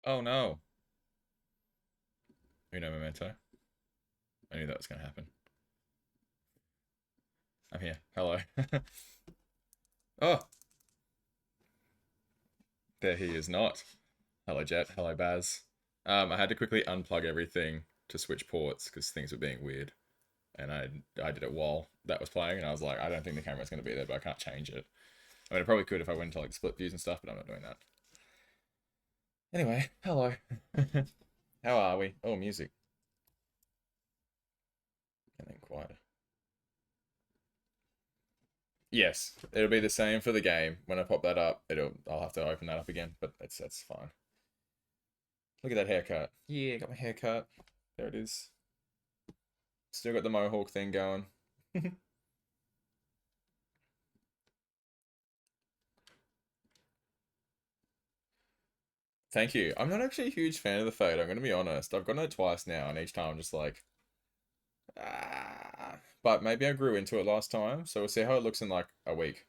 Oh no. Uno memento. I knew that was going to happen. I'm here. Hello. Oh, there he is not. Hello, Jet. Hello, Baz. I had to quickly unplug everything to switch ports because things were being weird. And I did it while that was playing, and I was like, I don't think the camera's going to be there, but I can't change it. I mean, I probably could if I went into like split views and stuff, but I'm not doing that. Anyway, hello. How are we? Oh, music. And then quiet. Yes, it'll be the same for the game. When I pop that up, I'll have to open that up again, but that's fine. Look at that haircut. Yeah, got my haircut. There it is. Still got the mohawk thing going. Thank you. I'm not actually a huge fan of the fade, I'm gonna be honest. I've gotten it twice now, and each time I'm just like, ah. But maybe I grew into it last time, so we'll see how it looks in like a week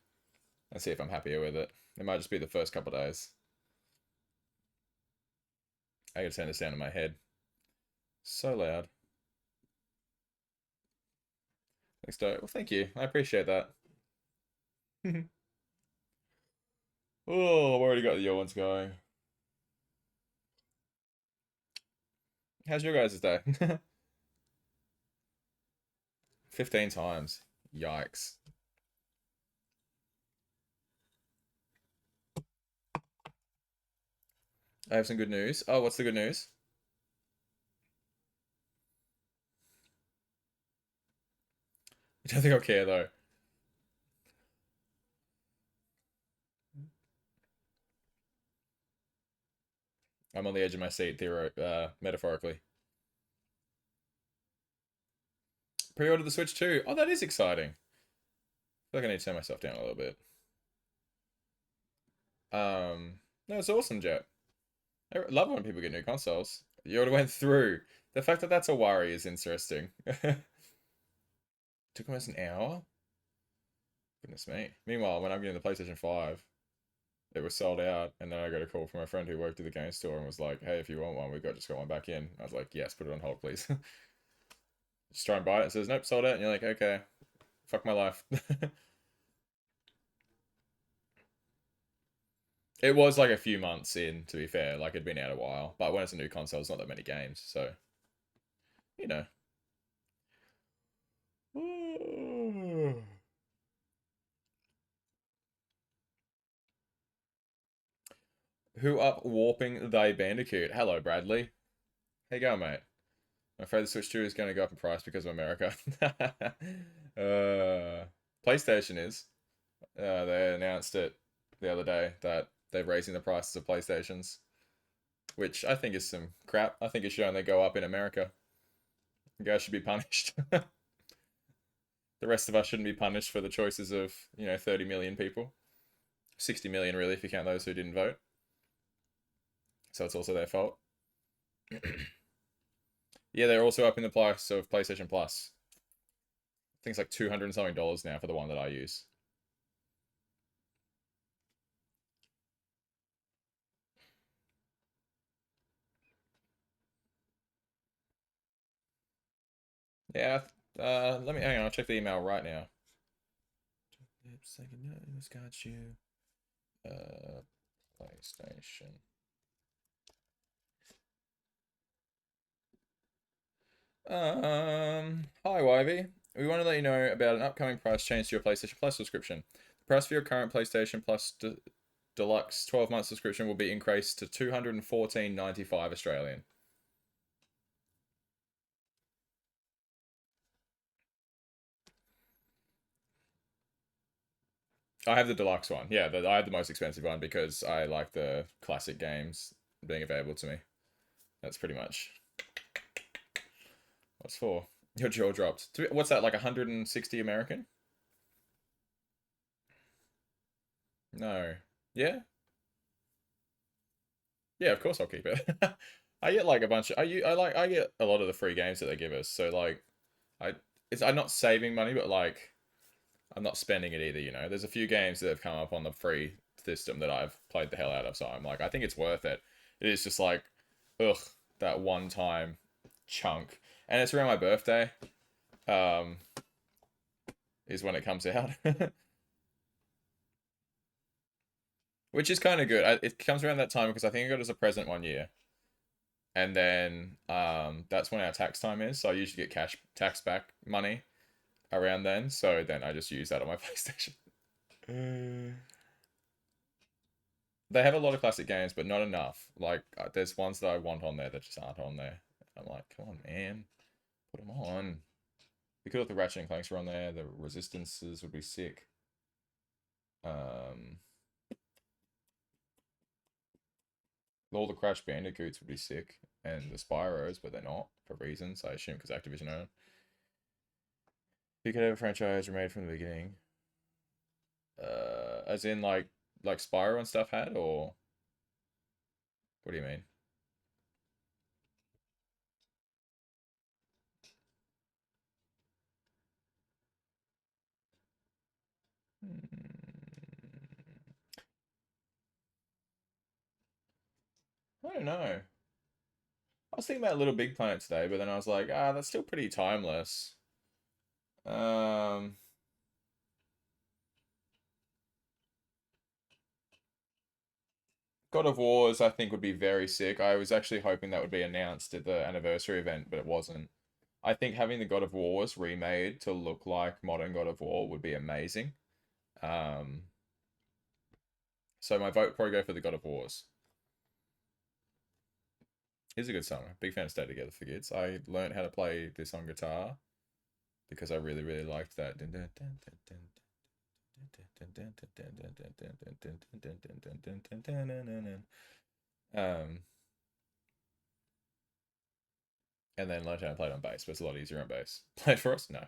and see if I'm happier with it. It might just be the first couple days. I gotta turn this down in my head. So loud. Thanks, Doe. Well, thank you. I appreciate that. Oh, I've already got the ones going. How's your guys' day? 15 times. Yikes. I have some good news. Oh, what's the good news? I don't think I'll care though. I'm on the edge of my seat, metaphorically. Pre-order the Switch 2. Oh, that is exciting. I feel like I need to turn myself down a little bit. No, it's awesome, Jet. I love when people get new consoles. You already went through. The fact that that's a worry is interesting. Took almost an hour? Goodness me. Meanwhile, when I'm getting the PlayStation 5, it was sold out, and then I got a call from a friend who worked at the game store and was like, hey, if you want one, just got one back in. I was like, yes, put it on hold, please. Just try and buy it. It says, nope, sold out. And you're like, okay, fuck my life. It was like a few months in, to be fair. Like, it'd been out a while. But when it's a new console, it's not that many games. So, you know. Who up warping thy Bandicoot? Hello, Bradley. How you going, mate? I'm afraid the Switch 2 is going to go up in price because of America. PlayStation is. They announced it the other day that they're raising the prices of PlayStations, which I think is some crap. I think it should only go up in America. You guys should be punished. The rest of us shouldn't be punished for the choices of, 30 million people. 60 million, really, if you count those who didn't vote. So it's also their fault. Yeah, they're also upping the price of PlayStation Plus. I think it's like 200 and something dollars now for the one that I use. Yeah, let me hang on. I'll check the email right now. Second news got you. PlayStation. Hi, Wivy. We want to let you know about an upcoming price change to your PlayStation Plus subscription. The price for your current PlayStation Plus Deluxe 12-month subscription will be increased to 214.95 Australian. I have the deluxe one. Yeah, I have the most expensive one because I like the classic games being available to me. That's pretty much what's for. Your jaw dropped. What's that, like 160 American? No. Yeah? Yeah, of course I'll keep it. I get like a bunch of I get a lot of the free games that they give us. So like I I'm not saving money, but like I'm not spending it either. There's a few games that have come up on the free system that I've played the hell out of, so I'm like, I think it's worth it. It is just like ugh, that one time chunk. And it's around my birthday, um, is when it comes out. Which is kind of good. It comes around that time because I think I got it as a present one year. And then that's when our tax time is. So I usually get cash tax back money around then. So then I just use that on my PlayStation. They have a lot of classic games, but not enough. Like, there's ones that I want on there that just aren't on there. I'm like, come on, man, put them on. We could have the Ratchet and Clanks were on there. The Resistances would be sick. Um, all the Crash Bandicoots would be sick, and the Spyros, but they're not for reasons I assume because Activision own. If you could have a franchise remade from the beginning, as in like Spyro and stuff had, or what do you mean? I don't know. I was thinking about Little Big Planet today, but then I was like, that's still pretty timeless. Um, God of Wars, I think, would be very sick. I was actually hoping that would be announced at the anniversary event, but it wasn't. I think having the God of Wars remade to look like modern God of War would be amazing. Um, so my vote would probably go for the God of Wars. It's a good song. Big fan of Stay Together for Kids. I learned how to play this on guitar because I really, really liked that. Um, and then learned how to play it on bass, but it's a lot easier on bass. Play it for us? No.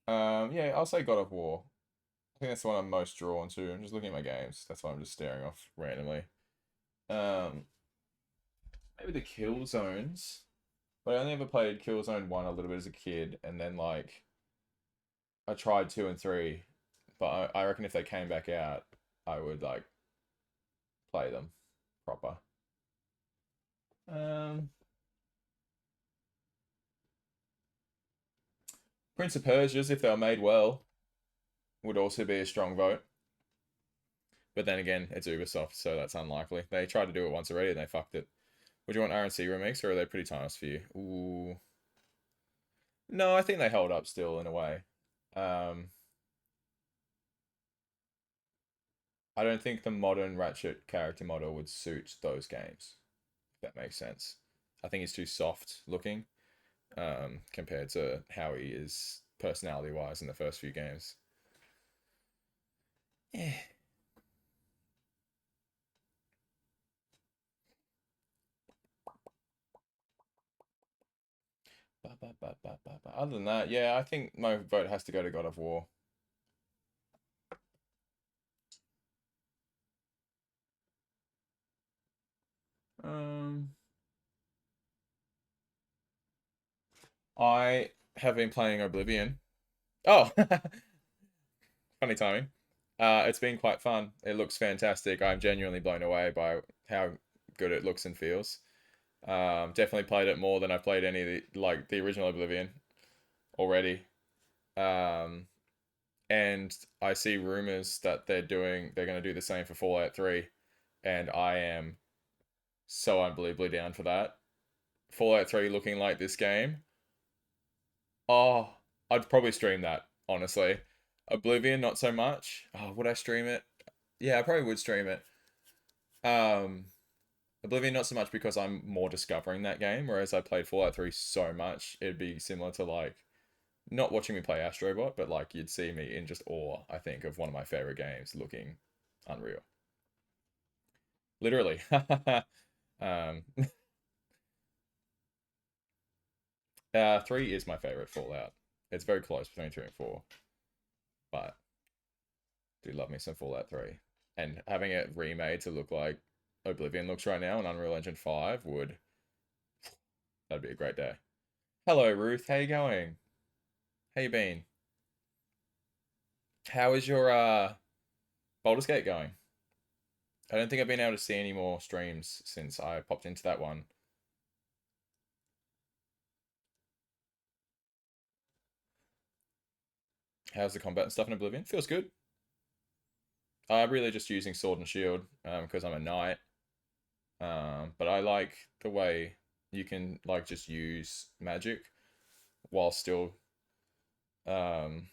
Yeah, I'll say God of War. I think that's the one I'm most drawn to. I'm just looking at my games. That's why I'm just staring off randomly. Um, maybe the Kill Zones, but I only ever played Killzone 1 a little bit as a kid, and then like I tried 2 and 3, but I reckon if they came back out, I would like play them proper. Um, Prince of Persia's, if they were made well, would also be a strong vote. But then again, it's Ubisoft, so that's unlikely. They tried to do it once already and they fucked it. Would you want RNC remakes or are they pretty timeless for you? Ooh. No, I think they hold up still in a way. Um, I don't think the modern Ratchet character model would suit those games, if that makes sense. I think he's too soft looking compared to how he is personality wise in the first few games. Yeah. Other than that, yeah, I think my vote has to go to God of War. Um, I have been playing Oblivion. Oh, funny timing. It's been quite fun. It looks fantastic. I'm genuinely blown away by how good it looks and feels. Definitely played it more than I've played any of the original Oblivion already. Um, and I see rumors that they're going to do the same for Fallout 3, and I am so unbelievably down for that. Fallout 3 looking like this game. Oh, I'd probably stream that, honestly. Oblivion, not so much. Oh, would I stream it? Yeah, I probably would stream it. Um, Oblivion, not so much because I'm more discovering that game, whereas I played Fallout 3 so much, it'd be similar to like not watching me play Astrobot, but like you'd see me in just awe, I think, of one of my favorite games looking unreal. Literally. um, 3 is my favorite Fallout. It's very close between 3 and 4, but do love me some Fallout 3. And having it remade to look like Oblivion looks right now on Unreal Engine 5 would, that'd be a great day. Hello, Ruth. How you going? How you been? How is your Baldur's Gate going? I don't think I've been able to see any more streams since I popped into that one. How's the combat and stuff in Oblivion? Feels good. I'm really just using sword and shield because I'm a knight. But I like the way you can like just use magic while still um,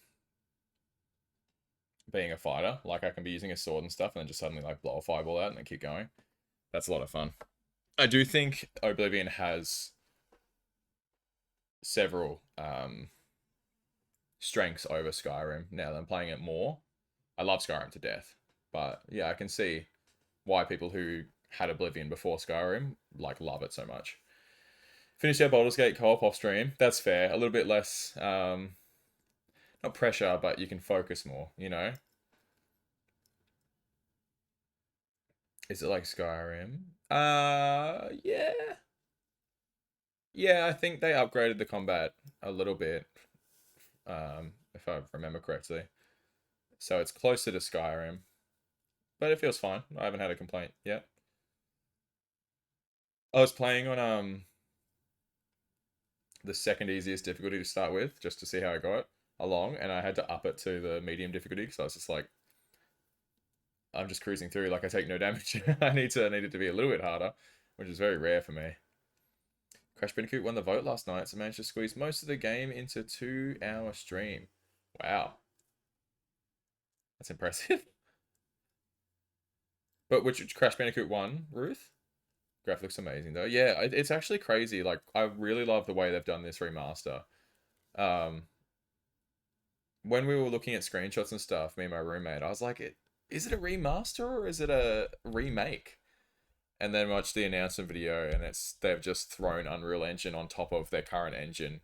being a fighter. Like I can be using a sword and stuff, and then just suddenly like blow a fireball out and then keep going. That's a lot of fun. I do think Oblivion has several strengths over Skyrim now that I'm playing it more. I love Skyrim to death, but yeah, I can see why people who had Oblivion before Skyrim like love it so much. Finished our Baldur's Gate co-op off stream. That's fair. A little bit less, not pressure, but you can focus more. You know, is it like Skyrim? Yeah, yeah. I think they upgraded the combat a little bit, if I remember correctly. So it's closer to Skyrim, but it feels fine. I haven't had a complaint yet. I was playing on the second easiest difficulty to start with, just to see how I got along, and I had to up it to the medium difficulty because I was just like, I'm just cruising through, like I take no damage. I need it to be a little bit harder, which is very rare for me. Crash Bandicoot won the vote last night, so managed to squeeze most of the game into 2 hour stream. Wow, that's impressive. But which Crash Bandicoot won, Ruth? Graph looks amazing though. Yeah, it's actually crazy. Like I really love the way they've done this remaster. Um, when we were looking at screenshots and stuff, me and my roommate, I was like, is it a remaster or is it a remake? And then watched the announcement video, and they've just thrown Unreal Engine on top of their current engine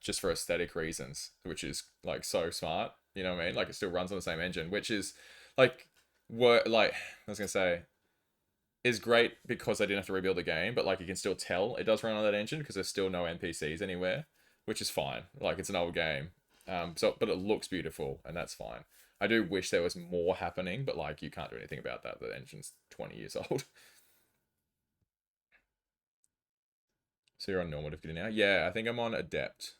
just for aesthetic reasons, which is like so smart. You know what I mean? Like it still runs on the same engine, which is like what like I was gonna say is great because they didn't have to rebuild the game, but like you can still tell it does run on that engine because there's still no NPCs anywhere, which is fine. Like it's an old game, so but it looks beautiful and that's fine. I do wish there was more happening, but like you can't do anything about that. The engine's 20 years old. So you're on normal difficulty now? Yeah, I think I'm on adept.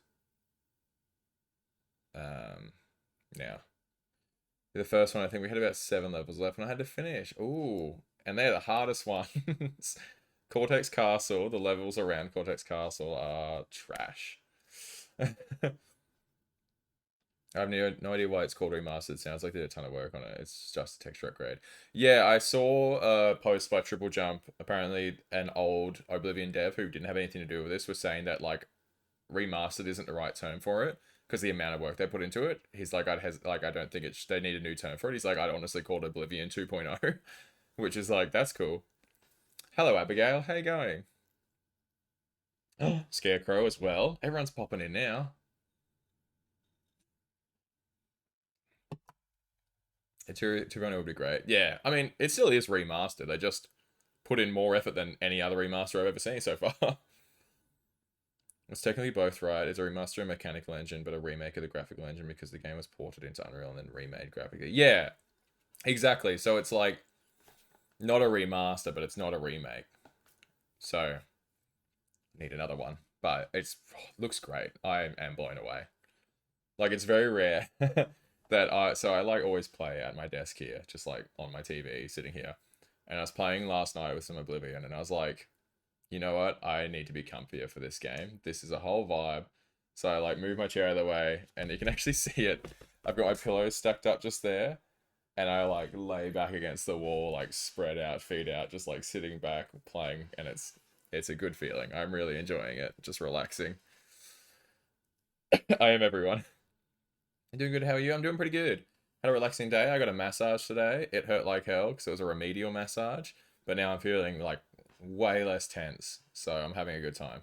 Um, now the first one I think we had about 7 levels left, and I had to finish. Ooh, and they're the hardest ones. Cortex Castle, the levels around Cortex Castle are trash. I have no idea why it's called remastered. It sounds like they did a ton of work on it. It's just a texture upgrade. Yeah, I saw a post by Triple Jump. Apparently, an old Oblivion dev who didn't have anything to do with this was saying that like remastered isn't the right term for it because the amount of work they put into it. He's like, I don't think they need a new term for it. He's like, I'd honestly call it Oblivion 2.0, which is like that's cool. Hello, Abigail. How you going? Scarecrow as well. Everyone's popping in now. Toronto would be great. Yeah, I mean, it still is remastered. They just put in more effort than any other remaster I've ever seen so far. It's technically both right. It's a remaster and mechanical engine, but a remake of the graphical engine because the game was ported into Unreal and then remade graphically. Yeah, exactly. So it's like not a remaster, but it's not a remake. So need another one, but it's looks great. I am blown away. Like it's very rare that I like always play at my desk here, just like on my TV sitting here. And I was playing last night with some Oblivion, and I was like, you know what? I need to be comfier for this game. This is a whole vibe. So I like move my chair out of the way, and you can actually see it. I've got my pillows stacked up just there, and I like lay back against the wall, like spread out, feet out, just like sitting back playing, and it's a good feeling. I'm really enjoying it, just relaxing. I am everyone. I'm doing good. How are you? I'm doing pretty good. Had a relaxing day. I got a massage today. It hurt like hell because it was a remedial massage, but now I'm feeling like way less tense, so I'm having a good time.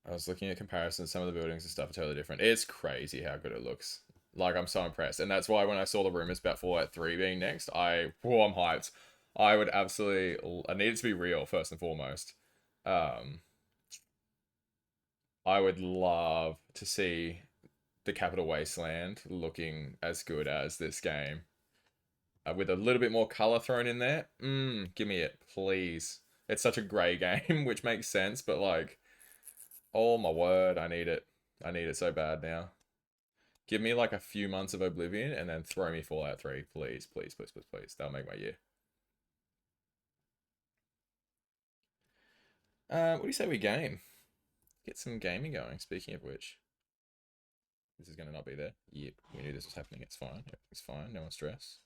I was looking at comparisons. Some of the buildings and stuff are totally different. It's crazy how good it looks. Like I'm so impressed, and that's why when I saw the rumors about Fallout 3 being next, I'm hyped. I would absolutely. I need it to be real first and foremost. Um, I would love to see the Capital Wasteland looking as good as this game. with a little bit more color thrown in there. Give me it, please. It's such a grey game, which makes sense, but like, oh my word, I need it. I need it so bad now. Give me like a few months of Oblivion and then throw me Fallout 3, please, please, please, please, please. That'll make my year. What do you say we game? Get some gaming going, speaking of which. This is going to not be there. Yep, we knew this was happening. It's fine. Everything's fine. No one stress.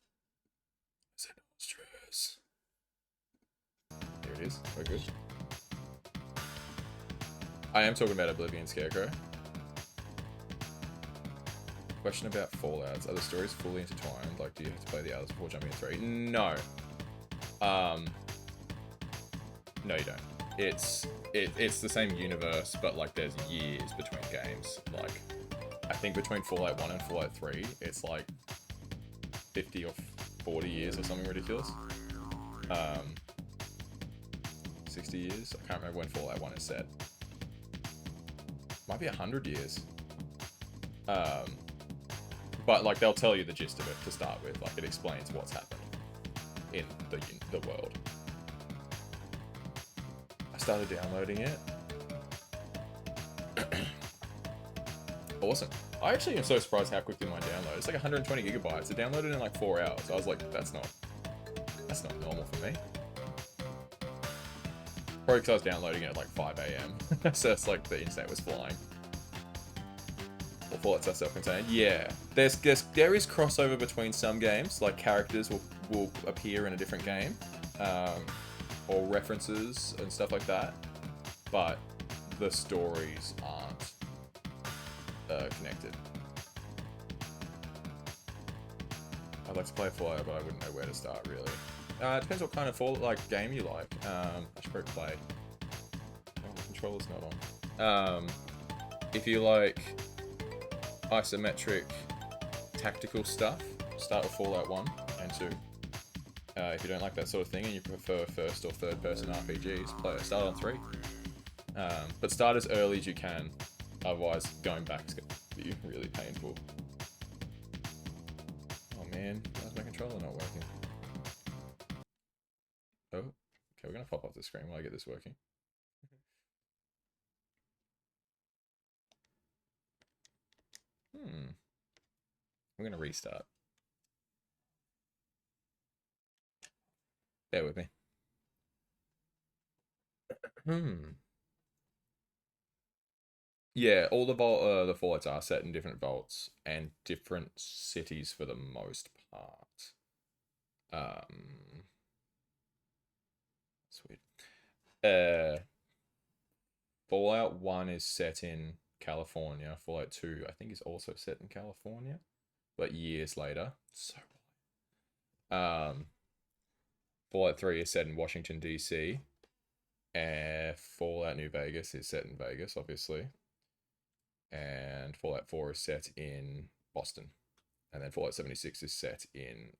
No one stress. Here it is. We're good. I am talking about Oblivion Scarecrow. Question about Fallouts. Are the stories fully intertwined? Like, do you have to play the others before jumping in 3? No. No, you don't. It's the same universe, but like there's years between games. Like, I think between Fallout 1 and Fallout 3, it's like 50 or 40 years or something ridiculous. 60 years? I can't remember when Fallout 1 is set. Might be 100 years. But like they'll tell you the gist of it to start with. Like it explains what's happened in the world. I started downloading it. Awesome. I actually am so surprised how quickly mine downloaded. It's like 120 gigabytes. It downloaded in like 4 hours. I was like, that's not normal for me. Probably because I was downloading it at like 5 AM. So it's like the internet was flying. Or Fallout's are self-contained. Yeah. There is crossover between some games. Like characters will appear in a different game. Or references and stuff like that. But the stories aren't connected. I'd like to play Fallout, but I wouldn't know where to start really. It depends what kind of Fallout game you like. I should probably play. Oh, the controller's not on. If you like isometric tactical stuff, start with Fallout 1 and 2. If you don't like that sort of thing and you prefer first or third person RPGs, start on 3. But start as early as you can, otherwise going back is going to be really painful. Oh man, why is my controller not working? Oh, okay, we're going to pop off the screen while I get this working. We're going to restart. Bear with me. Yeah, all the Fallouts are set in different vaults and different cities for the most part. Sweet. Fallout 1 is set in California. Fallout 2, I think, is also set in California, but years later. So, Fallout 3 is set in Washington, D.C. Fallout New Vegas is set in Vegas, obviously. And Fallout 4 is set in Boston. And then Fallout 76 is set in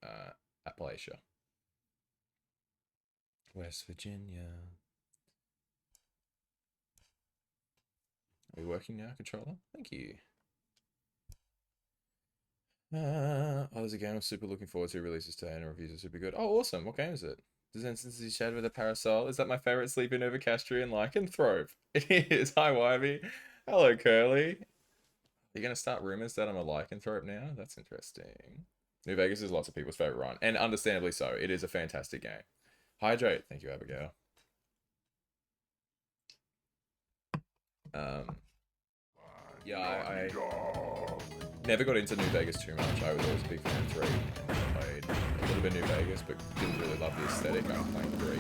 Appalachia. West Virginia. Are we working now, controller? Thank you. There's a game I'm super looking forward to. Releases today and reviews are super good. Oh, awesome. What game is it? Does Instancy Shadow with a Parasol? Is that my favorite sleeping over Castrian Lycanthrope? It is. Hi, Wybie. Hello, Curly. You're going to start rumors that I'm a Lycanthrope now? That's interesting. New Vegas is lots of people's favorite run, and understandably so. It is a fantastic game. Hydrate. Thank you, Abigail. Yeah, I never got into New Vegas too much. I was always a big fan of 3. And I played a little bit of New Vegas, but didn't really love the aesthetic. I was playing 3.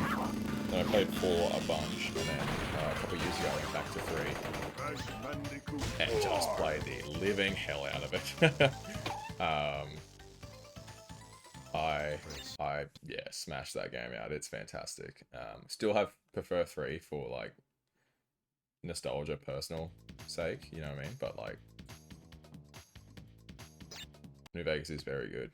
Then I played 4 a bunch, and then a couple of years ago I went back to 3. And just played the living hell out of it. I smashed that game out. It's fantastic. Still prefer 3 for like nostalgia, personal sake, you know what I mean? But like, New Vegas is very good.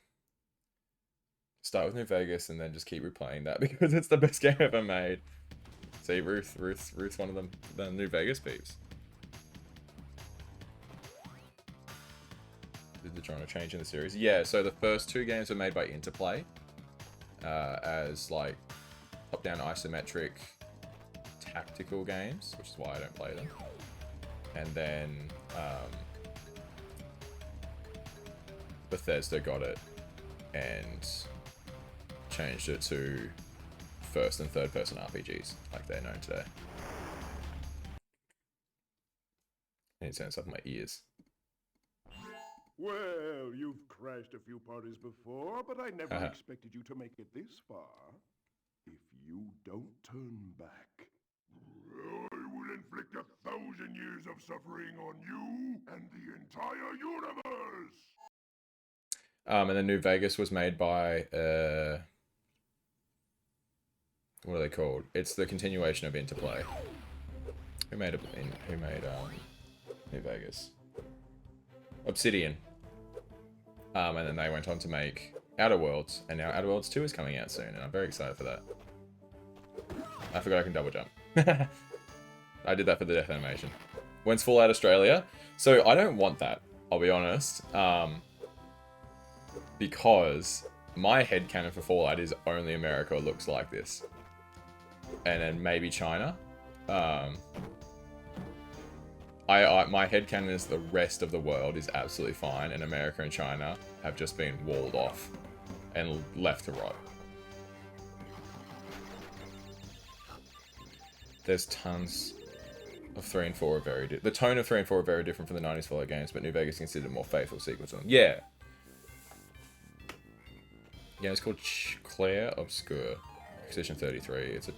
Start with New Vegas and then just keep replaying that because it's the best game ever made. See, Ruth's one of the New Vegas peeps. Did the genre change in the series? Yeah, so the first 2 games were made by Interplay, as like top-down isometric tactical games, which is why I don't play them. And then Bethesda got it and changed it to first and third person RPGs like they're known today. And it turns up my ears. Well, you've crashed a few parties before, but I never expected you to make it this far. If you don't turn back, I will inflict 1,000 years of suffering on you and the entire universe! And then New Vegas was made by, what are they called? It's the continuation of Interplay. Who made New Vegas? Obsidian. And then they went on to make Outer Worlds, and now Outer Worlds 2 is coming out soon, and I'm very excited for that. I forgot I can double jump. I did that for the death animation. When's Fallout Australia? So I don't want that, I'll be honest. Because my headcanon for Fallout is only America looks like this. And then maybe China. My headcanon is the rest of the world is absolutely fine, and America and China have just been walled off and left to rot. There's tons of 3 and 4 are very the tone of 3 and 4 are very different from the 90s Fallout games, but New Vegas is considered a more faithful sequel to them. Yeah. Yeah, it's called Claire Obscure. Position 33. It's a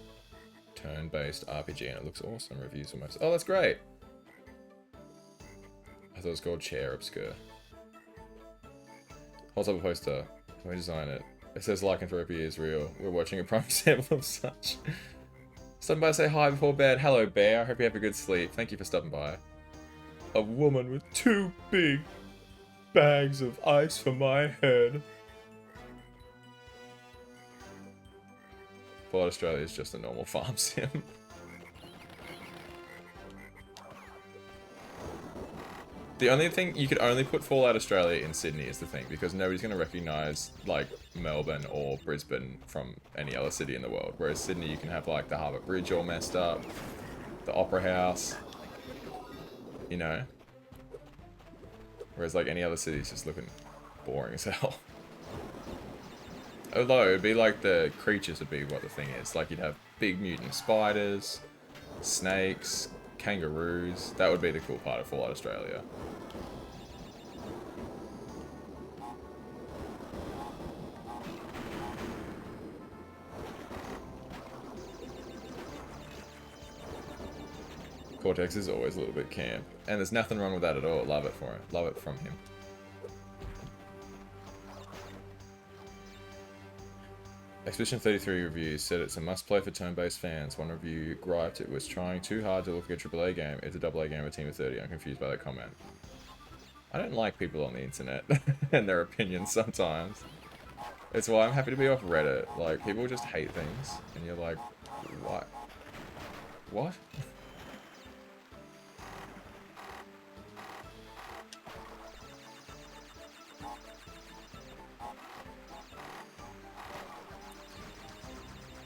turn-based RPG and it looks awesome. Reviews almost. Oh, that's great. I thought it was called Chair Obscure. Holds up a poster. Can we design it? It says lycanthropy is real. We're watching a prime example of such. Stopping by to say hi before bed. Hello, Bear. I hope you have a good sleep. Thank you for stopping by. A woman with 2 big bags of ice for my head. Fallout Australia is just a normal farm sim. The only thing, you could only put Fallout Australia in Sydney is the thing, because nobody's going to recognise, like, Melbourne or Brisbane from any other city in the world. Whereas Sydney, you can have, like, the Harbour Bridge all messed up, the Opera House, you know? Whereas, like, any other city is just looking boring as hell. Although, it'd be like the creatures would be what the thing is. Like, you'd have big mutant spiders, snakes, kangaroos. That would be the cool part of Fallout Australia. Cortex is always a little bit camp. And there's nothing wrong with that at all. Love it for him. Love it from him. Expedition 33 reviews said it's a must-play for turn-based fans. One review griped it was trying too hard to look like a AAA game. It's a AA game, a team of 30. I'm confused by that comment. I don't like people on the internet and their opinions sometimes. It's why I'm happy to be off Reddit. Like, people just hate things, and you're like, what? What?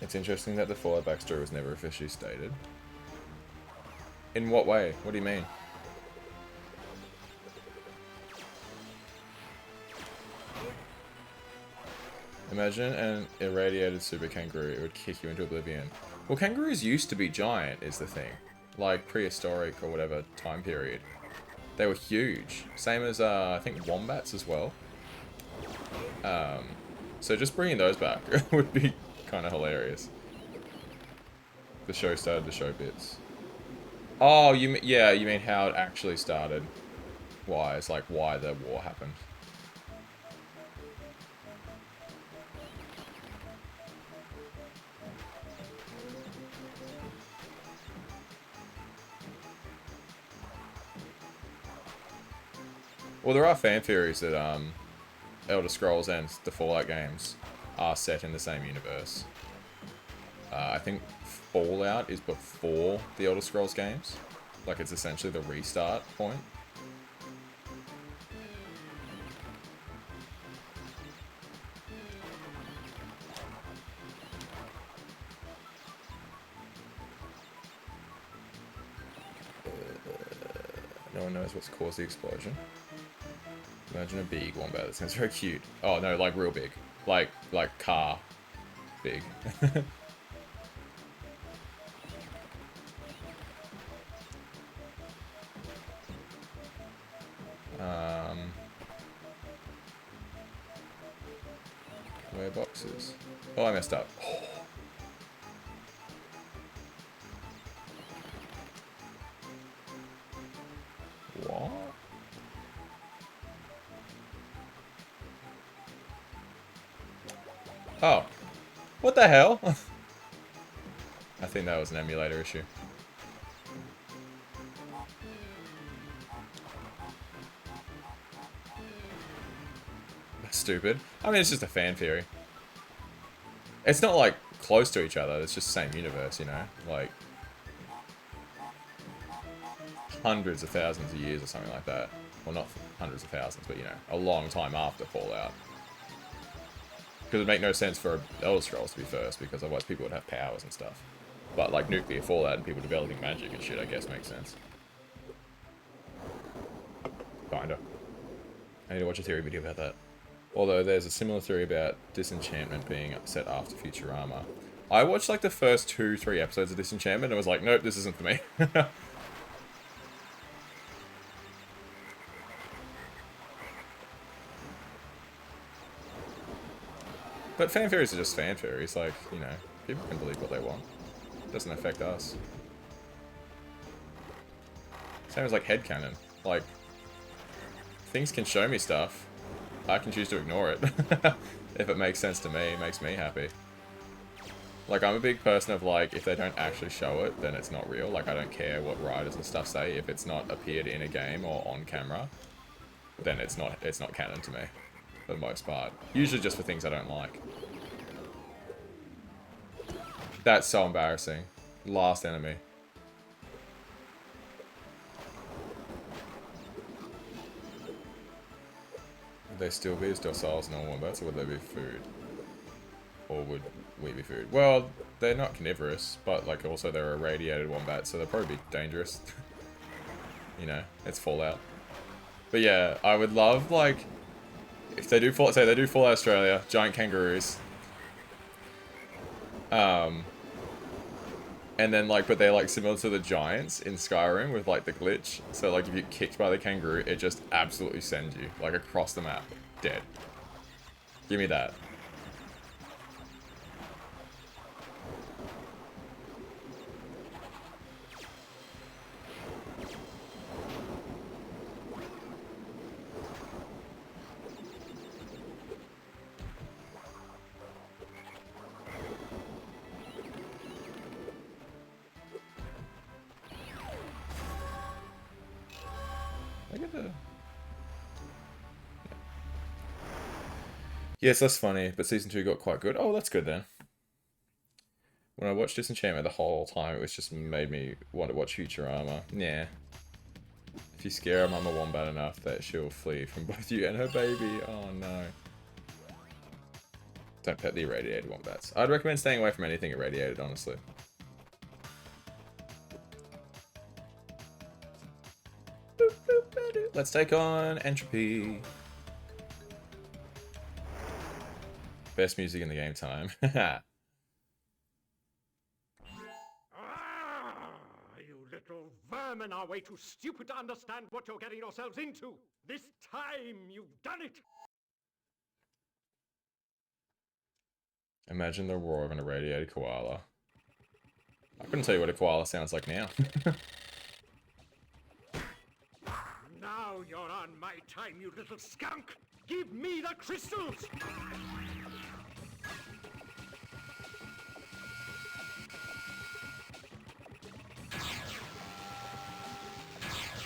It's interesting that the Fallout backstory was never officially stated. In what way? What do you mean? Imagine an irradiated super kangaroo. It would kick you into oblivion. Well, kangaroos used to be giant, is the thing. Like, prehistoric or whatever time period. They were huge. Same as, I think, wombats as well. So just bringing those back would be kind of hilarious. The show started to show bits. Oh, you mean how it actually started. Why? It's like why the war happened. Well, there are fan theories that Elder Scrolls and the Fallout games are set in the same universe. I think Fallout is before the Elder Scrolls games. Like, it's essentially the restart point. No one knows what's caused the explosion. Imagine a big wombat. That sounds very cute. Oh no, like real big. Like car big. Where boxes? Oh, I messed up. What? Oh. What the hell? I think that was an emulator issue. That's stupid. I mean, it's just a fan theory. It's not, like, close to each other. It's just the same universe, you know? Like, hundreds of thousands of years or something like that. Well, not hundreds of thousands, but, you know, a long time after Fallout. Because it'd make no sense for Elder Scrolls to be first, because otherwise people would have powers and stuff. But, like, nuclear Fallout and people developing magic and shit, I guess, makes sense. Kinda. I need to watch a theory video about that. Although there's a similar theory about Disenchantment being set after Futurama. I watched like the first 2-3 episodes of Disenchantment and was like, nope, this isn't for me. But fan theories are just fan theories, like, you know, people can believe what they want. It doesn't affect us. Same as like headcanon. Like, things can show me stuff. I can choose to ignore it. If it makes sense to me, it makes me happy. Like, I'm a big person of, like, if they don't actually show it, then it's not real. Like, I don't care what writers and stuff say. If it's not appeared in a game or on camera, then it's not canon to me, for the most part. Usually just for things I don't like. That's so embarrassing. Last enemy. Would they still be as docile as normal wombats, or would they be food? Or would we be food? Well, they're not carnivorous, but like also they're irradiated wombats, so they'll probably be dangerous. You know, it's Fallout. But yeah, I would love, like, if they do say they do Fallout Australia, giant kangaroos. And then, like, but they're, like, similar to the giants in Skyrim with, like, the glitch. So, like, if you get kicked by the kangaroo, it just absolutely sends you, like, across the map. Dead. Give me that. Look at the... Yes, that's funny, but Season 2 got quite good. Oh, that's good then. When I watched Disenchantment the whole time, it was just made me want to watch Futurama. Yeah. If you scare a mama wombat enough, that she'll flee from both you and her baby. Oh no. Don't pet the irradiated wombats. I'd recommend staying away from anything irradiated, honestly. Let's take on Entropy. Best music in the game time. You little vermin are way too stupid to understand what you're getting yourselves into. This time you've done it. Imagine the roar of an irradiated koala. I couldn't tell you what a koala sounds like now. Now you're on my time, you little skunk. Give me the crystals.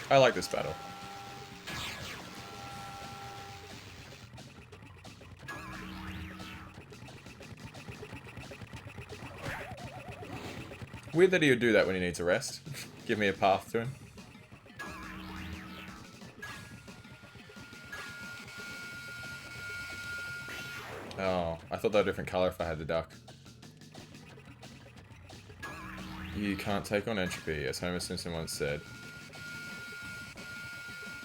I like this battle. Weird that he would do that when he needs a rest. Give me a path to him. Oh, I thought they were a different colour if I had the duck. You can't take on Entropy, as Homer Simpson once said.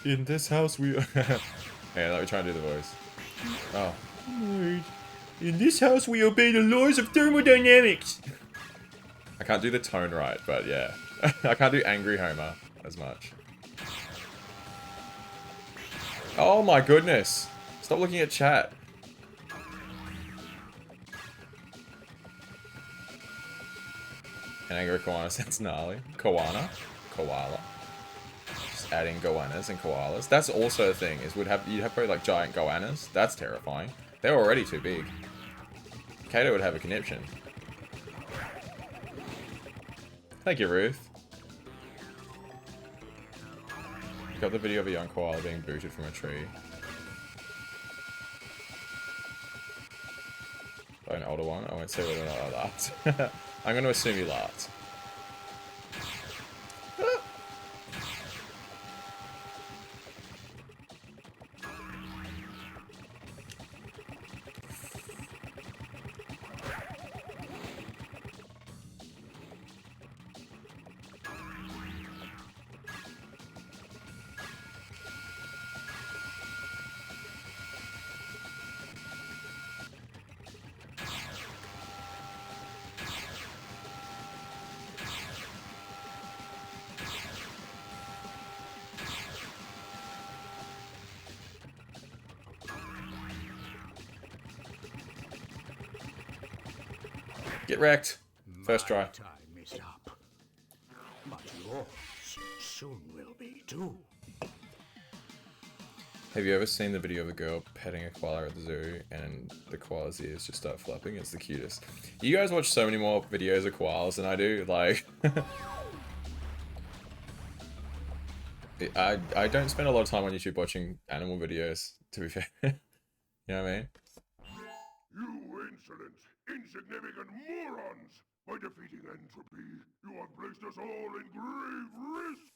In this house we... Hey, let me try and do the voice. Oh. Lord. In this house we obey the laws of thermodynamics. I can't do the tone right, but yeah. I can't do angry Homer as much. Oh my goodness. Stop looking at chat. An angry koala sounds gnarly. Koala. Koala. Just adding goannas and koalas. That's also a thing, is you'd have probably like giant goannas. That's terrifying. They're already too big. Kato would have a conniption. Thank you, Ruth. Got the video of a young koala being booted from a tree. By an older one. I won't say whether or not I laughed. I'm going to assume you laughed. Get wrecked. First try. Time is up. But yours soon will be too. Have you ever seen the video of a girl petting a koala at the zoo and the koala's ears just start flapping? It's the cutest. You guys watch so many more videos of koalas than I do. Like, I don't spend a lot of time on YouTube watching animal videos, to be fair. You know what I mean? You insolent, insignificant morons! By defeating entropy, you have placed us all in grave risk!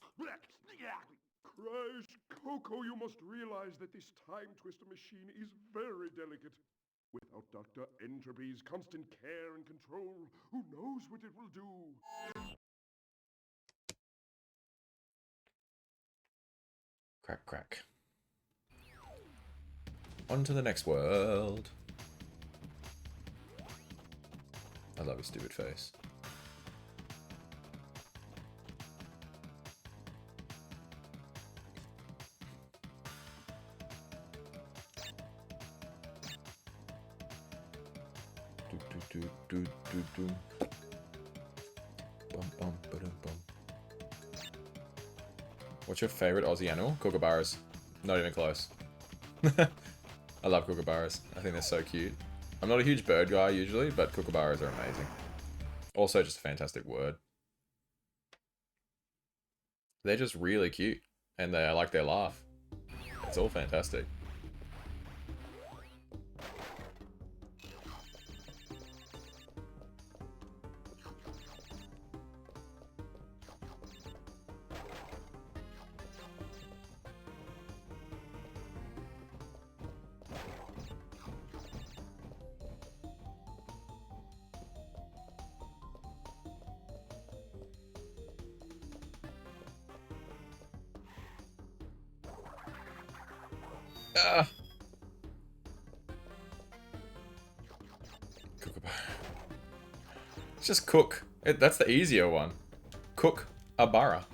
Crash, Coco, you must realize that this time twister machine is very delicate. Without Dr. Entropy's constant care and control, who knows what it will do? Crack, crack. On to the next world. I love his stupid face. What's your favorite Aussie animal? Kookaburras. Not even close. I love kookaburras. I think they're so cute. I'm not a huge bird guy usually, but kookaburras are amazing. Also just a fantastic word. They're just really cute. And I like their laugh. It's all fantastic. Ah. Kookaburra. Just cook. That's the easier one. Cook a bara.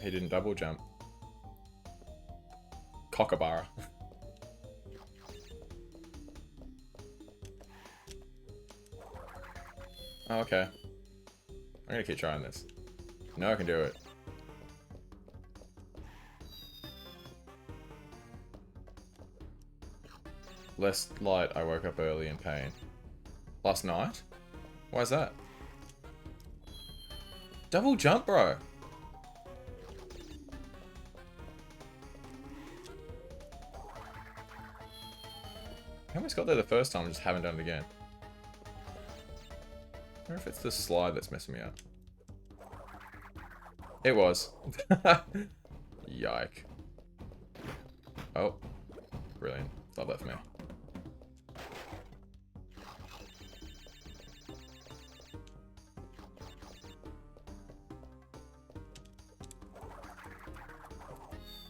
He didn't double jump. Cockabara. Oh, okay. I'm gonna keep trying this. No, I can do it. Last light, I woke up early in pain. Last night? Why is that? Double jump, bro! I almost got there the first time, just haven't done it again. I wonder if it's the slide that's messing me up. It was. Yike. Oh. Brilliant. Love that for me.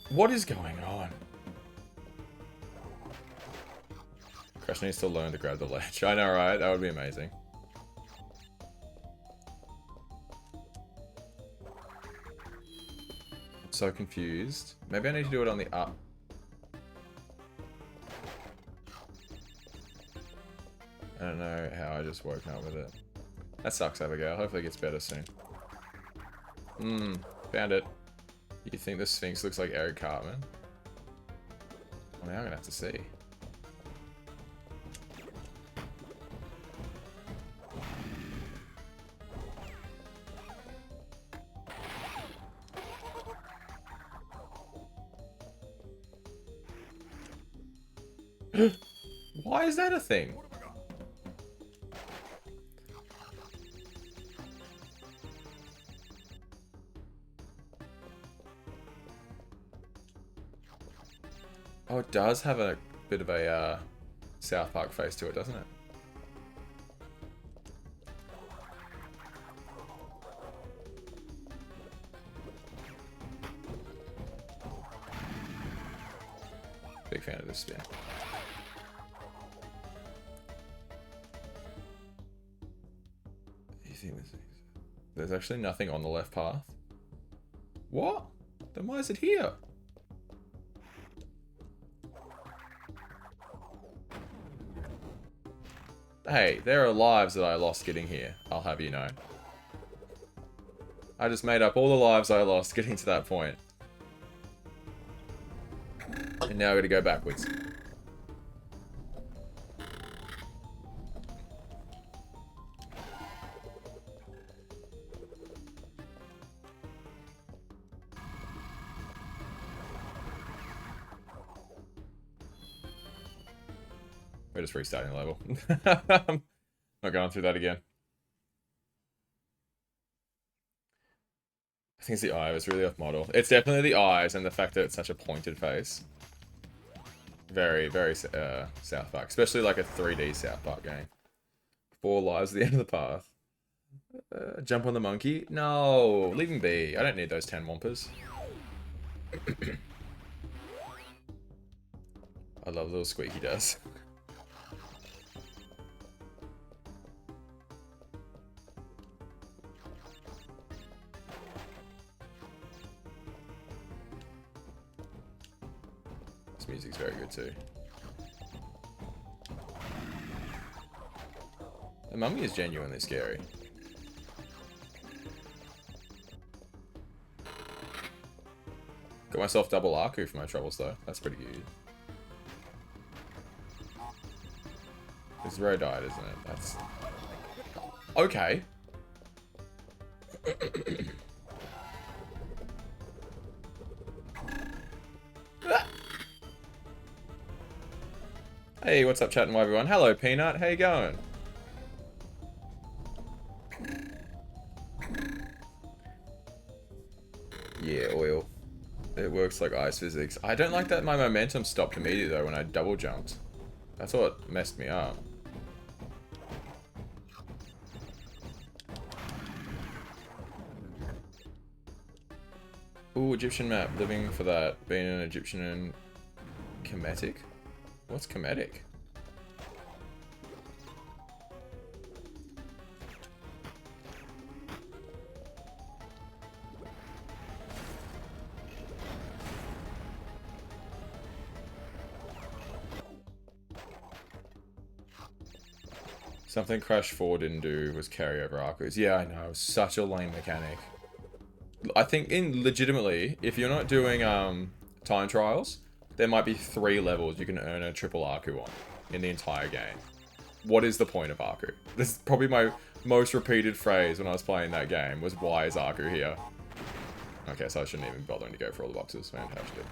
What is going on? Crash needs to learn to grab the ledge. I know, right? That would be amazing. I'm so confused. Maybe I need to do it on the up. I don't know how I just woke up with it. That sucks, Abigail. Hopefully it gets better soon. Found it. You think the Sphinx looks like Eric Cartman? Well, now I'm gonna have to see. Why is that a thing? Oh, it does have a bit of a South Park face to it, doesn't it? Big fan of this spin. You think there's actually nothing on the left path? What? Then why is it here? Hey, there are lives that I lost getting here, I'll have you know. I just made up all the lives I lost getting to that point. And now I gotta go backwards. We're just restarting the level. I'm not going through that again. I think it's the eye. It's really off model. It's definitely the eyes and the fact that it's such a pointed face. Very, very South Park. Especially like a 3D South Park game. 4 lives at the end of the path. Jump on the monkey? No, leave him be. I don't need those 10 Whompers. I love the little squeak he does. This music's very good too. The mummy is genuinely scary. Got myself double Aku for my troubles though. That's pretty good. It's Zero died, isn't it? That's... Okay. Hey, what's up, chat and everyone? Hello, Peanut. How you going? Yeah, oil. It works like ice physics. I don't like that my momentum stopped immediately, though, when I double jumped. That's what messed me up. Ooh, Egyptian map. Living for that. Being an Egyptian and... Kemetic? What's Kemetic? Something Crash 4 didn't do was carry over Arcos. Yeah, I know. It was such a lame mechanic. I think legitimately, if you're not doing time trials, there might be 3 levels you can earn a triple Aku on in the entire game. What is the point of Aku? This is probably my most repeated phrase when I was playing that game was, why is Aku here? Okay, so I shouldn't even bother to go for all the boxes. Fantastic.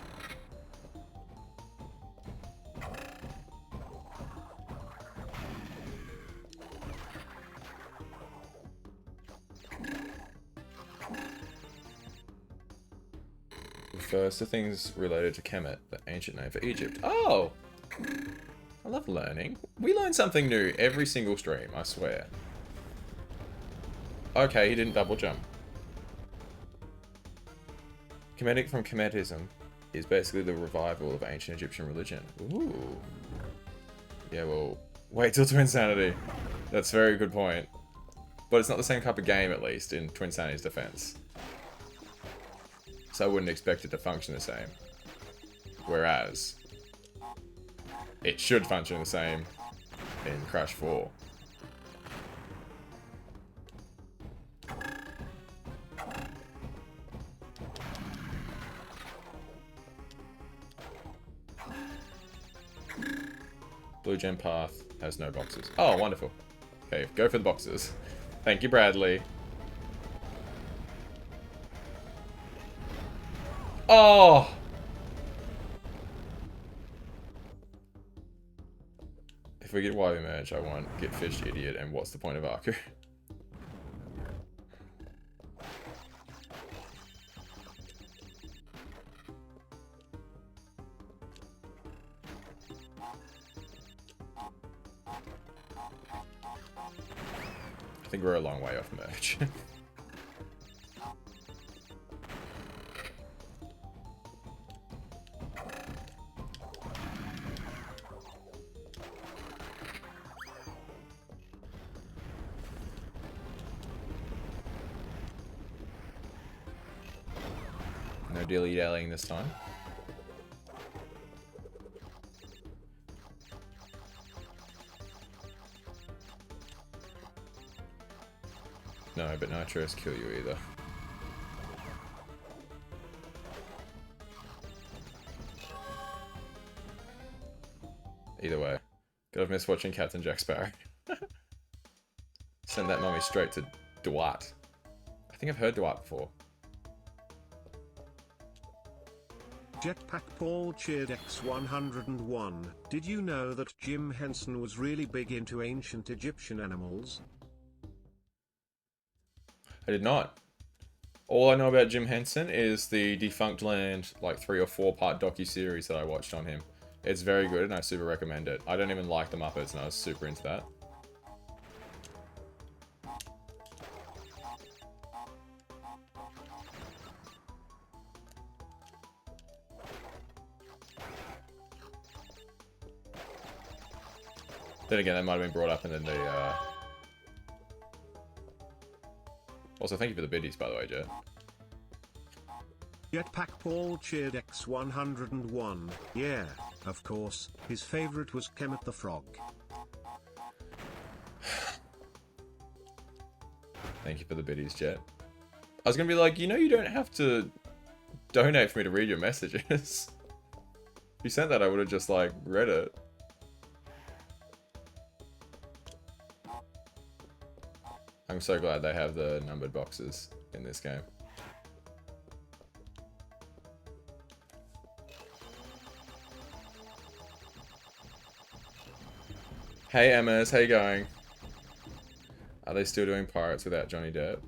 Refers to things related to Kemet, the ancient name for Egypt. Oh! I love learning. We learn something new every single stream, I swear. Okay, he didn't double jump. Kemetic from Kemetism is basically the revival of ancient Egyptian religion. Ooh. Yeah, well, wait till Twinsanity. That's a very good point. But it's not the same type of game, at least, in Twinsanity's defense. So I wouldn't expect it to function the same. Whereas, it should function the same in Crash 4. Blue Gem Path has no boxes. Oh, wonderful. Okay, go for the boxes. Thank you, Bradley. Oh! If we get YB merge, I want Get Fished Idiot, and what's the point of Aku? I think we're a long way off merge. No dilly-dallying this time. No, but Nitros kill you either. Either way. Could have missed watching Captain Jack Sparrow. Send that mummy straight to Dwight. I think I've heard Dwight before. Jetpack Paul cheered X101. Did you know that Jim Henson was really big into ancient Egyptian animals? I did not. All I know about Jim Henson is the Defunct Land, like 3 or 4 part docu-series that I watched on him. It's very good and I super recommend it. I don't even like the Muppets and I was super into that. Then again, that might have been brought up in the, Also, thank you for the biddies, by the way, Jet. Jetpack Paul cheered X101. Yeah, of course, his favorite was Kemet the Frog. Thank you for the biddies, Jet. I was gonna be like, you know you don't have to donate for me to read your messages. If you sent that, I would have just, like, read it. I'm so glad they have the numbered boxes in this game. Hey Emmas, how you going? Are they still doing Pirates without Johnny Depp?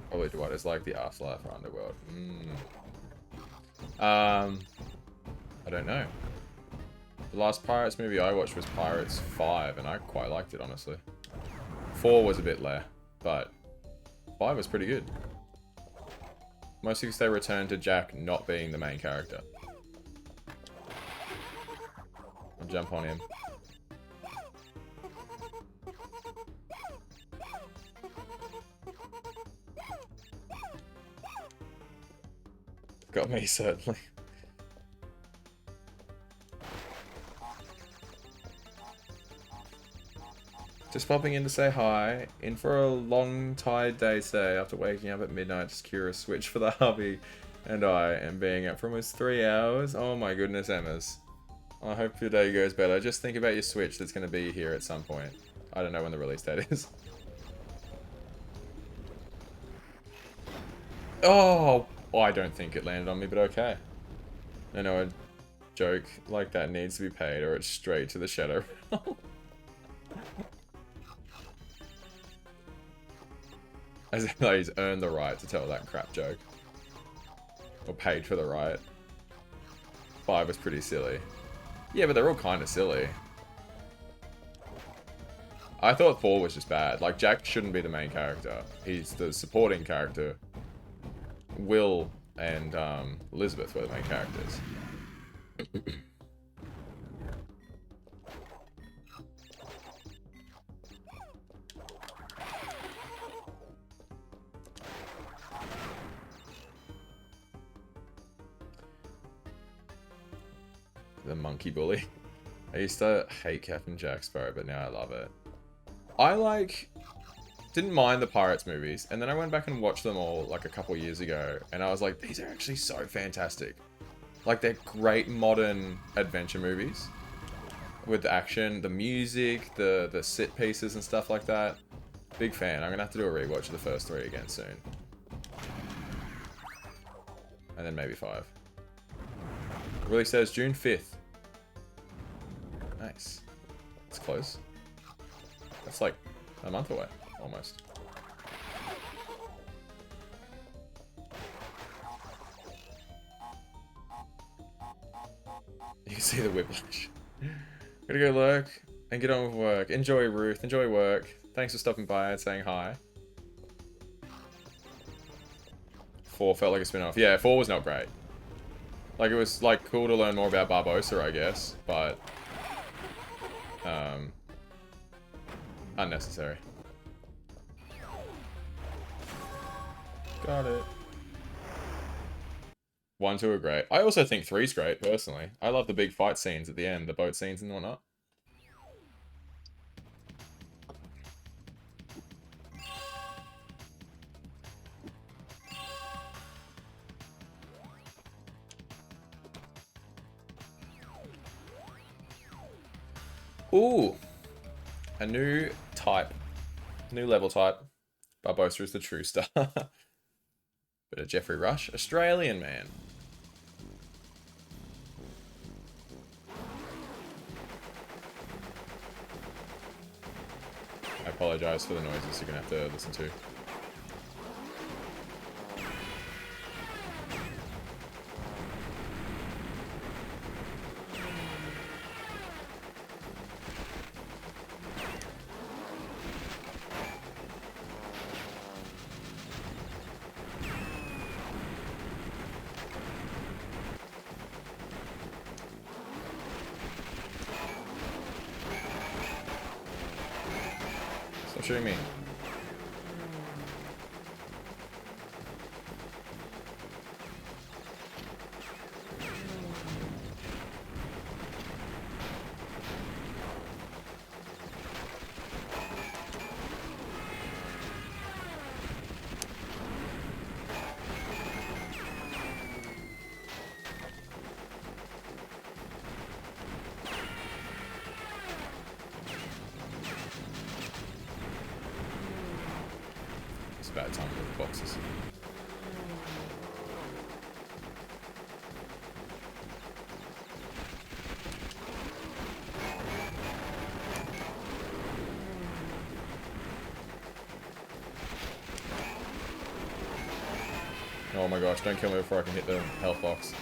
Probably Dwight is like the Afterlife or Underworld. I don't know. The last Pirates movie I watched was Pirates 5, and I quite liked it, honestly. 4 was a bit leh, but 5 was pretty good. Mostly because they returned to Jack not being the main character. I'll jump on him. Got me, certainly. Just popping in to say hi. In for a long, tired day today after waking up at midnight to secure a Switch for the hubby and I, and being up for almost 3 hours. Oh my goodness, Emmas. I hope your day goes better. Just think about your Switch that's going to be here at some point. I don't know when the release date is. Oh! I don't think it landed on me, but okay. I know a joke like that needs to be paid or it's straight to the shadow. As if he's earned the right to tell that crap joke. Or paid for the right. 5 was pretty silly. Yeah, but they're all kind of silly. I thought Thor was just bad. Like, Jack shouldn't be the main character. He's the supporting character. Will and Elizabeth were the main characters. The monkey bully. I used to hate Captain Jack Sparrow, but now I love it. I didn't mind the Pirates movies, and then I went back and watched them all like a couple years ago, and I was like, these are actually so fantastic. Like, they're great modern adventure movies with the action, the music, the sit pieces and stuff like that. Big fan. I'm gonna have to do a rewatch of the first 3 again soon. And then maybe 5. Really says June 5th. Nice. It's close. That's like a month away, almost. You can see the whiplash. Gotta go lurk and get on with work. Enjoy, Ruth. Enjoy work. Thanks for stopping by and saying hi. 4 felt like a spin-off. Yeah, 4 was not great. Like, it was, like, cool to learn more about Barbossa, I guess, but... unnecessary. Got it. 1, 2 are great. I also think 3's great, personally. I love the big fight scenes at the end, the boat scenes and whatnot. Ooh! A new type. New level type. Barbossa is the true star. Bit of Jeffrey Rush. Australian man. I apologise for the noises you're going to have to listen to. Stop shooting me. It's about time for the boxes. Oh my gosh, don't kill me before I can hit the health box.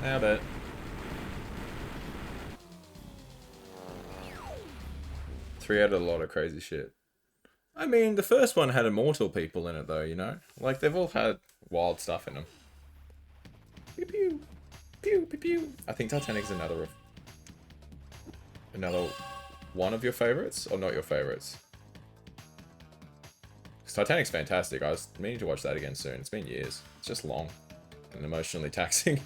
Nailed it. Three out of a lot of crazy shit. I mean, the first one had immortal people in it though, you know? Like, they've all had wild stuff in them. Pew pew. Pew pew pew. I think Titanic's another one of your favorites, or not your favorites? Because Titanic's fantastic. I was meaning to watch that again soon. It's been years. It's just long and emotionally taxing.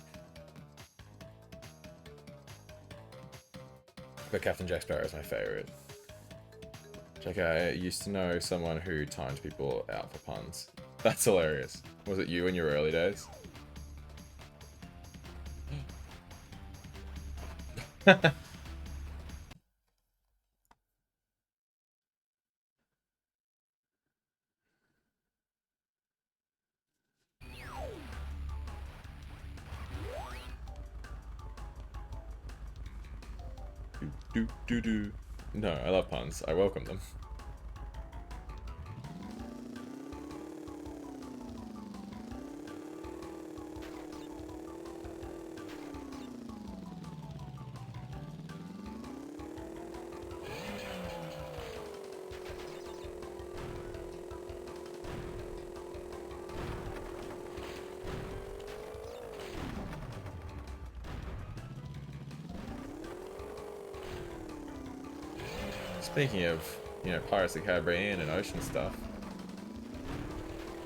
But Captain Jack Sparrow is my favorite. Like, I used to know someone who timed people out for puns. That's hilarious. Was it you in your early days? do. No, I love puns. I welcome them. Speaking of, you know, Pirates of the Caribbean and ocean stuff.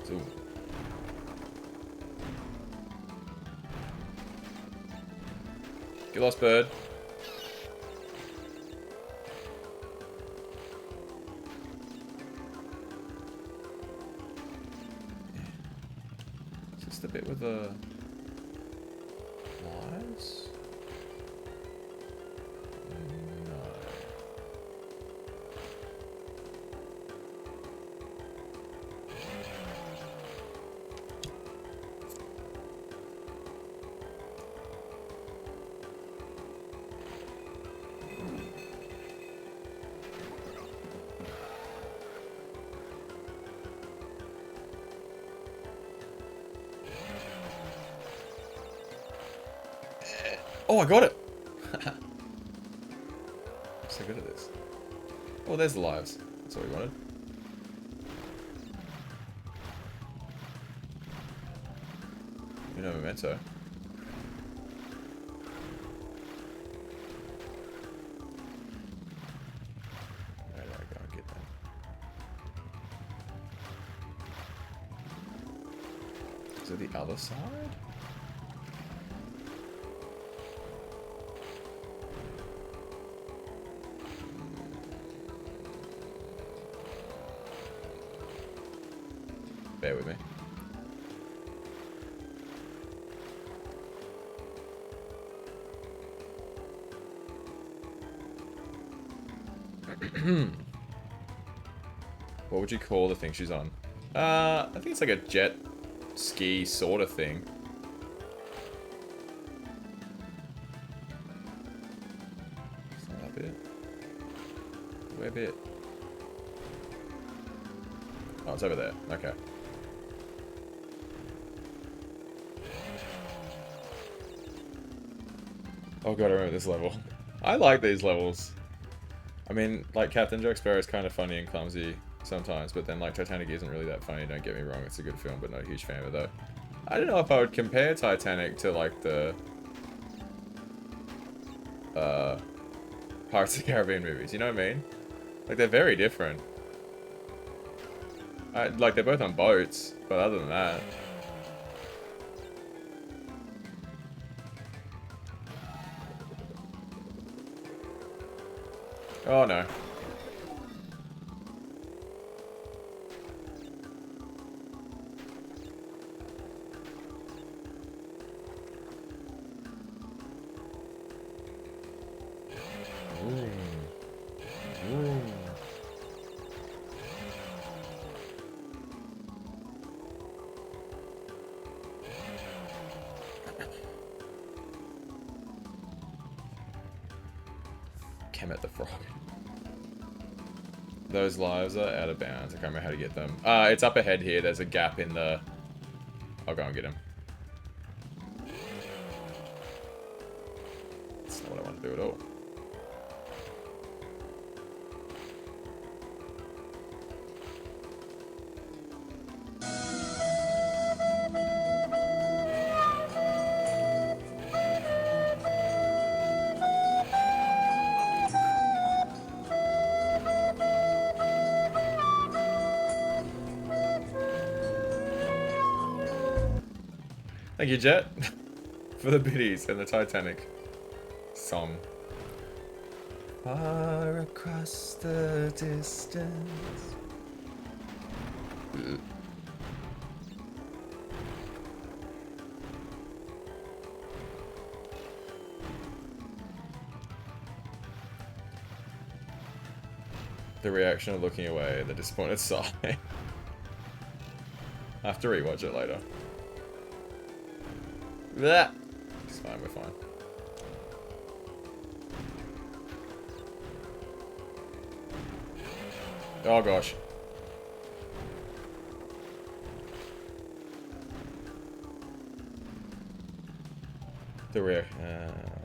So, get lost, bird. Is this the bit with the lives? No. Oh, I got it! I'm so good at this. Oh, there's the lives. That's what we wanted. You know, memento. Where do I go and get that? Is it the other side? Bear with me. What would you call the thing she's on? I think it's like a jet ski sort of thing. Is that bit? Where bit? Oh, it's over there. Okay. Oh god, I remember this level. I like these levels. I mean, like, Captain Jack Sparrow is kind of funny and clumsy sometimes, but then, like, Titanic isn't really that funny, don't get me wrong, it's a good film, but not a huge fan of it, though. I don't know if I would compare Titanic to, like, the Pirates of the Caribbean movies, you know what I mean? Like, they're very different. Like, they're both on boats, but other than that... Oh, no. Kemet the Frog. Those lives are out of bounds. I can't remember how to get them. It's up ahead here. There's a gap in the... I'll go and get him. That's not what I want to do at all. Thank you, Jet, for the biddies and the Titanic song. Far across the distance. The reaction of looking away, the disappointed sigh. I have to rewatch it later. Blech. It's fine, we're fine. Oh gosh. The rear.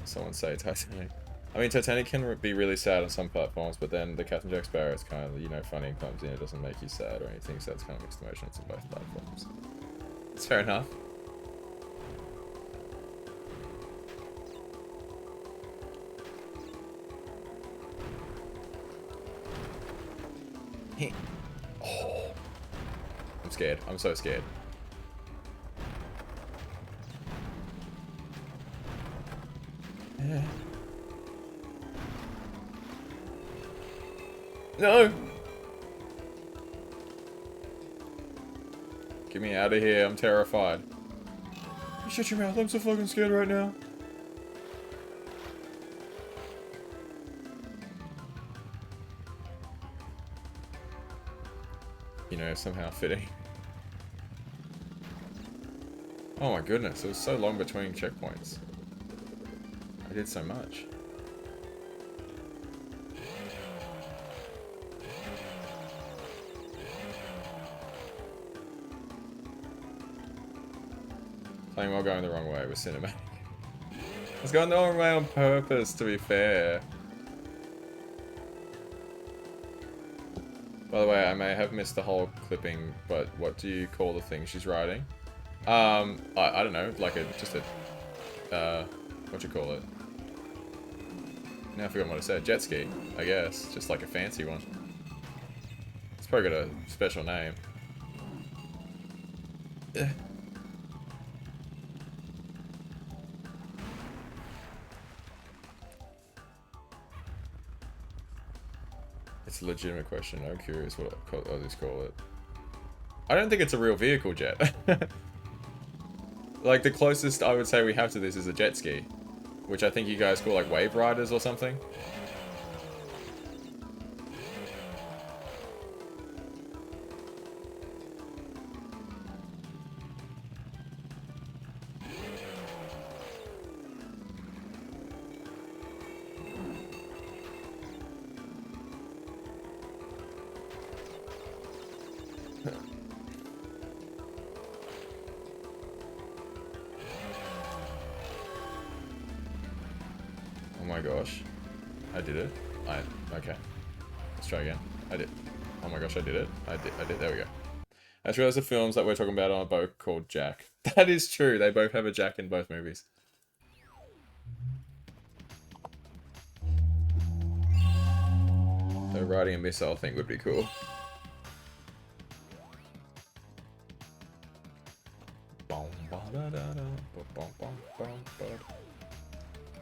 Someone say Titanic. I mean, Titanic can be really sad on some platforms, but then the Captain Jack Sparrow is kind of, you know, funny and clumsy, and it doesn't make you sad or anything, so it's kind of mixed emotions on both platforms. It's fair enough. Oh, I'm scared. I'm so scared. Yeah. No! Get me out of here. I'm terrified. You shut your mouth. I'm so fucking scared right now. You know, somehow fitting. Oh my goodness, it was so long between checkpoints. I did so much. Playing while going the wrong way was cinematic. I was going the wrong way on purpose, to be fair. By the way, I may have missed the whole clipping, but what do you call the thing she's riding? I don't know, like what you call it? Now I forgot what I said. Jet ski, I guess. Just like a fancy one. It's probably got a special name. Ugh. It's a legitimate question. I'm curious what others call it. I don't think it's a real vehicle jet. Like, the closest I would say we have to this is a jet ski. Which I think you guys call, like, wave riders or something. Oh my gosh. I did it. Okay. Let's try again. I did. Oh my gosh, I did it. I did. There we go. I just realized the films that we're talking about are both called Jack. That is true. They both have a Jack in both movies. So riding a missile thing would be cool.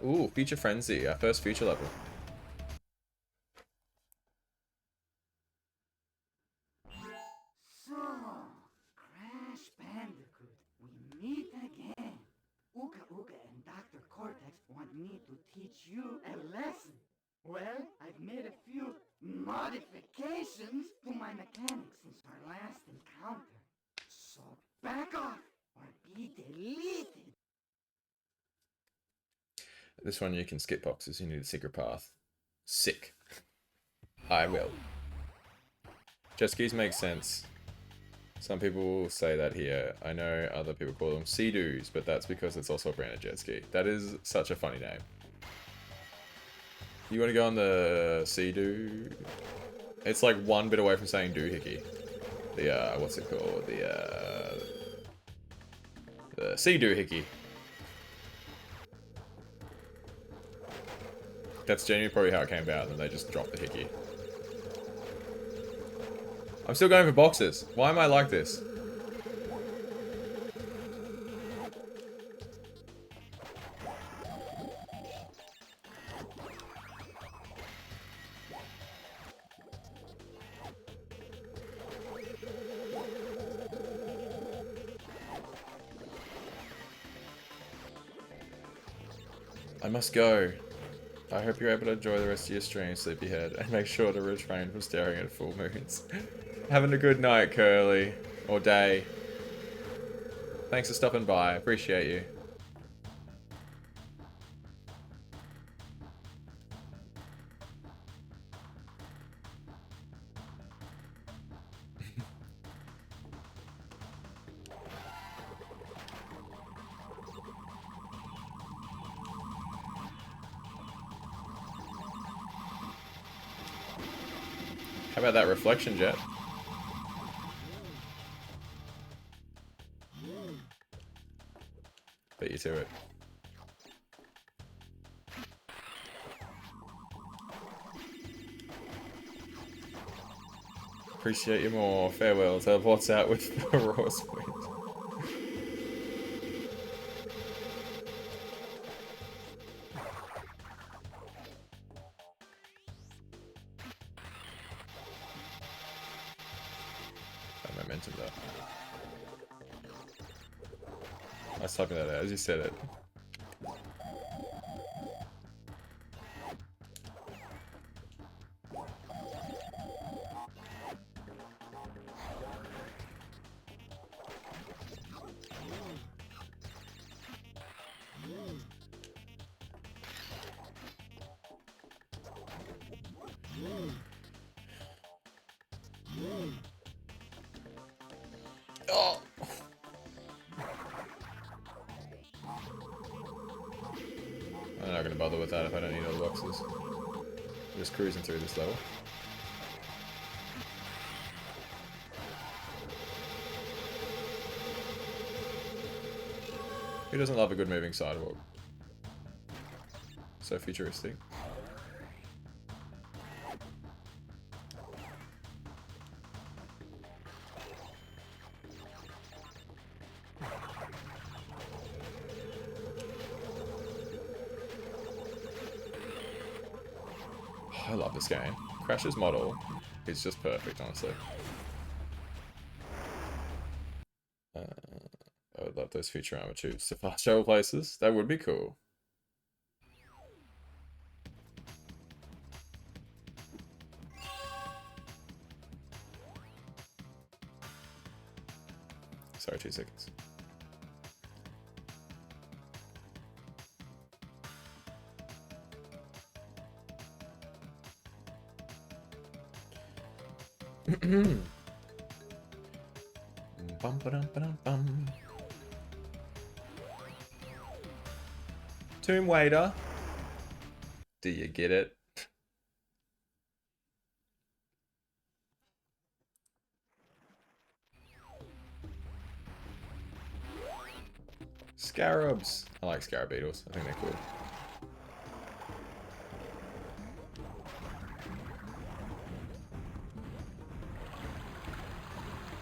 Ooh, Future Frenzy, our first future level. So, Crash Bandicoot, we meet again. Uka Uka and Dr. Cortex want me to teach you a lesson. Well, I've made a few modifications to my mechanics since our last encounter. So back off or be deleted. This one you can skip boxes, you need a secret path. Sick. I will. Jet skis make sense. Some people say that here. I know other people call them Sea-Doos, but that's because it's also a brand of jet ski. That is such a funny name. You want to go on the Sea-Doo? It's like one bit away from saying doohickey. The, what's it called? The Sea-Doohickey. That's genuinely probably how it came about, and then they just dropped the hickey. I'm still going for boxes. Why am I like this? I must go. I hope you're able to enjoy the rest of your stream, sleepyhead, and make sure to refrain from staring at full moons. Having a good night, Curly. Or day. Thanks for stopping by. Appreciate you. How about that reflection jet? Bet you to it. Appreciate you more. Farewell. Teleports out with Roar's wind. That momentum though. I was typing that out as you said it. Oh! I'm not gonna bother with that if I don't need all the boxes. I'm just cruising through this level. Who doesn't love a good moving sidewalk? So futuristic. I love this game. Crash's model is just perfect, honestly. I would love those Futurama tubes to fast travel places. That would be cool. Sorry, 2 seconds. Bum, ba-dum, ba-dum, bum. Tomb Waiter. Do you get it? Scarabs. I like scarab beetles. I think they're cool.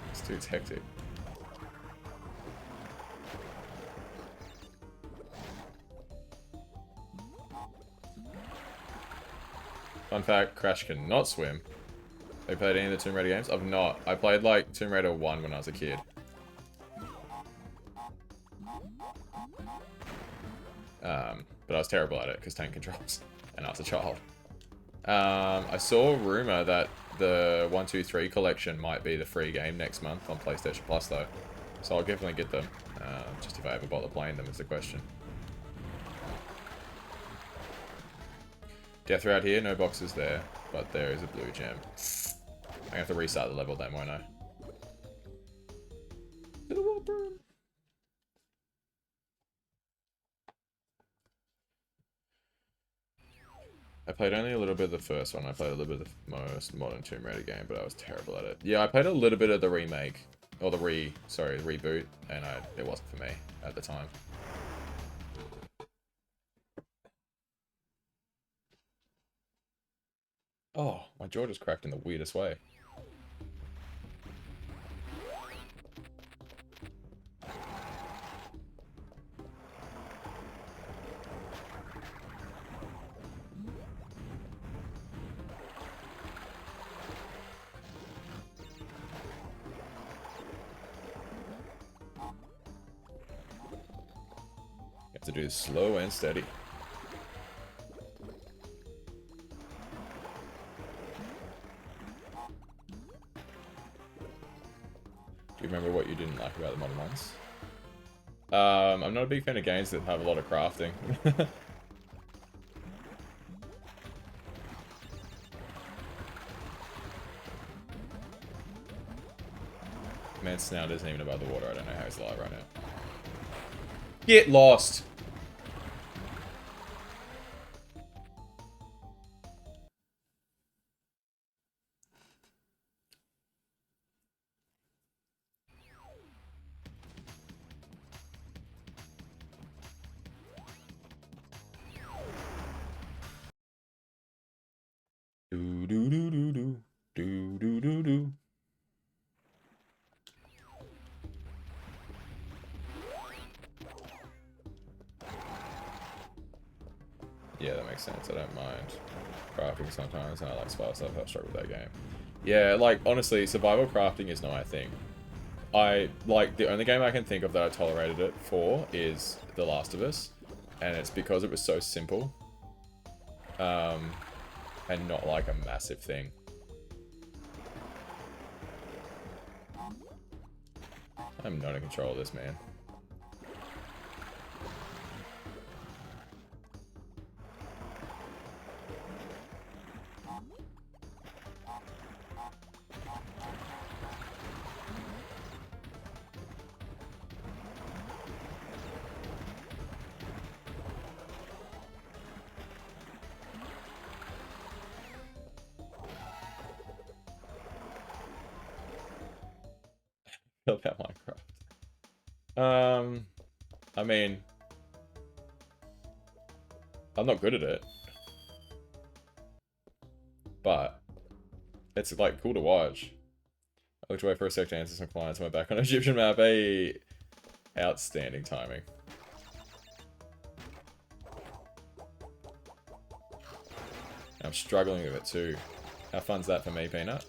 This dude's hectic. Fun fact, Crash cannot swim. Have you played any of the Tomb Raider games? I've not. I played like Tomb Raider 1 when I was a kid. But I was terrible at it because tank controls, and I was a child. I saw a rumor that the 1, 2, 3 collection might be the free game next month on PlayStation Plus though. So I'll definitely get them. Just if I ever bother playing them is the question. Death Route here, no boxes there, but there is a blue gem. I'm gonna have to restart the level then, won't I? To the warp room. I played only a little bit of the first one. I played a little bit of the most modern Tomb Raider game, but I was terrible at it. Yeah, I played a little bit of the remake, or the reboot, and it wasn't for me at the time. Oh, my jaw just cracked in the weirdest way. You have to do this slow and steady. Do you remember what you didn't like about the modern ones? I'm not a big fan of games that have a lot of crafting. Man, Snout isn't even above the water. I don't know how he's alive right now. Get lost! Do do do do do do do do do. makes sense. I don't mind crafting sometimes, and I like spice stuff. I struggle with that game. Yeah, like, honestly, survival crafting is not my thing. The only game I can think of that I tolerated it for is The Last of Us, and it's because it was so simple, and not like a massive thing. I'm not in control of this, man. About Minecraft. I mean, I'm not good at it, but it's like cool to watch. I looked away for a sec to answer some clients. Went back on Egyptian map. Hey, outstanding timing. I'm struggling with it too. How fun's that for me, Peanut?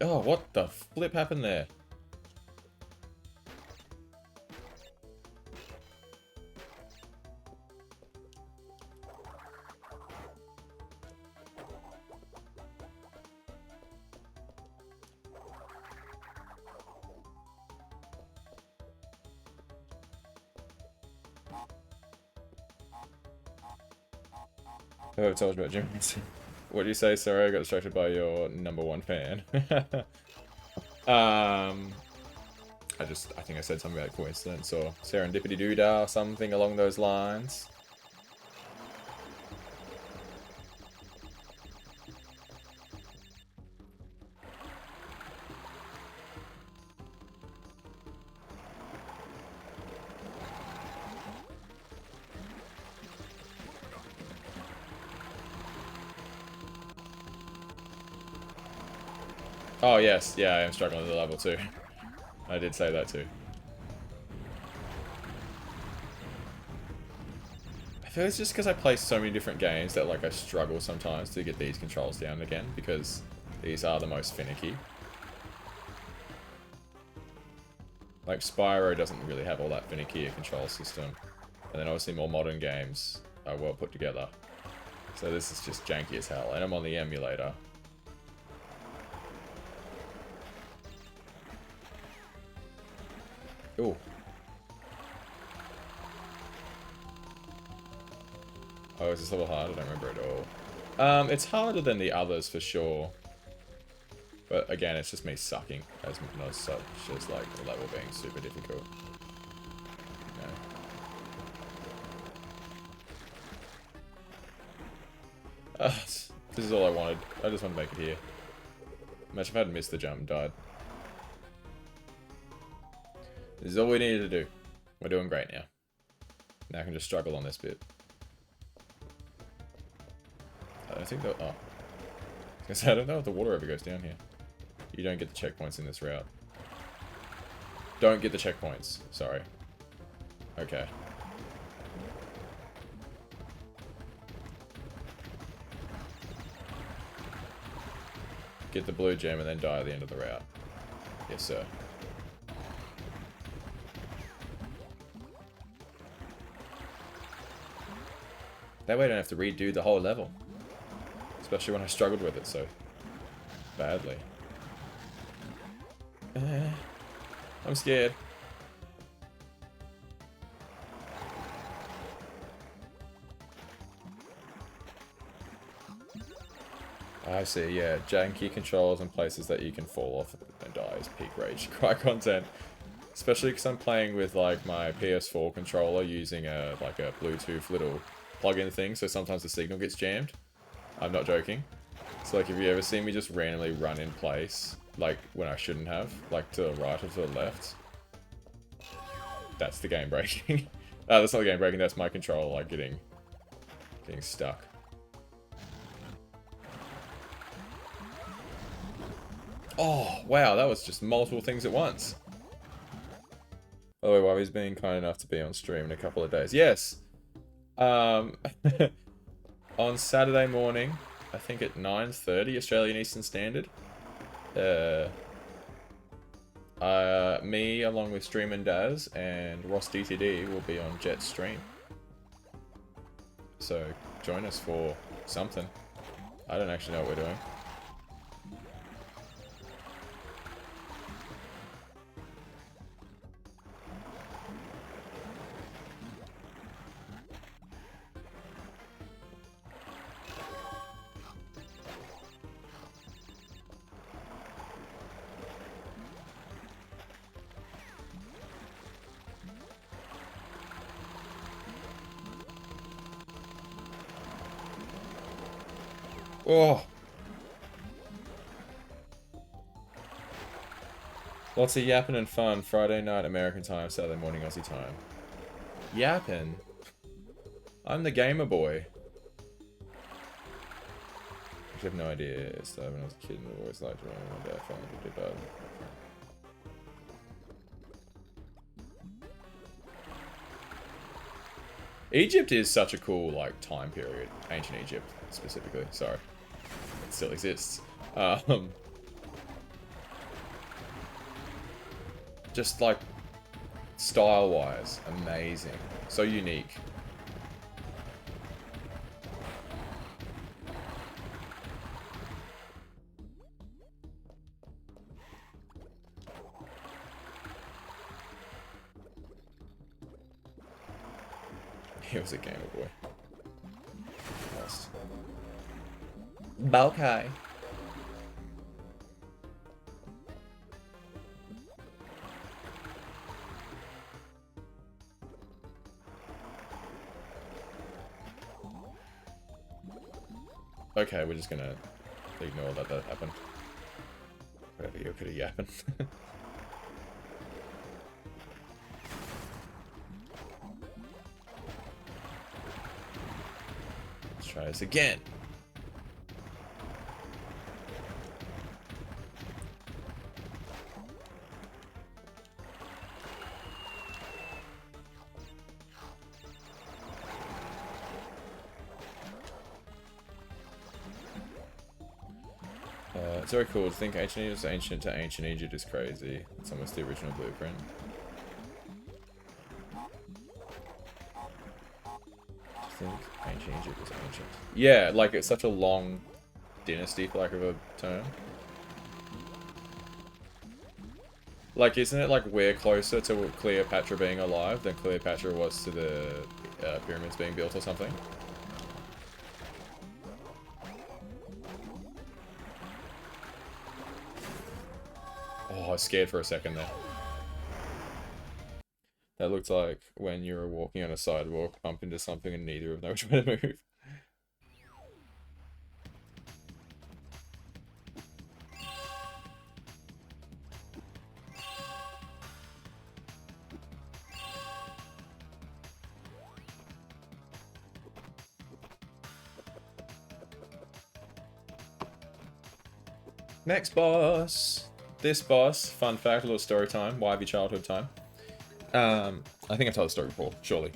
Oh, what the flip happened there? Oh, I told you about Jim. What do you say? Sorry, I got distracted by your #1 fan. I think I said something about coincidence or serendipity doodah, something along those lines. Oh, yes. Yeah, I am struggling with the level too. I did say that too. I feel it's just because I play so many different games that like I struggle sometimes to get these controls down again because these are the most finicky. Like Spyro doesn't really have all that finicky a control system. And then obviously more modern games are well put together. So this is just janky as hell. And I'm on the emulator. Ooh. Oh, is this level hard? I don't remember at all. It's harder than the others for sure. But again, it's just me sucking as not such as like the level being super difficult. This is all I wanted. I just want to make it here. Imagine if I had missed the jump and died. This is all we needed to do. We're doing great now. Now I can just struggle on this bit. I don't think that... Oh. I was gonna say, I don't know if the water ever goes down here. You don't get the checkpoints in this route. Don't get the checkpoints. Sorry. Okay. Get the blue gem and then die at the end of the route. Yes, sir. That way I don't have to redo the whole level. Especially when I struggled with it so badly. I'm scared. I see, yeah. Janky controls and places that you can fall off and die is peak rage cry content. Especially because I'm playing with like my PS4 controller using a Bluetooth little plug-in thing, so sometimes the signal gets jammed. I'm not joking. So like if you ever see me just randomly run in place, like when I shouldn't have, like to the right or to the left, that's the game breaking. That's not the game breaking, that's my controller, like, getting stuck. Oh, wow, that was just multiple things at once. By the way, Wavi's been kind enough to be on stream in a couple of days. Yes! On Saturday morning, I think at 9:30 Australian Eastern Standard, me along with Stream and Daz and Ross DTD will be on Jet's stream. So join us for something. I don't actually know what we're doing. Oh! Lots of yapping and fun. Friday night American time, Saturday morning Aussie time. Yapping? I'm the gamer boy. I have no idea. So when I was a kid, I always liked running my dad phone to do that. Egypt is such a cool, like, time period. Ancient Egypt, specifically. Sorry. It still exists. Just, like, style-wise, amazing. So unique. He was a gamer boy. Lost. Balkai. Okay, we're just gonna ignore that happened. Whatever you could have happened. Let's try this again. It's very cool to think ancient Egypt is ancient to ancient Egypt is crazy. It's almost the original blueprint. I think ancient Egypt is ancient. Yeah, like it's such a long dynasty, for lack of a term. Like, isn't it like we're closer to Cleopatra being alive than Cleopatra was to the pyramids being built or something? Oh, I was scared for a second there. That looked like when you were walking on a sidewalk, bump into something and neither of them know which way to move. Next boss. This boss, fun fact, a little story time, YV childhood time. I think I've told the story before, surely.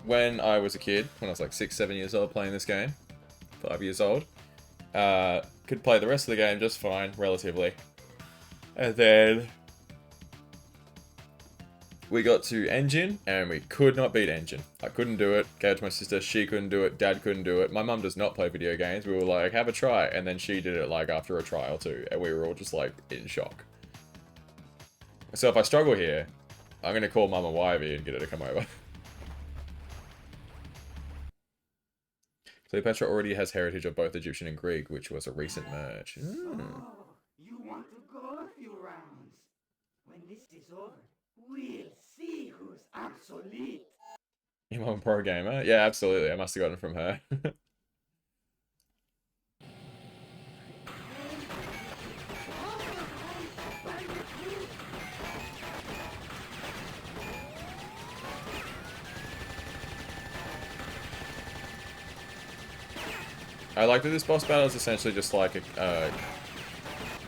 When I was a kid, when I was like 6, 7 years old playing this game, 5 years old, could play the rest of the game just fine, relatively. And then we got to Engine, and we could not beat Engine. I couldn't do it. Gave it to my sister, she couldn't do it, Dad couldn't do it. My mum does not play video games. We were like, have a try, and then she did it like after a try or two, and we were all just like in shock. So if I struggle here, I'm gonna call Mama Wivey and get her to come over. Cleopatra already has heritage of both Egyptian and Greek, which was a recent merge. So, you want to go a few rounds? When this is over, we'll see who's obsolete. Your mom pro gamer? Yeah, absolutely. I must have gotten it from her. I like that this boss battle is essentially just like a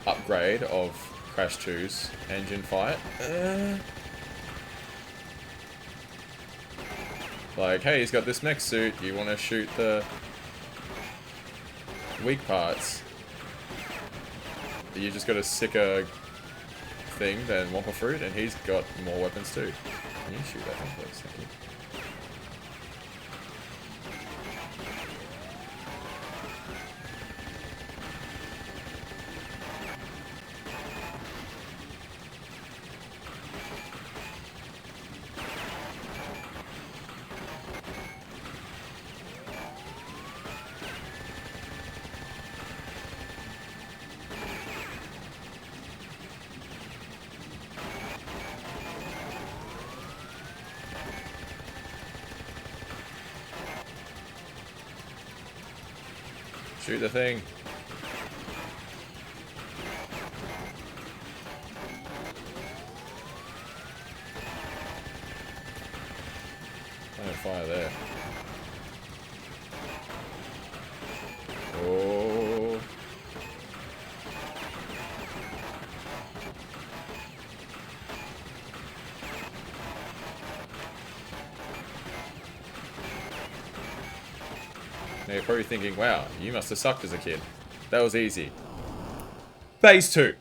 upgrade of Crash 2's engine fight. Like, hey, he's got this mech suit. You want to shoot the weak parts? You just got a sicker thing than Wumpa Fruit, and he's got more weapons too. Can you shoot that thing, please? Thank you. Shoot the thing. I don't fire there. Oh. Now you're probably thinking, wow, you must have sucked as a kid. That was easy. Phase 2.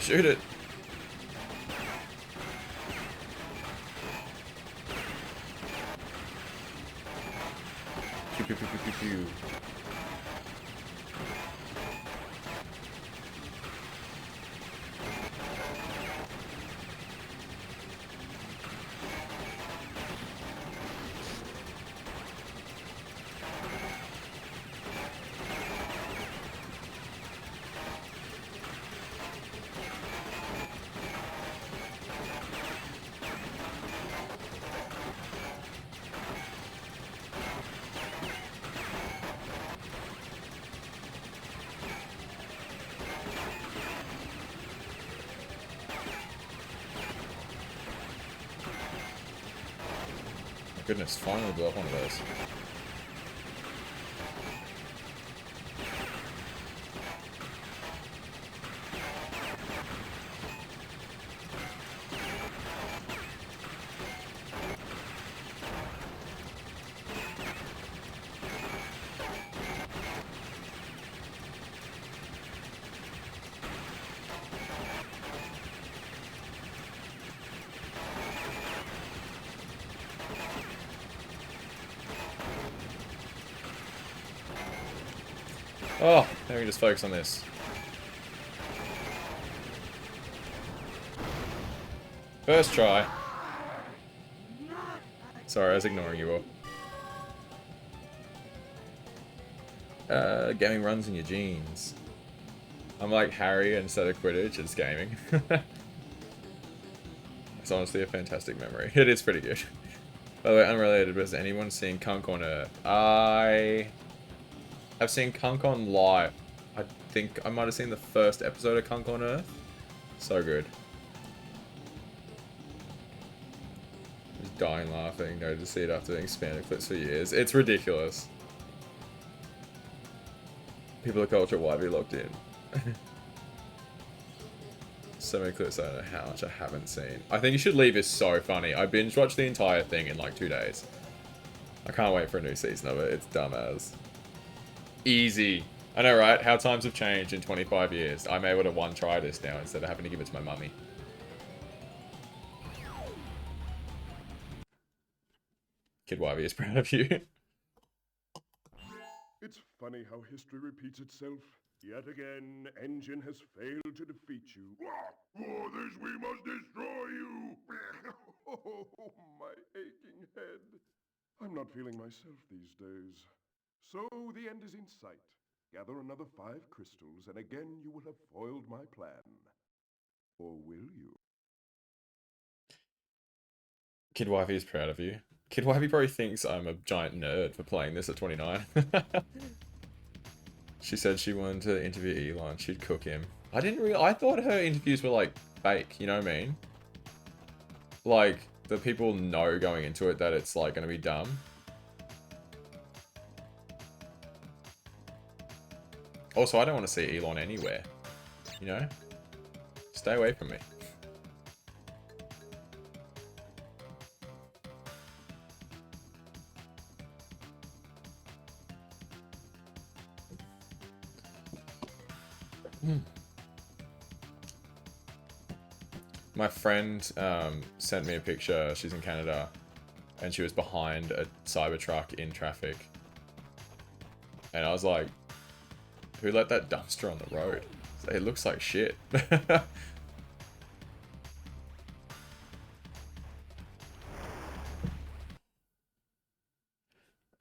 Shoot it. Pew, pew, pew, pew, pew, pew. Goodness, finally blew up one of those. Oh, let me just focus on this. First try. Sorry, I was ignoring you all. Gaming runs in your genes. I'm like Harry instead of Quidditch, it's gaming. It's honestly a fantastic memory. It is pretty good. By the way, unrelated, but has anyone seen Kunk on Earth? I've seen Kunk on live. I think I might have seen the first episode of Kunk on Earth. So good. Just dying laughing. No to see it after being spammed clips for years. It's ridiculous. People of culture widely locked in. So many clips, I don't know how much I haven't seen. I think You Should Leave is so funny. I binge watched the entire thing in like 2 days. I can't wait for a new season of it. It's dumb as. Easy. I know, right? How times have changed in 25 years. I'm able to try this now instead of having to give it to my mummy. Kid Wivey is proud of you. It's funny how history repeats itself. Yet again, Engine has failed to defeat you. For this we must destroy you! Oh, my aching head. I'm not feeling myself these days. So the end is in sight. Gather another 5 crystals, and again you will have foiled my plan. Or will you? Kid Wifey is proud of you. Kid Wifey probably thinks I'm a giant nerd for playing this at 29. She said she wanted to interview Elon. She'd cook him. I thought her interviews were like fake, you know what I mean? Like, the people know going into it that it's like gonna be dumb. Also, I don't want to see Elon anywhere. You know? Stay away from me. My friend sent me a picture. She's in Canada, and she was behind a Cybertruck in traffic. And I was like, who let that dumpster on the road? It looks like shit.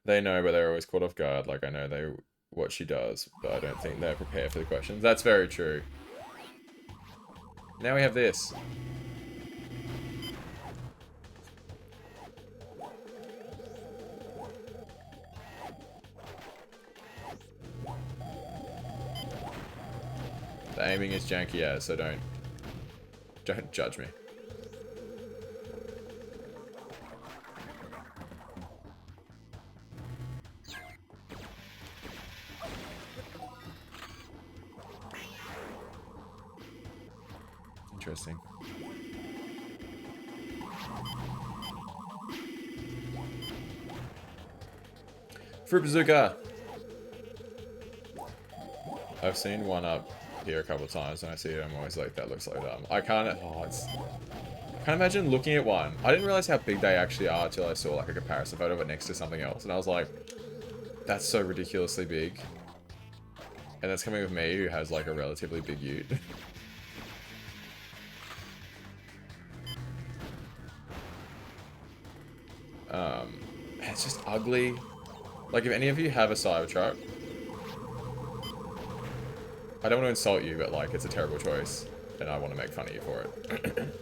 They know, but they're always caught off guard. Like, I know what she does, but I don't think they're prepared for the questions. That's very true. Now we have this. The aiming is janky as, so don't judge me. Interesting. Fruit Bazooka! I've seen one up here a couple of times, and I see it, I'm always like, that looks like dumb. I can't imagine looking at one. I didn't realize how big they actually are until I saw like a comparison photo of it next to something else, and I was like, that's so ridiculously big. And that's coming with me, who has like a relatively big ute. It's just ugly. Like, if any of you have a Cybertruck, I don't want to insult you, but like, it's a terrible choice, and I want to make fun of you for it.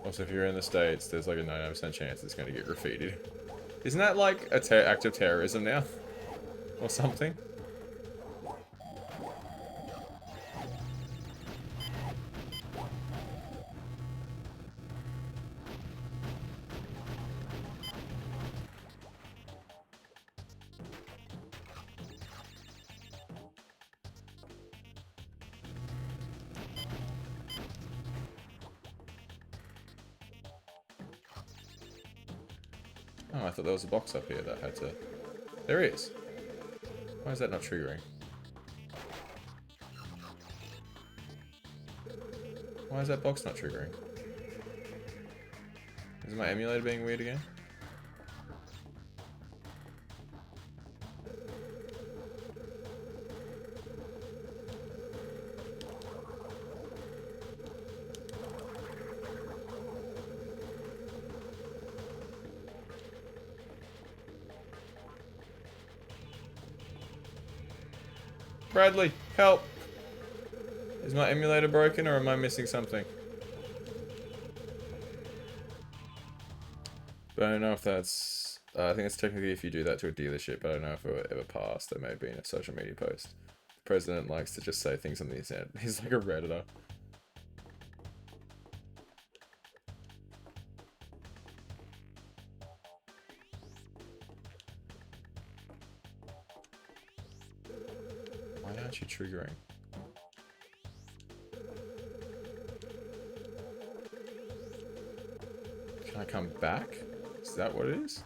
Also, if you're in the States, there's like a 99% chance it's going to get graffitied. Isn't that like a act of terrorism now? Or something? Oh, I thought there was a box up here that had to... There is. Why is that not triggering? Why is that box not triggering? Is my emulator being weird again? Bradley, help! Is my emulator broken or am I missing something? But I don't know if that's... I think it's technically if you do that to a dealership, but I don't know if it will ever pass. There may have been a social media post. The president likes to just say things on the internet. He's like a Redditor. Why aren't you triggering? Can I come back? Is that what it is?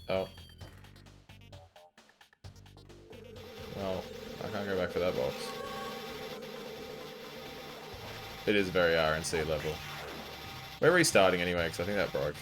Oh. Well, I can't go back for that box. It is very RNC level. We're restarting anyway, because I think that broke.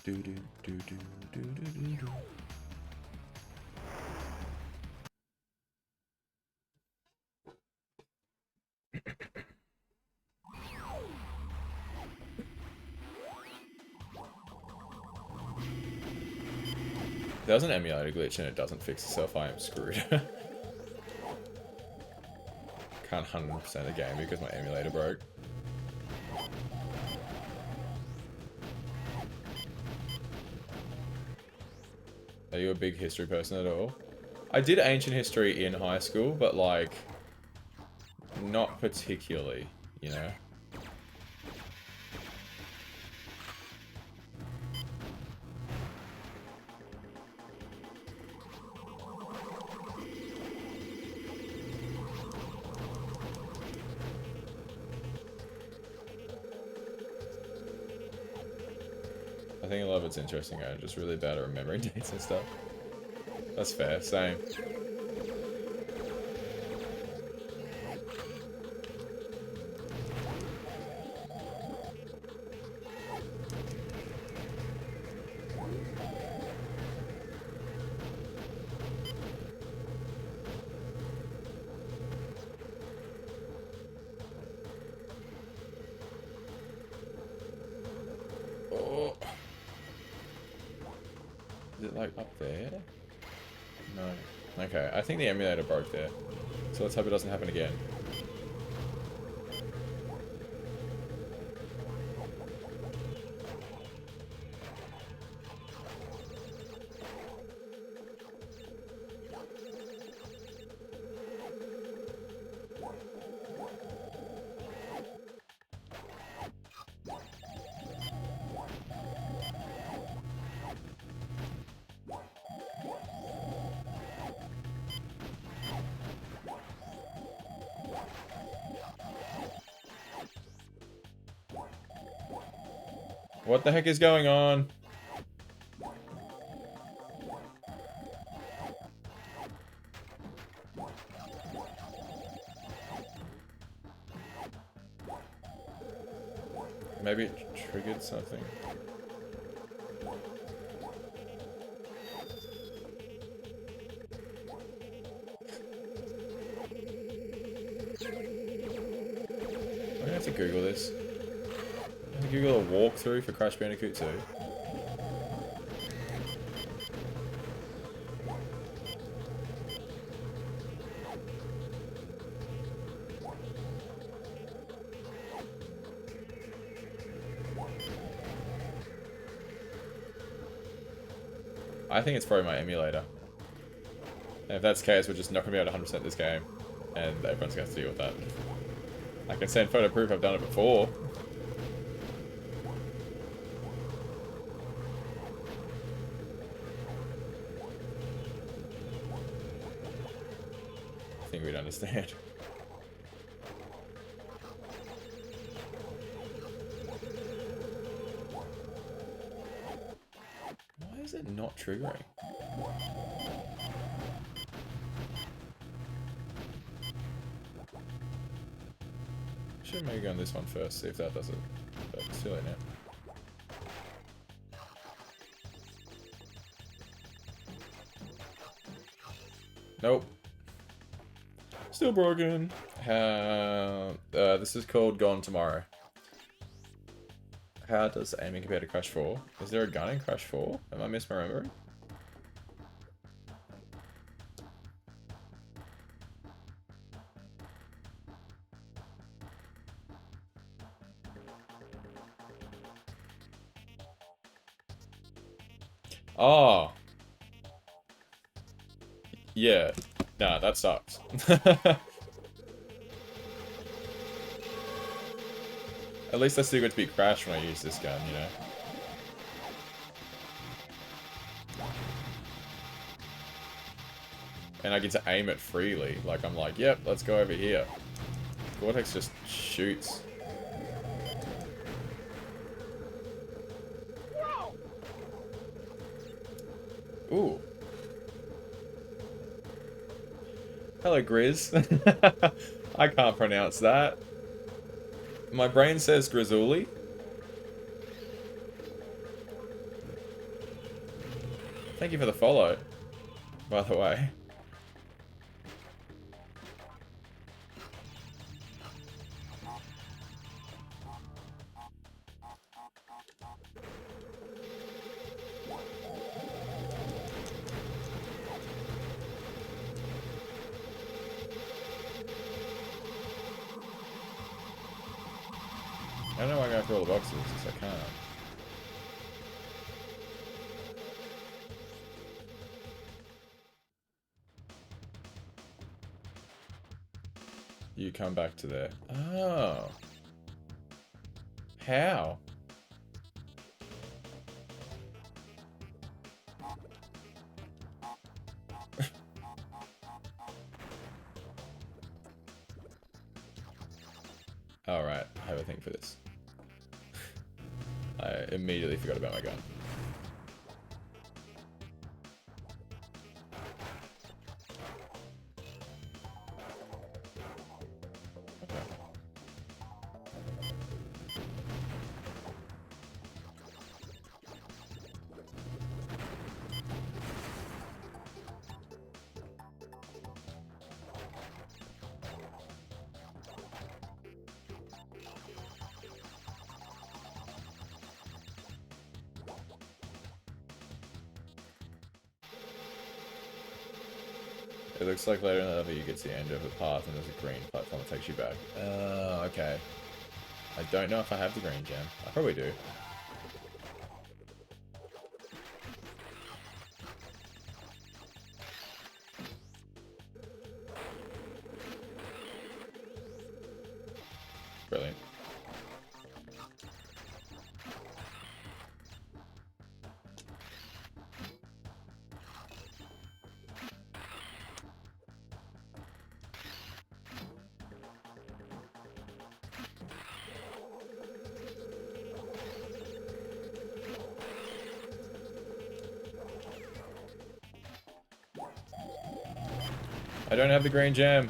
Do do do do do do do do. If there's an emulator glitch and it doesn't fix itself, I am screwed. Can't 100% a game because my emulator broke. Are you a big history person at all? I did ancient history in high school, but like, not particularly, you know? I think a lot of it's interesting. I'm just really bad at remembering dates and stuff. That's fair, same. Oh. Is it like up there? No. Okay, I think the emulator broke there. So let's hope it doesn't happen again. What the heck is going on? Maybe it triggered something. I'm gonna have to Google this. I'm gonna Google a walkthrough for Crash Bandicoot 2. I think it's probably my emulator. And if that's the case, we're just not going to be able to 100% this game. And everyone's going to have to deal with that. I can send photo proof I've done it before. I think we'd understand. Why is it not triggering? Should maybe go on this one first, see if that does it. But it's too late now. Nope. Still broken. This is called Gone Tomorrow. How does aiming compare to Crash 4? Is there a gun in Crash 4? Am I misremembering? Oh. Yeah. Nah, that sucks. At least I still get to beat Crash when I use this gun, you know? And I get to aim it freely. Like, I'm like, yep, let's go over here. Vortex just shoots. Ooh. Hello, Grizz. I can't pronounce that. My brain says Grizzly. Thank you for the follow, by the way. I don't know why I go through all the boxes, because I can't. You come back to there. Oh. How? Alright, I have a thing for this. I immediately forgot about my gun. It looks like later in the level you get to the end of the path and there's a green platform that takes you back. Oh, okay. I don't know if I have the green gem. I probably do. Brilliant. I don't have the green gem.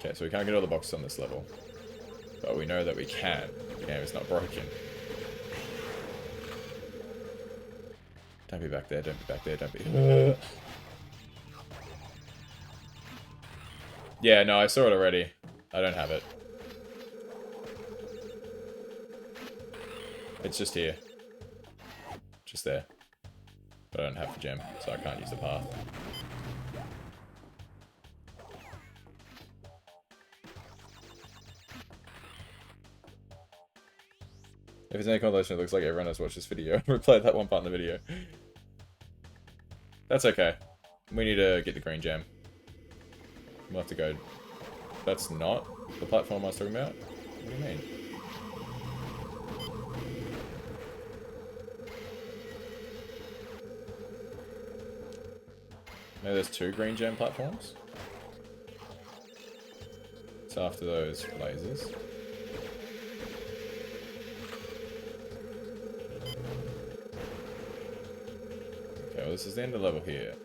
Okay, so we can't get all the boxes on this level. But we know that we can. The game is not broken. Don't be back there, don't be back there, don't be... Yeah, no, I saw it already. I don't have it. It's just here. Just there. But I don't have the gem, so I can't use the path. If it's any consolation, it looks like everyone has watched this video. Replayed that one part in the video. That's okay. We need to get the green gem. We'll have to go... That's not the platform I was talking about? What do you mean? Maybe there's two green gem platforms? It's after those lasers. Okay, well this is the end of the level here.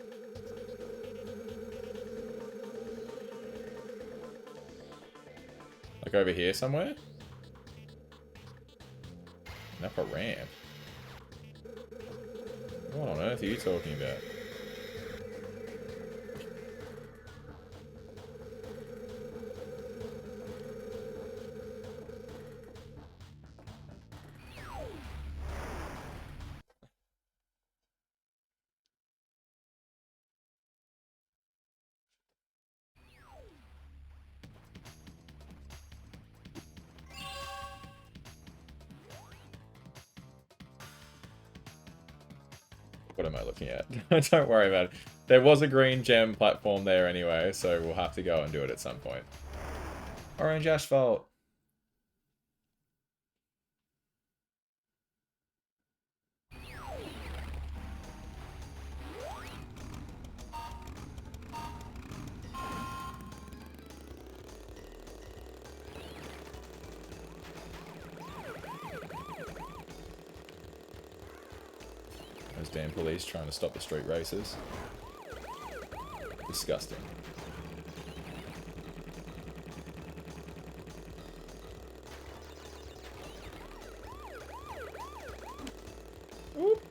Like over here somewhere? An upper ramp? What on earth are you talking about? What am I looking at? Don't worry about it. There was a green gem platform there anyway, so we'll have to go and do it at some point. Orange asphalt. Those damn police trying to stop the street races. Disgusting. Oop.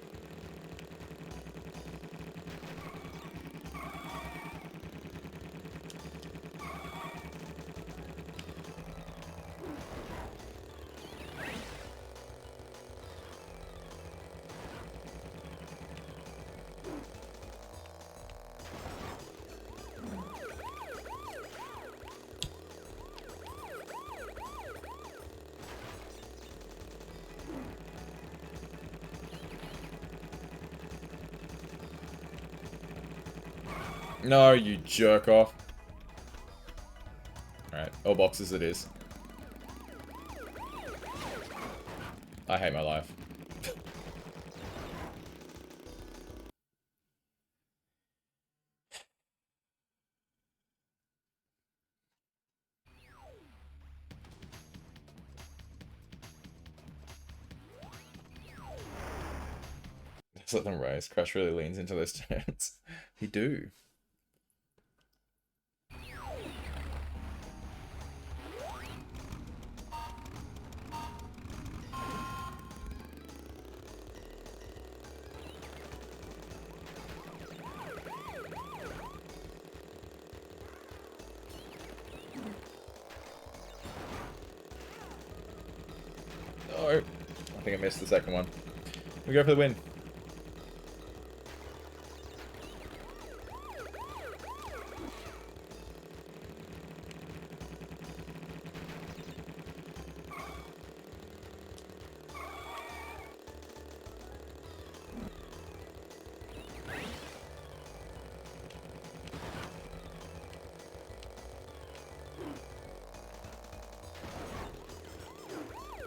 No, you jerk off. Alright, all boxes it is. I hate my life. Just let them race. Crush really leans into those turns. He do. No. I think I missed the second one. We go for the win.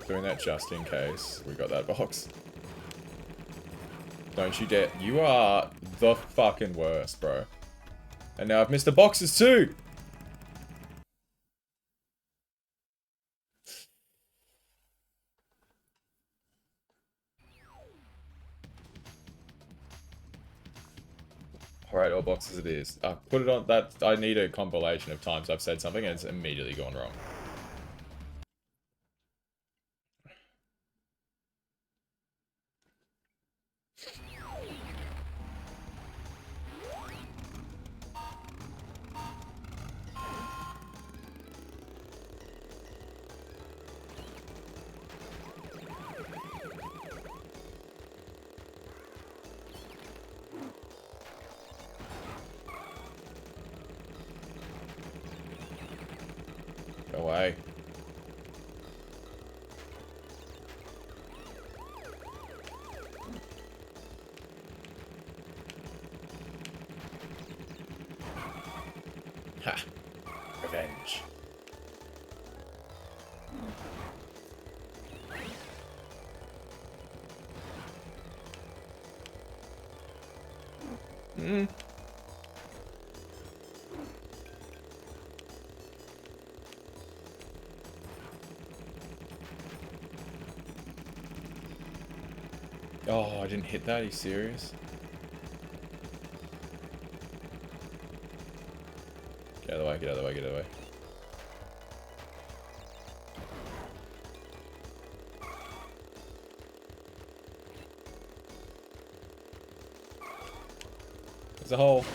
Doing that just in case we got that box. Don't you dare. You are the fucking worst, bro. And now I've missed the boxes too! Alright, all boxes it is. Put it on that. I need a compilation of times I've said something and it's immediately gone wrong. Go away. Ha! Revenge. Hmm. Oh, I didn't hit that. Are you serious? Get out of the way, get out of the way, get out of the way. There's a hole.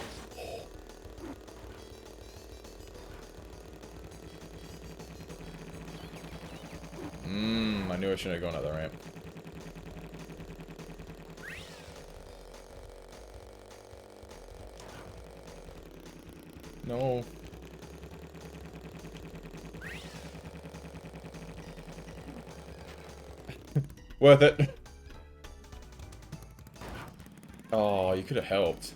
I knew I shouldn't have gone up the ramp. No. Worth it. Oh, you could have helped.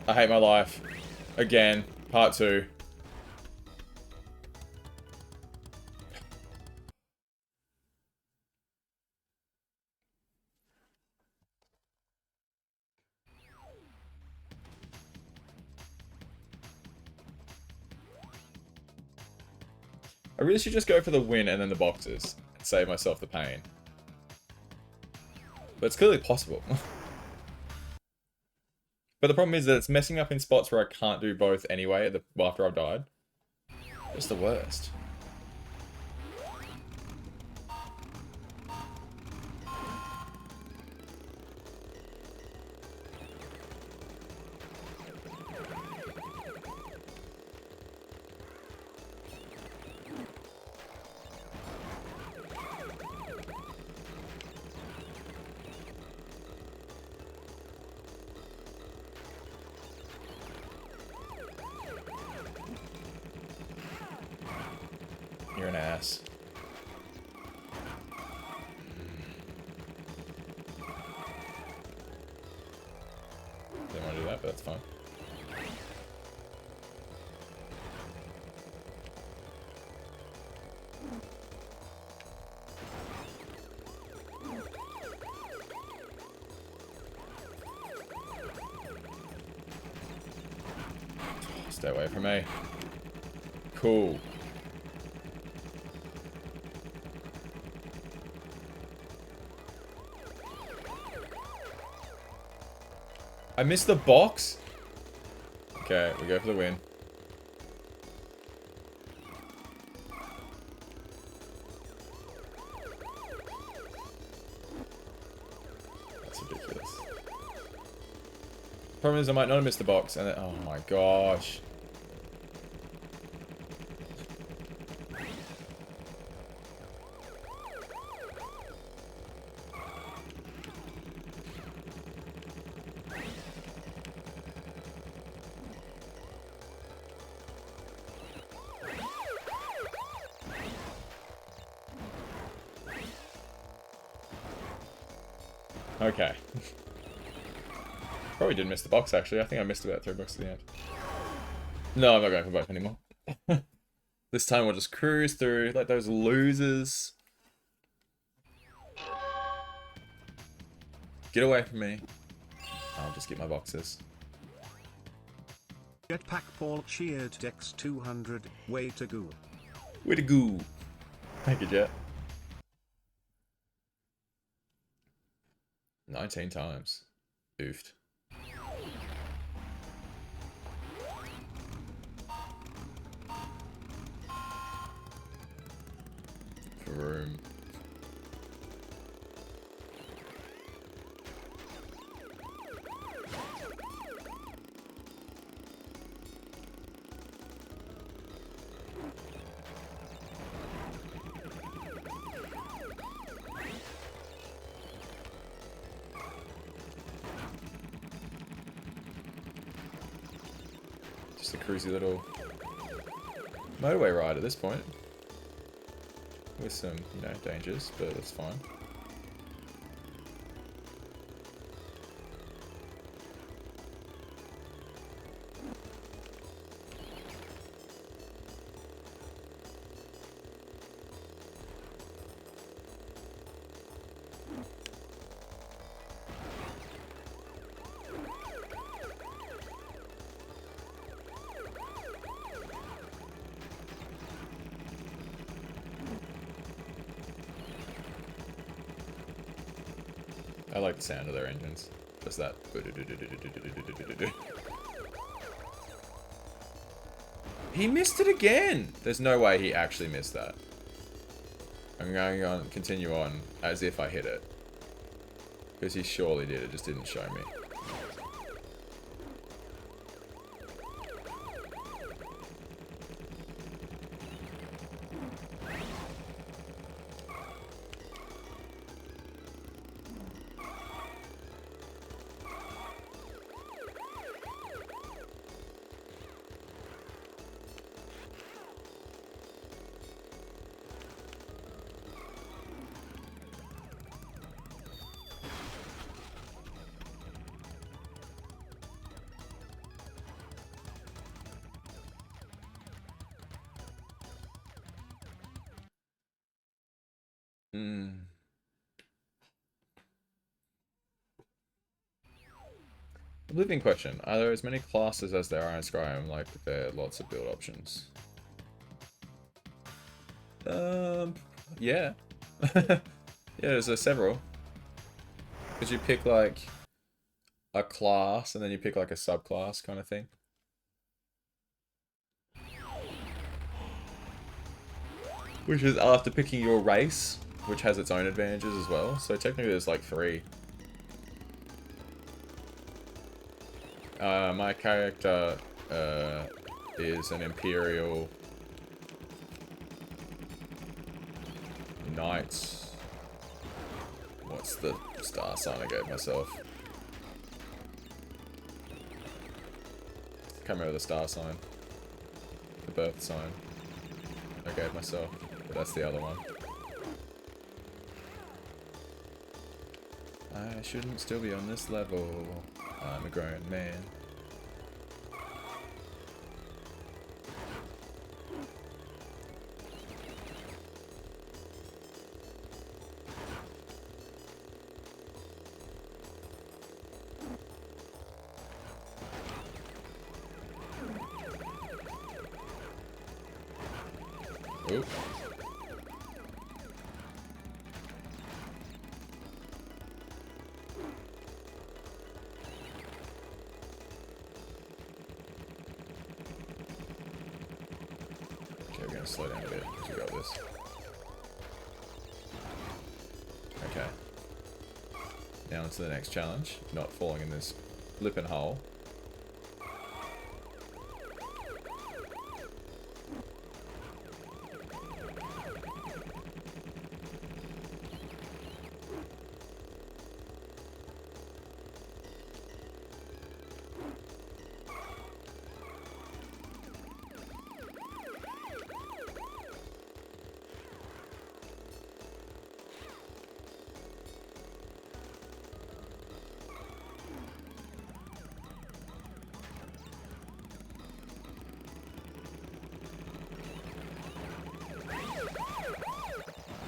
I hate my life. Again. Part 2. I really should just go for the win and then the boxes. And save myself the pain. But it's clearly possible. But the problem is that it's messing up in spots where I can't do both anyway after I've died. It's the worst. You're an ass. Didn't want to do that, but that's fine. Stay away from me. Cool. I missed the box? Okay, we go for the win. That's ridiculous. Problem is I might not have missed the box and then, oh my gosh. Okay. Probably did miss the box, actually. I think I missed about 3 bucks at the end. No, I'm not going for both anymore. This time we'll just cruise through, like those losers. Get away from me. I'll just get my boxes. Jetpack Paul cheered Dex 200, way to go. Way to go. Thank you, Jet. 19 times. Oofed. For room. Just a cruisy little motorway ride at this point. With some, you know, dangers, but it's fine. I like the sound of their engines. Just that. He missed it again! There's no way he actually missed that. I'm going on, continue on, as if I hit it. Because he surely did, it just didn't show me. Living question. Are there as many classes as there are in Skyrim? Like, there are lots of build options. Yeah. Yeah, there's several. Because you pick, like, a class, and then you pick, like, a subclass kind of thing. Which is after picking your race, which has its own advantages as well. So technically there's, like, 3. My character is an Imperial Knight. What's the star sign I gave myself? Can't remember the star sign. The birth sign I gave myself. But that's the other one. I shouldn't still be on this level. I'm a grown man. Oop. Okay, we're gonna slow down a bit as we got this. Okay. Now on to the next challenge. Not falling in this flippin' hole.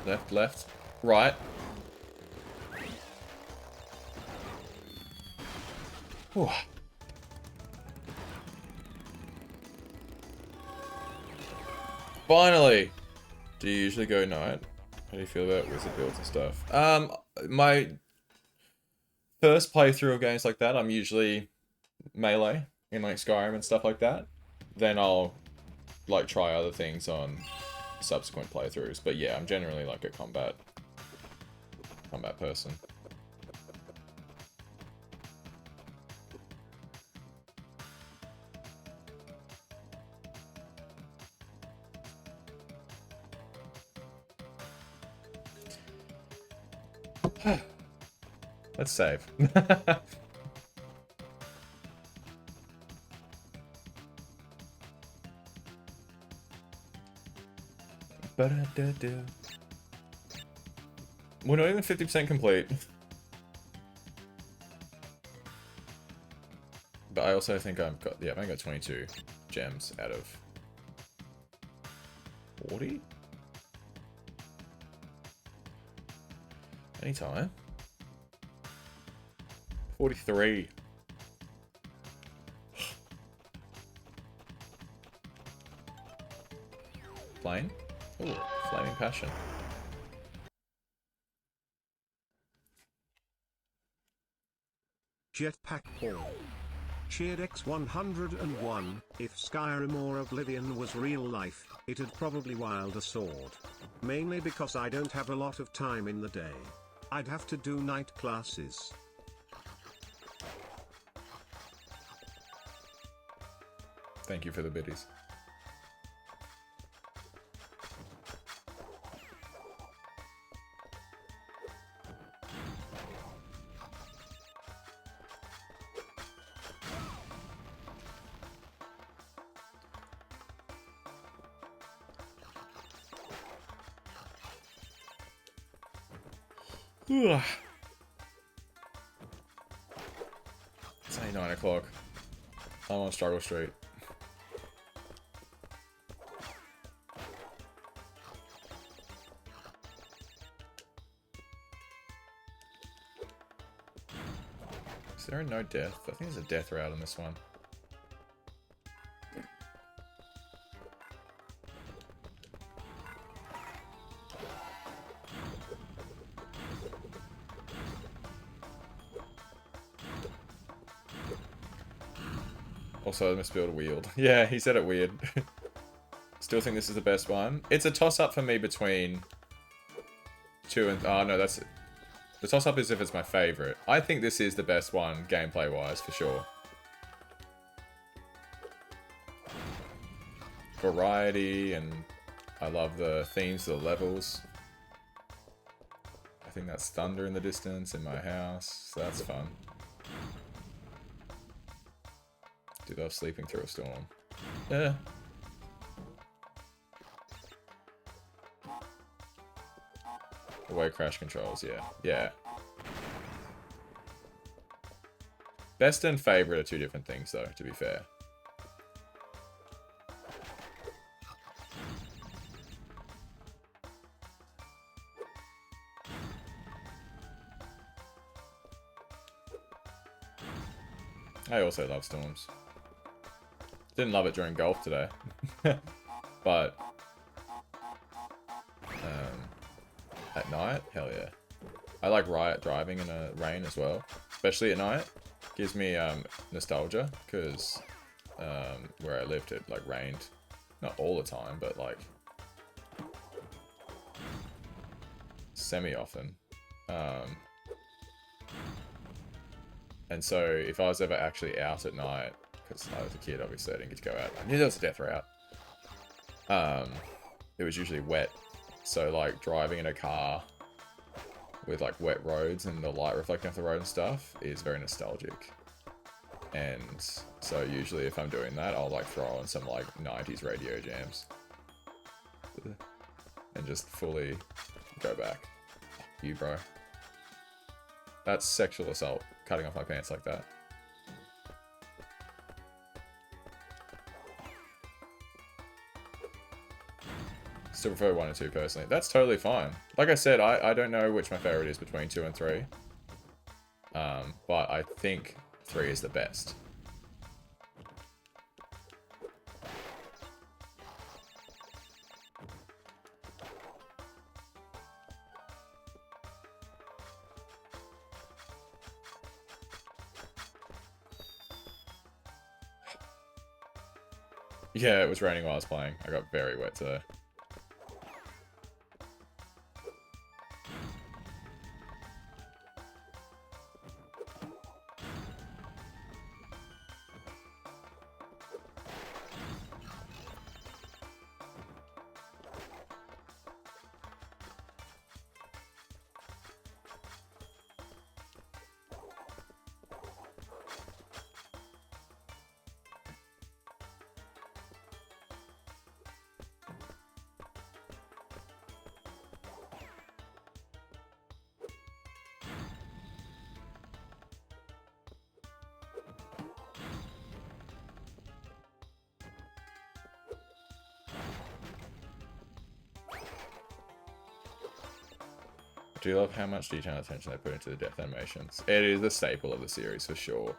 Left, left, right. Whew. Finally! Do you usually go night? How do you feel about wizard builds and stuff? My first playthrough of games like that, I'm usually melee in like Skyrim and stuff like that. Then I'll like try other things on subsequent playthroughs. But yeah, I'm generally like a combat person. Let's save. We're not even 50% complete. But I also think I've only got 22 gems out of 40? Anytime. 43. Flame? Ooh, flaming passion. Jetpack Paul. Cheered X101, if Skyrim or Oblivion was real life, it'd probably wield a sword. Mainly because I don't have a lot of time in the day. I'd have to do night classes. Thank you for the biddies. Ugh. It's only 9 o'clock. I'm on Struggle Street. Is there a no death? I think there's a death route on this one. Also, I misspelled wield. Yeah, he said it weird. Still think this is the best one. It's a toss-up for me between 2 and... Oh, no, that's... The toss-up is if it's my favorite. I think this is the best one, gameplay-wise, for sure. Variety, and I love the themes of the levels. I think that's thunder in the distance in my house, so that's fun. Do love sleeping through a storm. Yeah. The way crash controls, yeah. Yeah. Best and favorite are two different things, though, to be fair. I also love storms. Didn't love it during golf today. But at night, hell yeah. I like riot driving in a rain as well, especially at night. Gives me nostalgia because where I lived it like rained, not all the time, but like semi often. And so if I was ever actually out at night, because I was a kid, obviously I didn't get to go out. I knew there was a death route. It was usually wet, so like driving in a car with like wet roads and the light reflecting off the road and stuff is very nostalgic. And so usually if I'm doing that, I'll like throw on some like 90s radio jams and just fully go back. You, bro. That's sexual assault, cutting off my pants like that. Still prefer 1 and 2 personally. That's totally fine. Like I said, I don't know which my favorite is between 2 and 3. But I think 3 is the best. Yeah, it was raining while I was playing. I got very wet today. Do you love how much detail and attention they put into the death animations? It is a staple of the series for sure.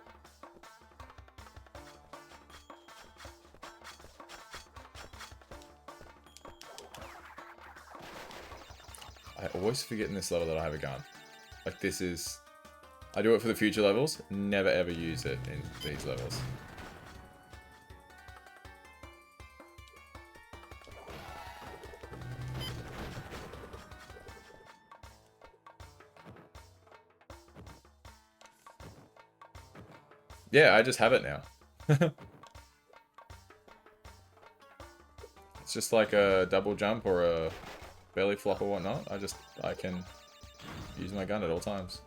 I always forget in this level that I have a gun. Like this is... I do it for the future levels. Never ever use it in these levels. Yeah, I just have it now. It's just like a double jump or a belly flop or whatnot. I can use my gun at all times.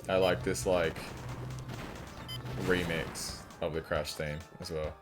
I like this like remix of the Crash theme as well.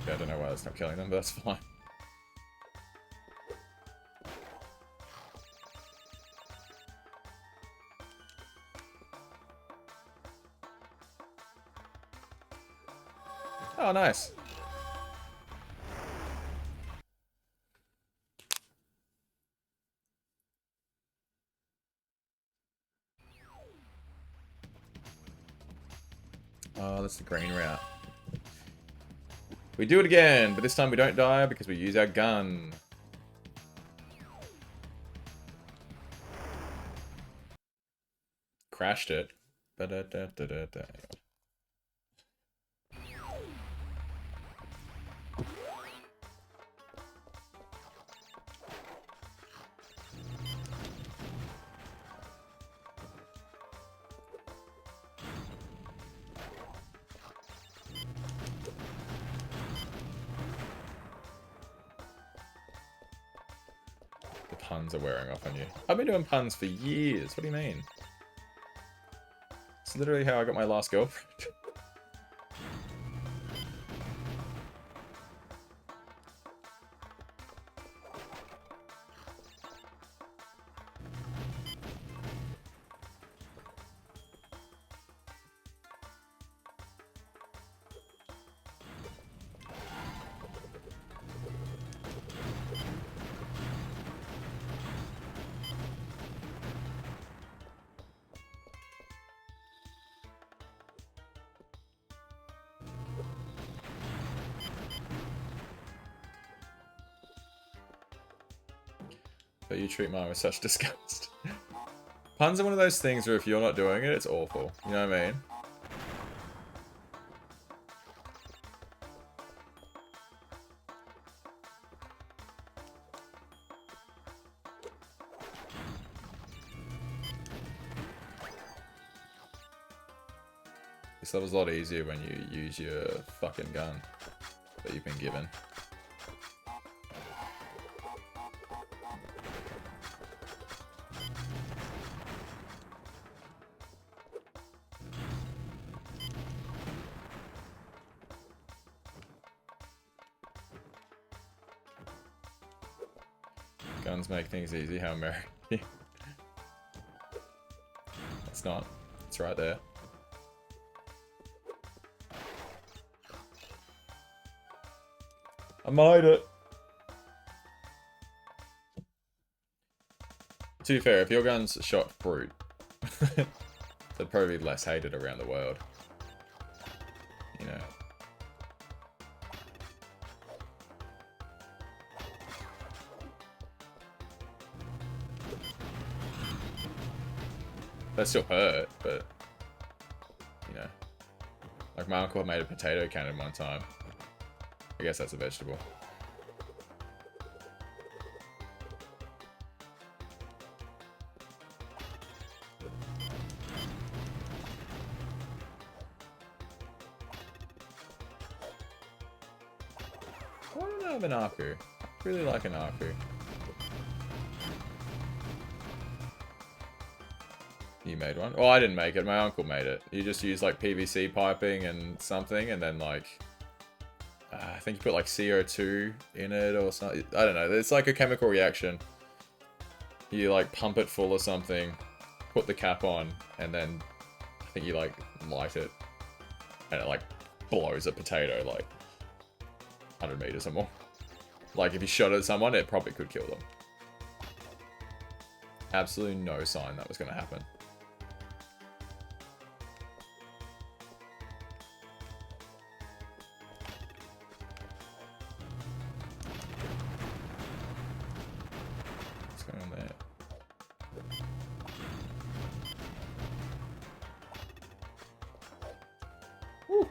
Yeah, I don't know why that's not killing them, but that's fine. Oh, nice. Oh, that's the green route. We do it again, but this time we don't die because we use our gun. Crashed it. Ba-da-da-da-da-da. The puns are wearing off on you. I've been doing puns for years. What do you mean? It's literally how I got my last girlfriend. But you treat mine with such disgust. Puns are one of those things where if you're not doing it, it's awful. You know what I mean? This level's a lot easier when you use your fucking gun that you've been given. Guns make things easy, how American. It's not. It's right there. I made it! To be fair, if your gun's shot brute, they'd probably be less hated around the world. You know. That still hurt, but you know, like my uncle made a potato cannon one time. I guess that's a vegetable. Why don't I have an Aku? I really like an Aku. You made one? Oh, I didn't make it. My uncle made it. You just use like PVC piping and something, and then like I think you put like CO2 in it or something. I don't know. It's like a chemical reaction. You like pump it full of something, put the cap on, and then I think you like light it, and it like blows a potato like 100 meters or more. Like if you shot at someone, it probably could kill them. Absolutely no sign that was going to happen. What's going on there? Woo.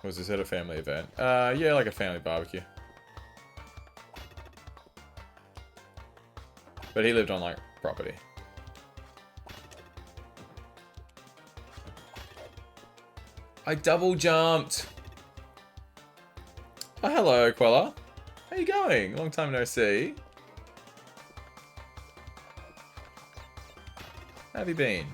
Was this at a family event? Yeah, like a family barbecue. But he lived on, like, property. I double jumped! Oh, hello, Quella. How you going? Long time no see. How have you been?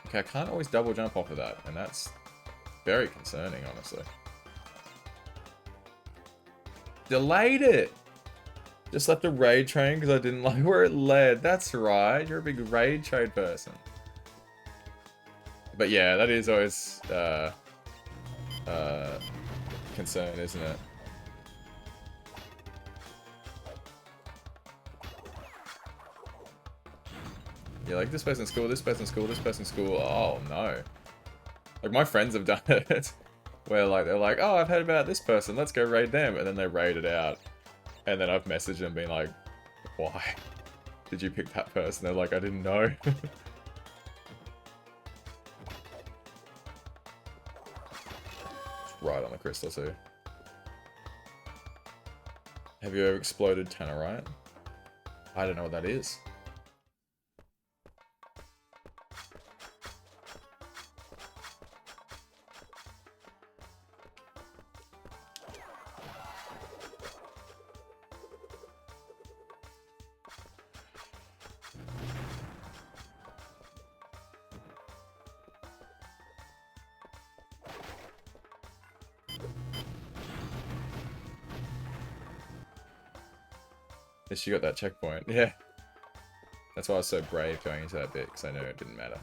Okay, I can't always double jump off of that, and that's very concerning, honestly. Delayed it! Just left a raid train because I didn't like where it led. That's right, you're a big raid trade person. But yeah, that is always concern, isn't it? Yeah, like this person's school, this person's school, this person's school. Oh no. Like my friends have done it. Where like they're like, oh, I've heard about this person, let's go raid them, and then they raid it out. And then I've messaged them being like, why did you pick that person? They're like, I didn't know. Right on the crystal too. Have you ever exploded Tannerite? I don't know what that is. At least you got that checkpoint. Yeah. That's why I was so brave going into that bit, because I knew it didn't matter.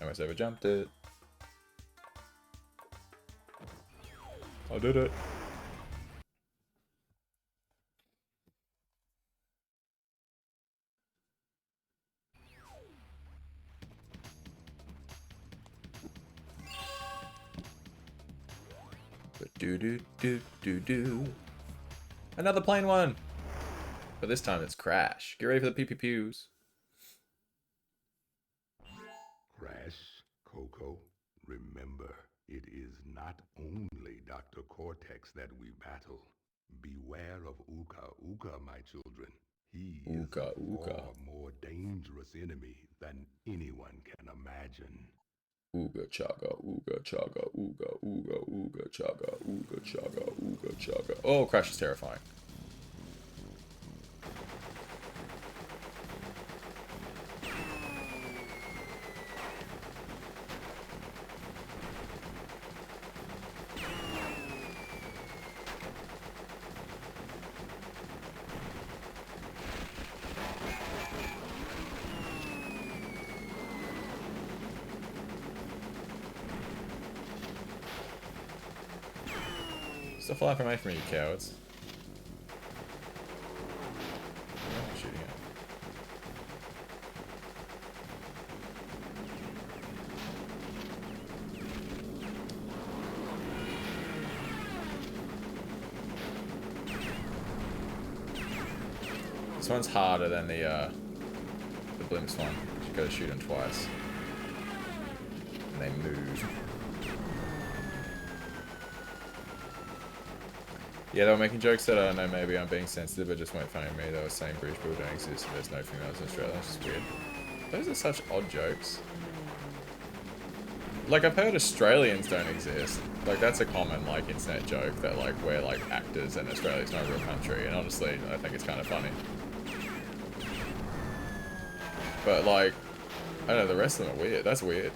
Almost over jumped it. I did it. Do do do do do. Another plain one. But this time it's Crash. Get ready for the pew pew pews. Crash, Coco, remember, it is not only Dr. Cortex that we battle. Beware of Uka Uka, my children. He is a far more dangerous enemy than anyone can imagine. Ooga chaga, ooga chaga, ooga, ooga, ooga chaga, ooga chaga, ooga chaga. Oh, Crash is terrifying. Stop flying from away from me, you cowards. Where am I shooting at? This one's harder than the blimps one. You gotta shoot them twice. And they move. Yeah, they were making jokes that, I don't know, maybe I'm being sensitive, but just weren't funny to me. They were saying British people don't exist and there's no females in Australia. That's just weird. Those are such odd jokes. Like, I've heard Australians don't exist. Like, that's a common, like, internet joke that, like, we're, like, actors and Australia's not a real country. And honestly, I think it's kind of funny. But, like, I don't know, the rest of them are weird. That's weird.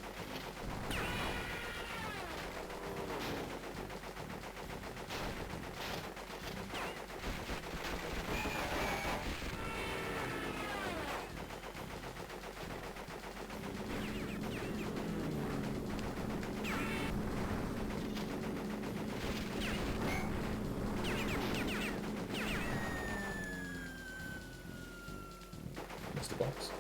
Mr. Box.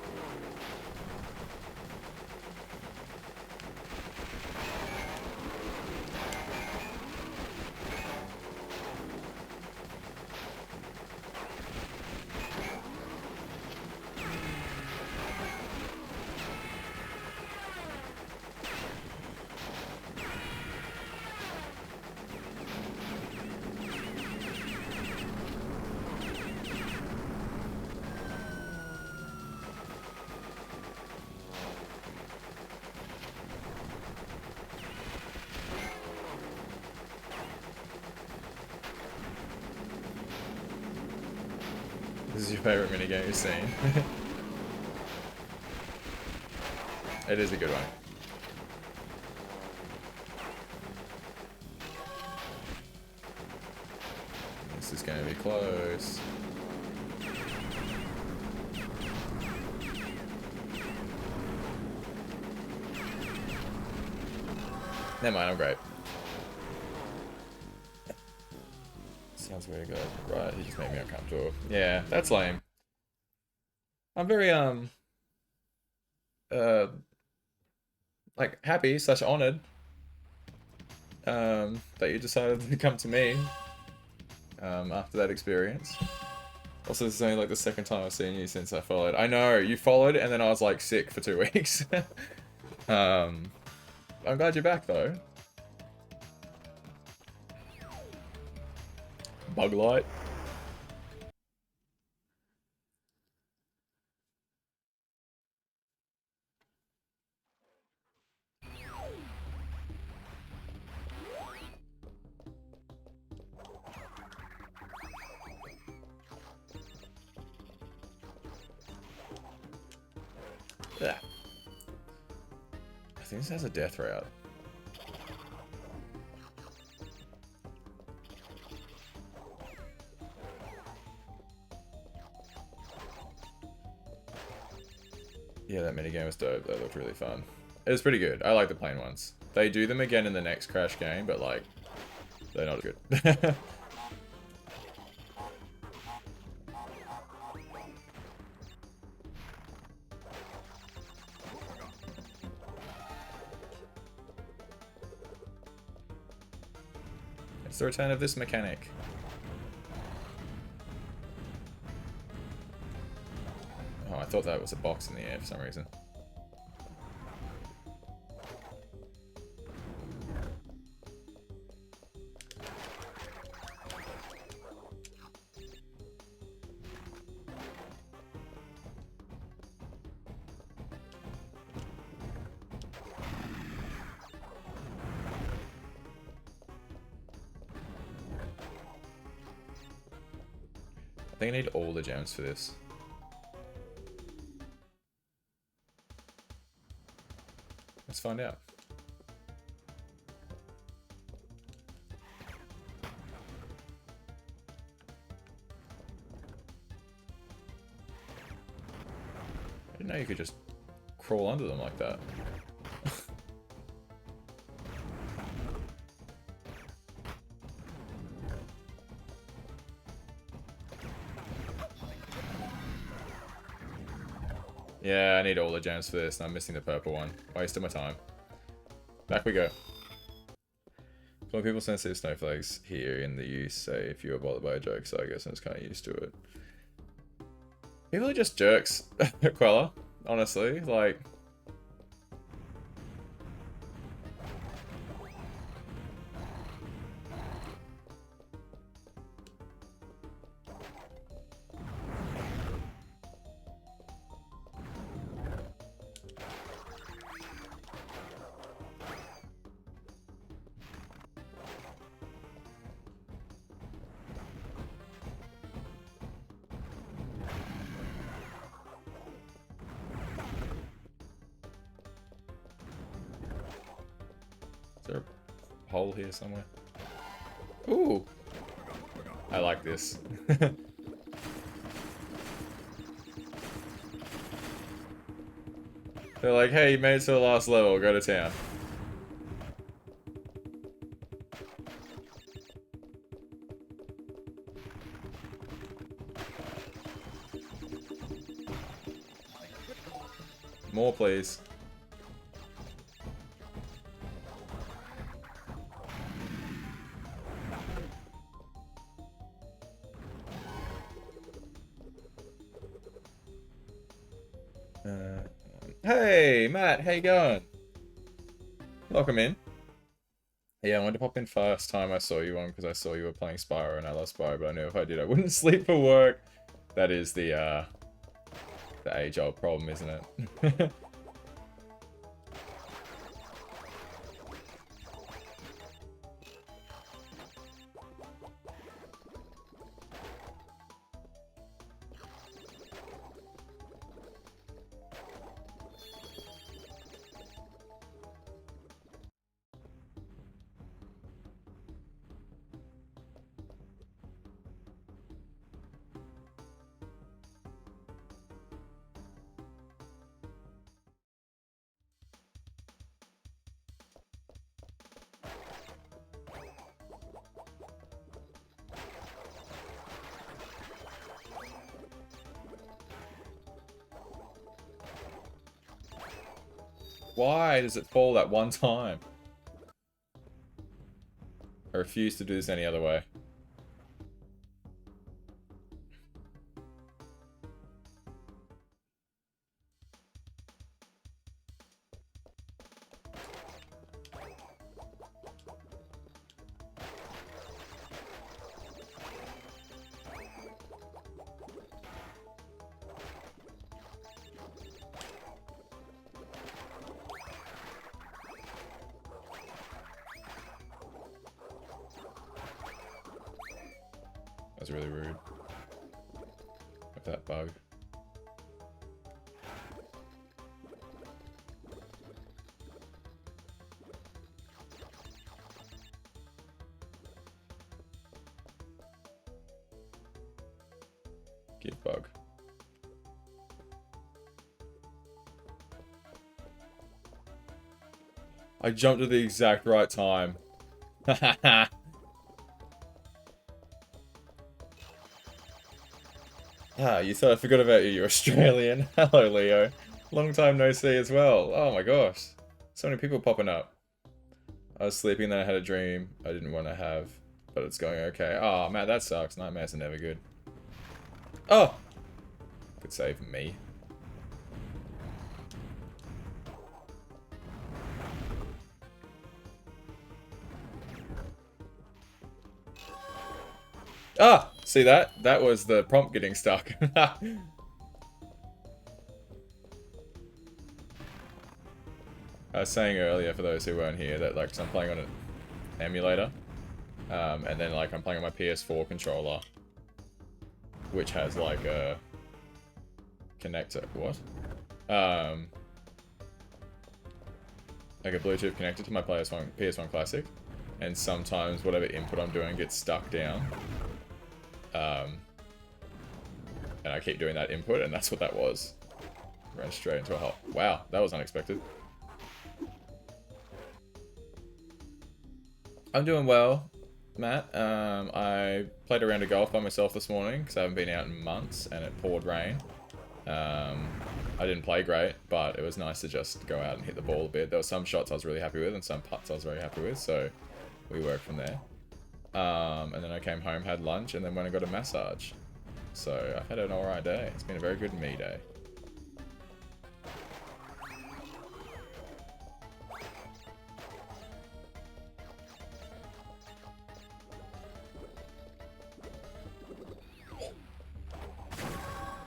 This is your favorite minigame you've seen. It is a good one. This is gonna be close. Never mind, I'm great. Sounds very good. Right, he just made me uncomfortable. Yeah, that's lame. I'm very, like, happy / honored, that you decided to come to me, after that experience. Also, this is only, like, the second time I've seen you since I followed. I know, you followed, and then I was, like, sick for 2 weeks. I'm glad you're back, though. Bug light. Yeah. I think this has a death route. Yeah, that minigame was dope. That looked really fun. It was pretty good. I like the plain ones. They do them again in the next Crash game, but like, they're not good. It's the return of this mechanic. Oh, I thought that was a box in the air for some reason. I think I need all the gems for this. Let's find out. I didn't know you could just crawl under them like that. Yeah, I need all the gems for this, and I'm missing the purple one. Wasting my time. Back we go. Some people sensitive snowflakes here in the use say if you were bothered by a joke, so I guess I'm just kind of used to it. People are just jerks, Quella. Honestly, like... Is there a hole here somewhere? Ooh! I like this. They're like, hey, you made it to the last level, go to town. More, please. Hey, Matt, how you going? Welcome in. Yeah, I wanted to pop in first time I saw you on because I saw you were playing Spyro and I love Spyro, but I knew if I did I wouldn't sleep for work. That is the age-old problem, isn't it? Why does it fall that one time? I refuse to do this any other way. That's really rude. Of that bug. Give bug. I jumped at the exact right time. Ah, you thought I forgot about you. You're Australian. Hello, Leo. Long time no see as well. Oh my gosh. So many people popping up. I was sleeping, then I had a dream I didn't want to have, but it's going okay. Oh, man, that sucks. Nightmares are never good. Oh! Could save me. Ah! See that? That was the prompt getting stuck. I was saying earlier, for those who weren't here, that like, 'cause I'm playing on an emulator, and then like I'm playing on my PS4 controller, which has like a connector. What? Like a Bluetooth connector to my PS1 Classic, and sometimes whatever input I'm doing gets stuck down. And I keep doing that input, and that's what that was. Ran straight into a hole. Wow, that was unexpected. I'm doing well, Matt. I played a round of golf by myself this morning because I haven't been out in months, and it poured rain. I didn't play great, but it was nice to just go out and hit the ball a bit. There were some shots I was really happy with and some putts I was very happy with, so we worked from there. And then I came home, had lunch, and then went and got a massage. So I've had an alright day. It's been a very good me day.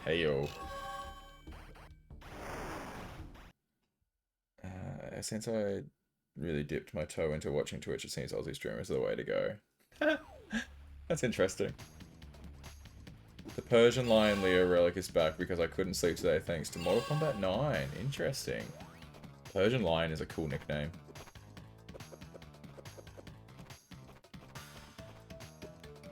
Hey yo. Since I really dipped my toe into watching Twitch, it seems Aussie streamers are the way to go. That's interesting. The Persian Lion Leo relic is back because I couldn't sleep today thanks to Mortal Kombat 9. Interesting. Persian Lion is a cool nickname.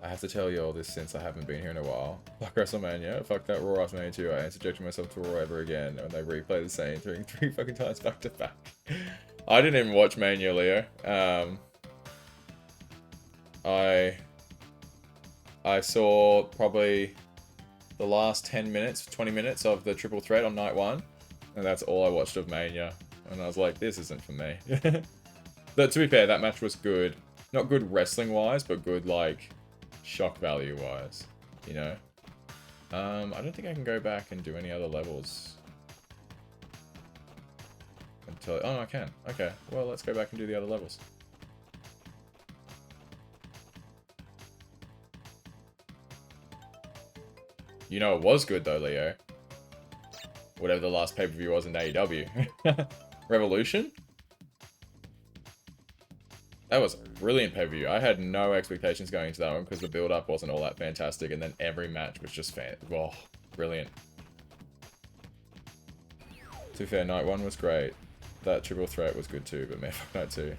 I have to tell you all this since I haven't been here in a while. Fuck WrestleMania, fuck that Raw after Mania 2, I ain't subjecting myself to Raw ever again, and they replay the same thing three fucking times back to back. I didn't even watch Mania, Leo. I saw probably the last 10 minutes, 20 minutes of the triple threat on night 1, and that's all I watched of Mania, and I was like, this isn't for me. But to be fair, that match was good. Not good wrestling-wise, but good, like, shock value-wise, you know? I don't think I can go back and do any other levels. Until... Oh, no, I can. Okay, well, let's go back and do the other levels. You know it was good, though, Leo. Whatever the last pay-per-view was in AEW. Revolution? That was a brilliant pay-per-view. I had no expectations going into that one because the build-up wasn't all that fantastic, and then every match was just oh, brilliant. To be fair, night 1 was great. That triple threat was good too, but man, fuck night 2.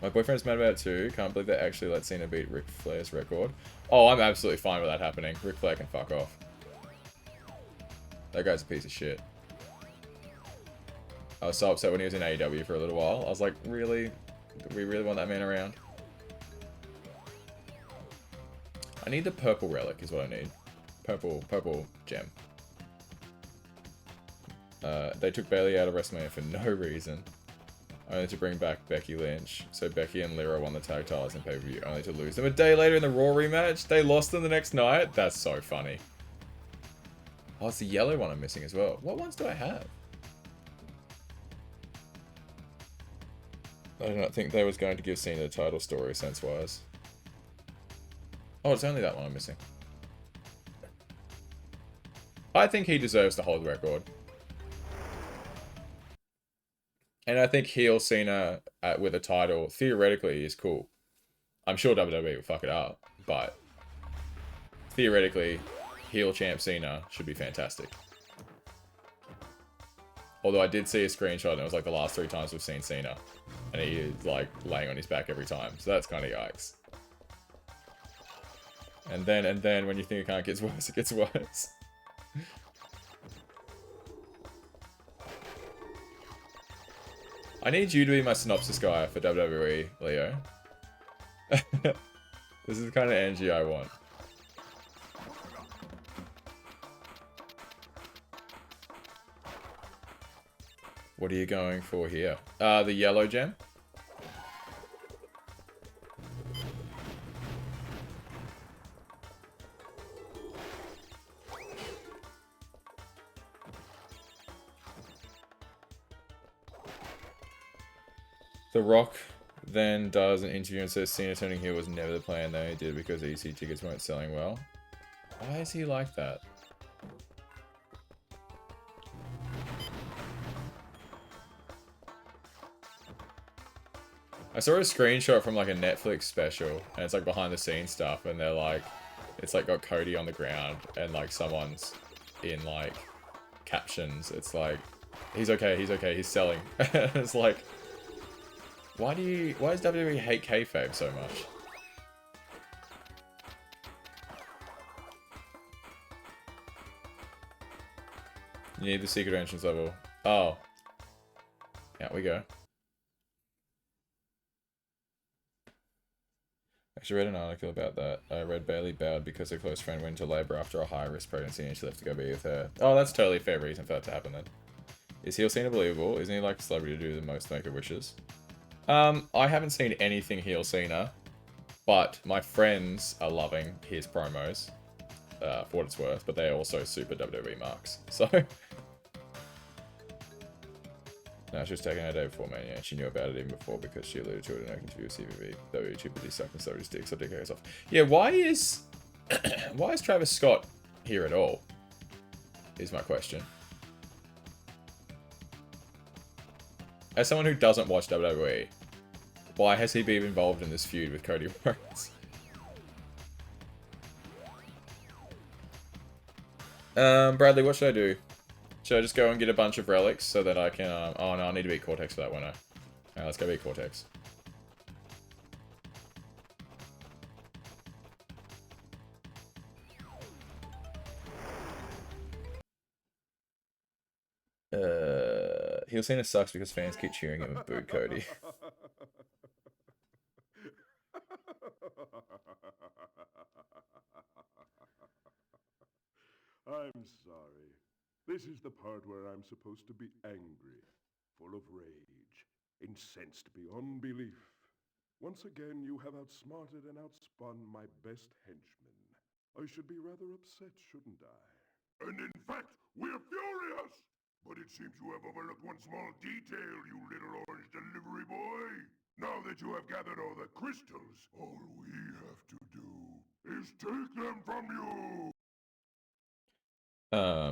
My boyfriend's mad about it too. Can't believe they actually let Cena beat Ric Flair's record. Oh, I'm absolutely fine with that happening. Ric Flair can fuck off. That guy's a piece of shit. I was so upset when he was in AEW for a little while. I was like, really? Do we really want that man around? I need the purple relic is what I need. Purple gem. They took Bayley out of WrestleMania for no reason. Only to bring back Becky Lynch. So Becky and Lyra won the tag titles in pay-per-view, only to lose them a day later in the Raw rematch. They lost them the next night. That's so funny. Oh, it's the yellow one I'm missing as well. What ones do I have? I do not think they was going to give Cena the title story sense-wise. Oh, it's only that one I'm missing. I think he deserves to hold the record. And I think heel Cena with a title, theoretically, is cool. I'm sure WWE will fuck it up, but theoretically, heel champ Cena should be fantastic. Although I did see a screenshot and it was like the last 3 times we've seen Cena. And he is like laying on his back every time. So that's kind of yikes. And then when you think it can't get worse, it gets worse. I need you to be my synopsis guy for WWE, Leo. This is the kind of energy I want. What are you going for here? The yellow gem? The Rock then does an interview and says Cena turning heel was never the plan, though he did because EC tickets weren't selling well. Why is he like that? I saw a screenshot from like a Netflix special, and it's like behind the scenes stuff, and they're like, it's like got Cody on the ground, and like someone's in like captions. It's like, he's okay, he's selling. It's like, why does WWE hate kayfabe so much? You need the secret entrance level. Oh. Out we go. actually read an article about that. I read Bailey bowed because her close friend went into labor after a high-risk pregnancy and she left to go be with her. Oh, that's totally a fair reason for that to happen then. Is Heel Cena believable? Isn't he like a celebrity to do the most Make-A-Wishes? I haven't seen anything Heel Cena, but my friends are loving his promos, for what it's worth, but they're also super WWE marks, so... No, she was taking her day before Mania, and she knew about it even before because she alluded to it in her interview with CVV. WWE too busy sucking celebrity dicks, so dick her off. Yeah, why is... why is Travis Scott here at all? Is my question. As someone who doesn't watch WWE, why has he been involved in this feud with Cody Rhodes? Bradley, what should I do? Should I just go and get a bunch of relics so that I can, oh no, I need to beat Cortex for that, won't I? Alright, let's go beat Cortex. Heel Cena sucks because fans keep cheering him and booed Cody. I'm sorry. This is the part where I'm supposed to be angry, full of rage, incensed beyond belief. Once again, you have outsmarted and outspun my best henchman. I should be rather upset, shouldn't I? And in fact, we're furious! But it seems you have overlooked one small detail, you little orange delivery boy. Now that you have gathered all the crystals, all we have to do is take them from you!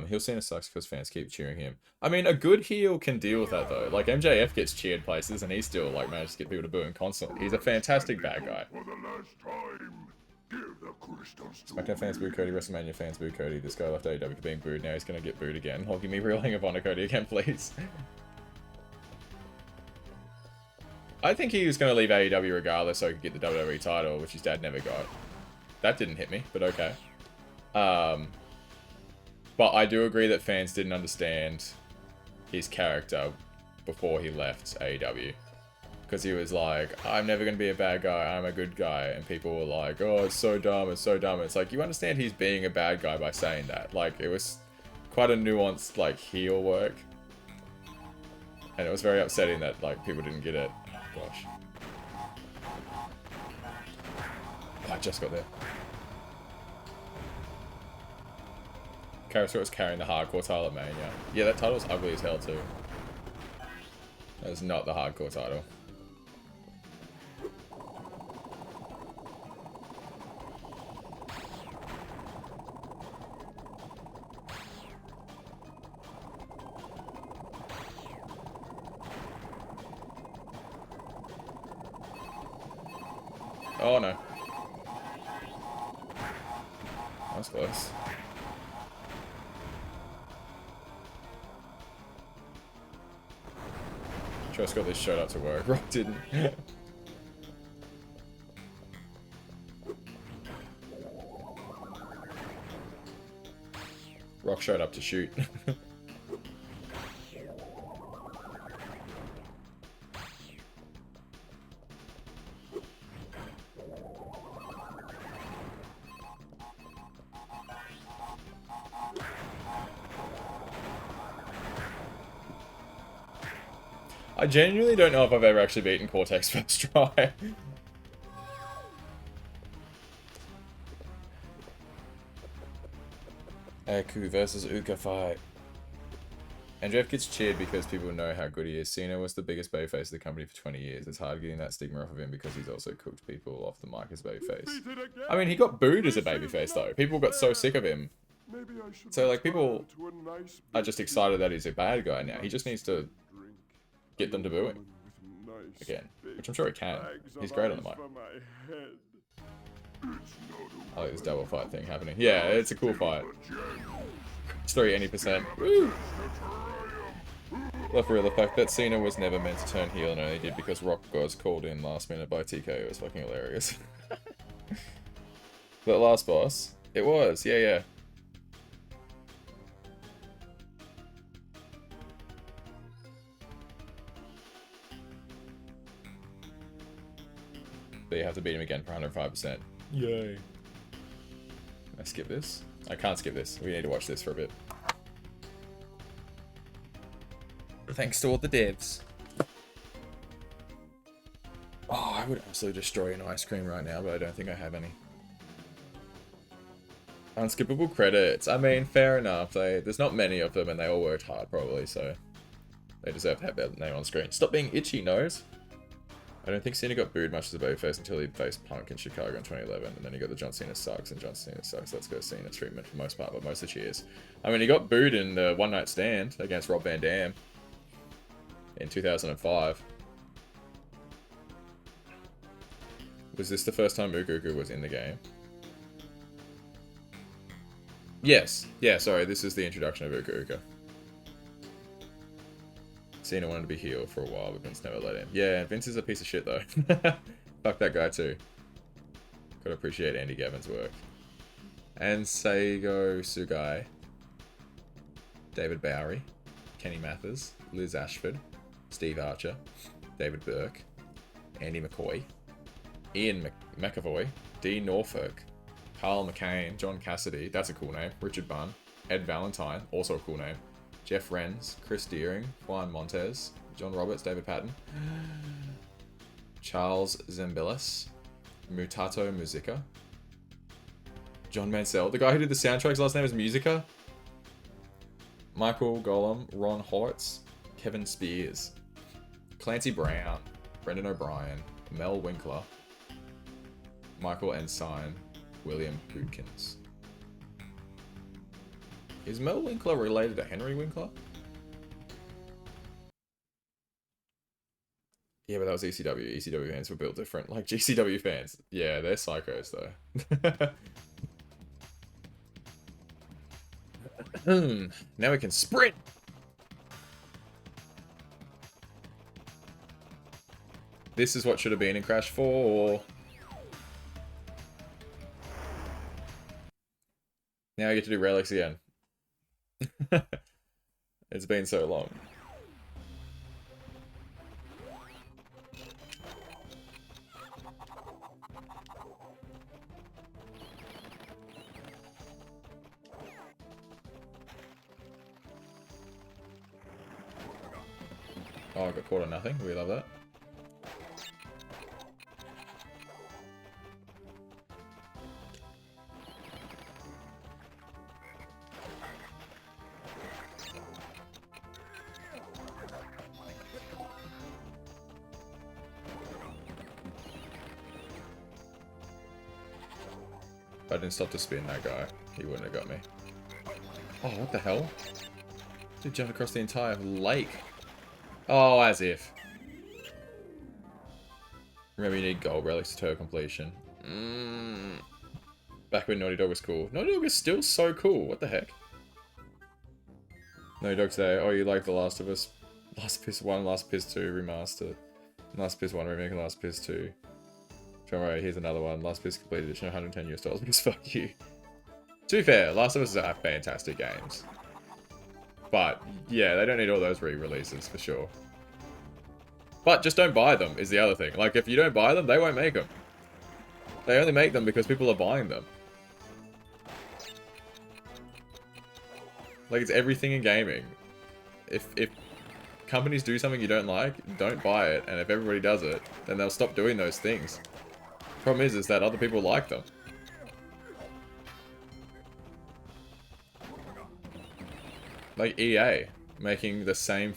Heel Cena sucks because fans keep cheering him. I mean, a good heel can deal with that though. Like MJF gets cheered places and he still like manages to get people to boo him constantly. He's a fantastic bad guy. For the last time, give the crystals to SmackDown fans boo Cody, WrestleMania fans boo Cody. This guy left AEW for being booed. Now he's gonna get booed again. Oh, give me real Ring of Honor Cody again, please. I think he was gonna leave AEW regardless so he could get the WWE title, which his dad never got. That didn't hit me, but okay. But I do agree that fans didn't understand his character before he left AEW. Because he was like, I'm never going to be a bad guy, I'm a good guy. And people were like, oh, it's so dumb, it's so dumb. It's like, you understand he's being a bad guy by saying that. Like, it was quite a nuanced, like, heel work. And it was very upsetting that, like, people didn't get it. Gosh. Oh, I just got there. Karasura was carrying the hardcore title at Mania. Yeah, that title's ugly as hell too. That is not the hardcore title. Oh no. That's close. Trust got this showed up to work. Rock didn't. Rock showed up to shoot. I genuinely don't know if I've ever actually beaten Cortex first try. Aku versus Uka fight. And Jeff gets cheered because people know how good he is. Cena was the biggest babyface of the company for 20 years. It's hard getting that stigma off of him because he's also cooked people off the mic as babyface. I mean, he got booed as a babyface though. People got so sick of him. So like people are just excited that he's a bad guy now. He just needs to get them to boo him again, which I'm sure he can. He's great on the mic. I like this double fight thing happening. Yeah, it's a cool fight. It's 3 any percent. Woo! Love for real, the fact that Cena was never meant to turn heel and only did because Rock was called in last minute by TKO is fucking hilarious. That last boss, it was, yeah. But you have to beat him again for 105%. Yay. Can I skip this? I can't skip this. We need to watch this for a bit. Thanks to all the devs. Oh, I would absolutely destroy an ice cream right now, but I don't think I have any. Unskippable credits. I mean, fair enough. There's not many of them, and they all worked hard, probably, so they deserve to have their name on screen. Stop being itchy, nose. I don't think Cena got booed much as a babyface until he faced Punk in Chicago in 2011, and then he got the John Cena sucks, and John Cena sucks. Let's go Cena treatment for the most part, but most of the cheers. I mean, he got booed in the One Night Stand against Rob Van Dam in 2005. Was this the first time Ugugu was in the game? Yes. Yeah, sorry, this is the introduction of Ugugu. Cena wanted to be heel for a while, but Vince never let him. Yeah, Vince is a piece of shit, though. Fuck that guy, too. Gotta appreciate Andy Gavin's work. And Seigo Sugai. David Bowery. Kenny Mathers. Liz Ashford. Steve Archer. David Burke. Andy McCoy. Ian McAvoy. Dean Norfolk. Carl McCain. John Cassidy. That's a cool name. Richard Bunn. Ed Valentine. Also a cool name. Jeff Renz. Chris Deering. Juan Montez. John Roberts. David Patton. Charles Zembillis. Mutato Musica. John Mansell. The guy who did the soundtracks, last name is Musica. Michael Golem. Ron Hortz. Kevin Spears. Clancy Brown. Brendan O'Brien. Mel Winkler. Michael Ensign. William Hootkins. Is Mel Winkler related to Henry Winkler? Yeah, but that was ECW. ECW fans were built different. Like GCW fans. Yeah, they're psychos though. Now we can sprint! This is what should have been in Crash 4. Now I get to do relics again. It's been so long. Oh, I got caught on nothing. We love that. If I didn't stop to spin that guy, he wouldn't have got me. Oh, what the hell? Dude jumped across the entire lake. Oh, as if. Remember, you need gold relics to turbo completion. Back when Naughty Dog was cool. Naughty Dog is still so cool. What the heck? Naughty Dog say, oh, you like The Last of Us? Last Piss 1, Last Piss 2 remastered. Last Piss 1 remake and Last Piss 2. Don't worry, here's another one. Last Piss complete edition, $110 US, because fuck you. To be fair, Last of Us are fantastic games. But, yeah, they don't need all those re-releases, for sure. But just don't buy them, is the other thing. Like, if you don't buy them, they won't make them. They only make them because people are buying them. Like, it's everything in gaming. If companies do something you don't like, don't buy it. And if everybody does it, then they'll stop doing those things. Problem is that other people like them. Like EA, making the same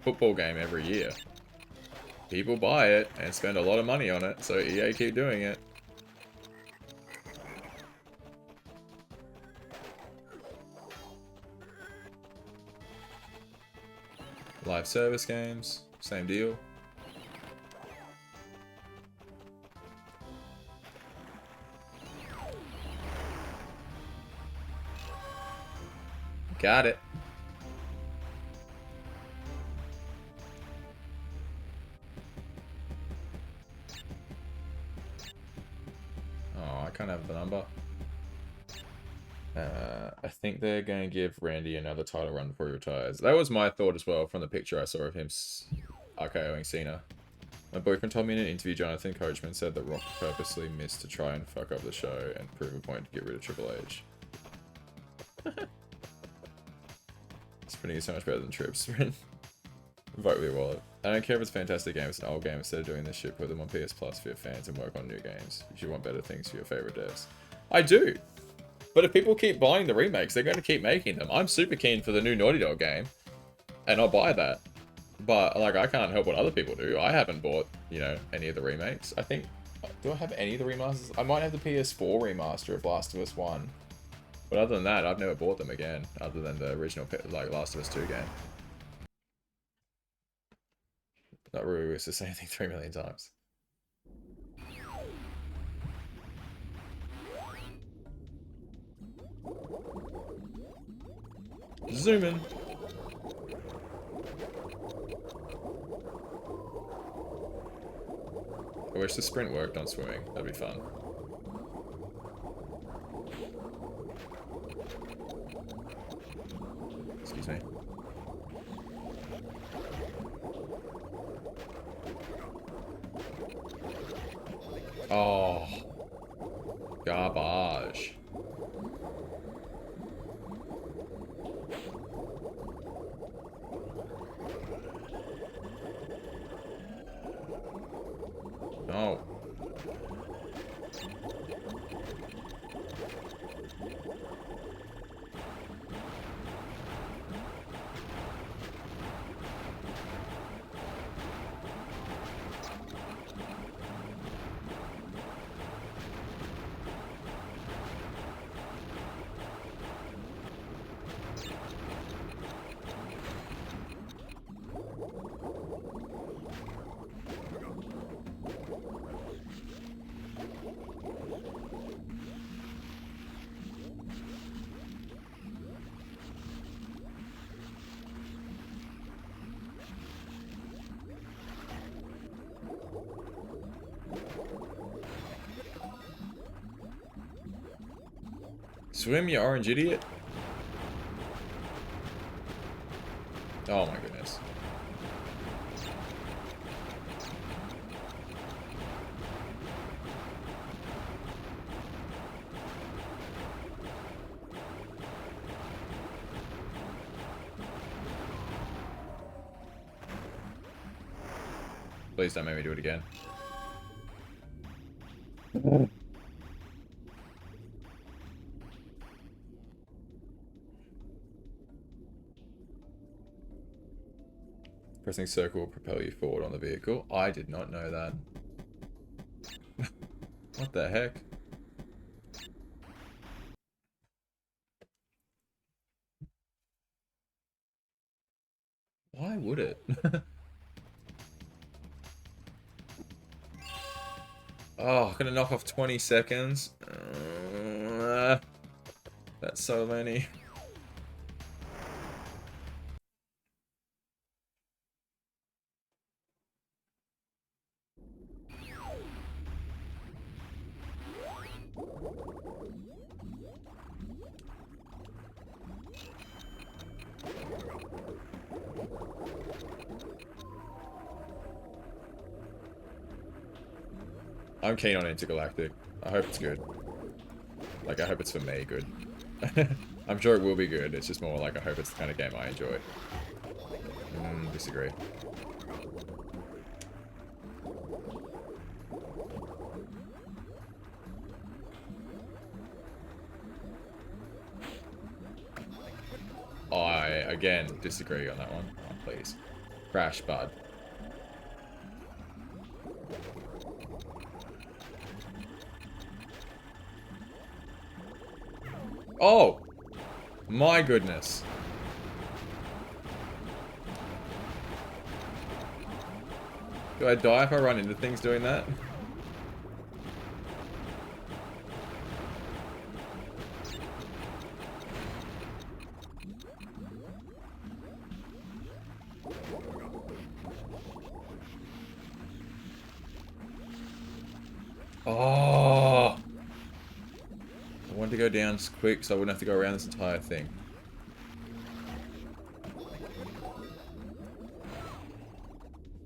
football game every year. People buy it and spend a lot of money on it, so EA keep doing it. Live service games, same deal. Got it. Oh, I can't have the number. I think they're going to give Randy another title run before he retires. That was my thought as well from the picture I saw of him RKOing Cena. My boyfriend told me in an interview Jonathan Coachman said that Rock purposely missed to try and fuck up the show and prove a point to get rid of Triple H. Sprinting is so much better than Trip Sprint. Vote with your wallet. I don't care if it's a fantastic game, it's an old game. Instead of doing this shit, put them on PS Plus for your fans and work on new games. You should want better things for your favorite devs. I do! But if people keep buying the remakes, they're going to keep making them. I'm super keen for the new Naughty Dog game, and I'll buy that. But, like, I can't help what other people do. I haven't bought, you know, any of the remakes. I think... Do I have any of the remasters? I might have the PS4 remaster of Last of Us 1. But other than that, I've never bought them again, other than the original, like, Last of Us 2 game. Not really was the same thing 3 million times. Zoom in. I wish the sprint worked on swimming. That'd be fun. Excuse me. Oh. Garbage. No. Swim, you orange idiot. Oh my goodness. Please don't make me do it again. Pressing circle will propel you forward on the vehicle. I did not know that. What the heck? Why would it? Oh, gonna knock off 20 seconds. That's so many. I'm keen on Intergalactic. I hope it's good. Like, I hope it's for me good. I'm sure it will be good. It's just more like I hope it's the kind of game I enjoy. Disagree. I, again, disagree on that one. Oh, please. Crash, bud. Oh! My goodness. Do I die if I run into things doing that? Oh! I wanted to go down quick so I wouldn't have to go around this entire thing.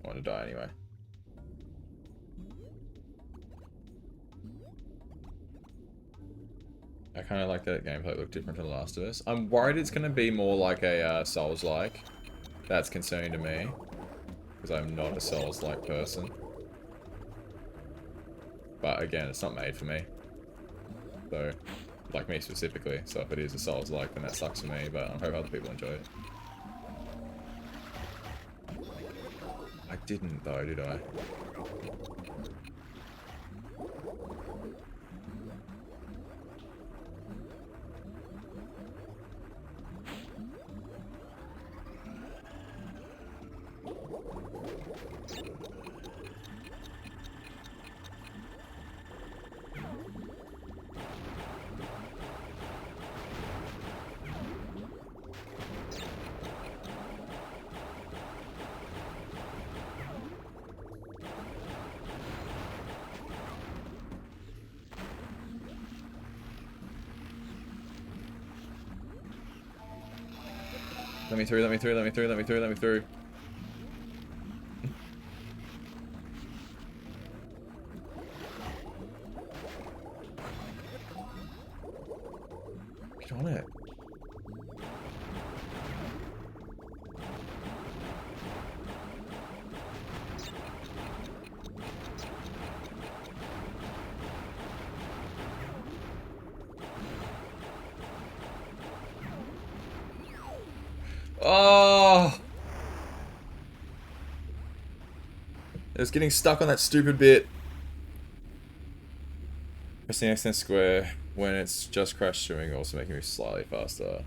I want to die anyway. I kind of like that gameplay looked different to The Last of Us. I'm worried it's going to be more like a Souls-like. That's concerning to me. Because I'm not a Souls-like person. But again, it's not made for me. So, like me specifically. So if it is a Souls-like, then that sucks for me. But I hope other people enjoy it. I didn't though, did I? Let me through, let me through, let me through, let me through, let me through. Get on it. Oh! It's getting stuck on that stupid bit. Pressing X and square when it's just crash shooting, also making me slightly faster.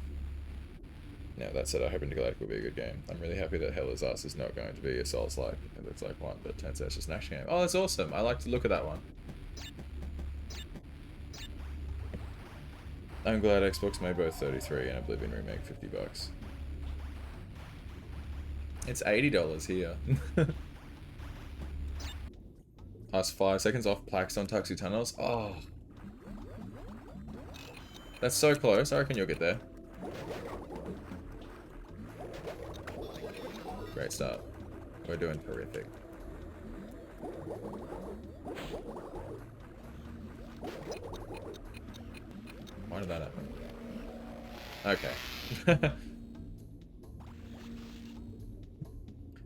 Now that said, I hope Intergalactic will be a good game. I'm really happy that Hell is Us is not going to be a Souls-like. It looks like one, but turns out it's just an action game. Oh, that's awesome. I like to look at that one. I'm glad Xbox made both 33 and Oblivion Remake $50. It's $80 here. Us 5 seconds off plaques on Tuxie Tunnels. Oh. That's so close. I reckon you'll get there. Great start. We're doing terrific. Why did that happen? Okay.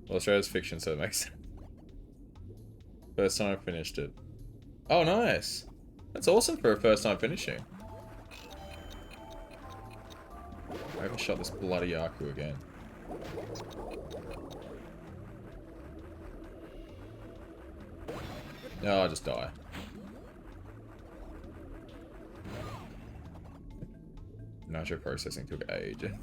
Well, Australia's fiction, so it makes sense. First time I finished it. Oh, nice. That's awesome for a first time finishing. I haven't shot this bloody Yaku again. No, I'll just die. Nitro processing took ages.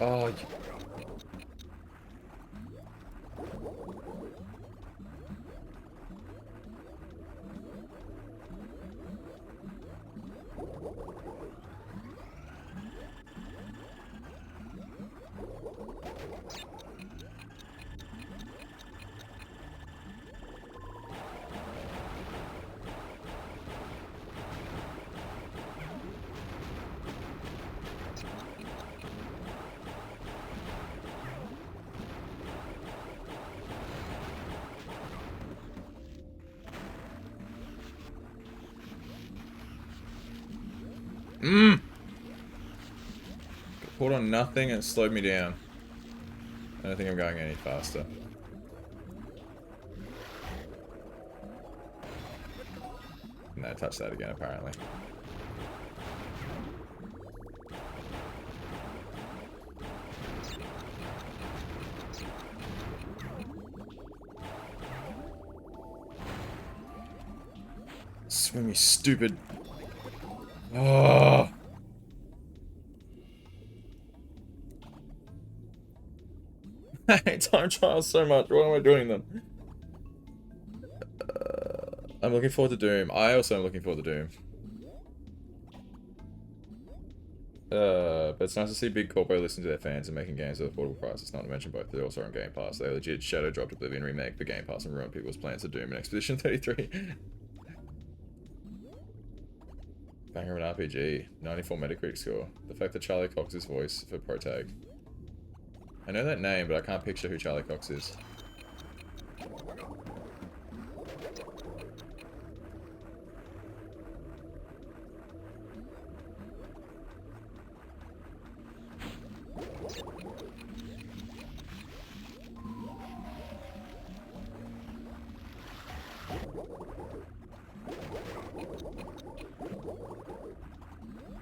Oh, pulled on nothing and it slowed me down. I don't think I'm going any faster. No, touch that again apparently. Swim, you stupid. Oh. I hate time trials so much. Why am I doing them? I'm looking forward to Doom. I also am looking forward to Doom. But it's nice to see Big Corpo listen to their fans and making games at affordable prices, not to mention both they're also on Game Pass. They legit shadow dropped Oblivion Remake for Game Pass and ruined people's plans for Doom and Expedition 33. Banger of an RPG. 94 Metacritic score. The fact that Charlie Cox is voice for Protag. I know that name, but I can't picture who Charlie Cox is.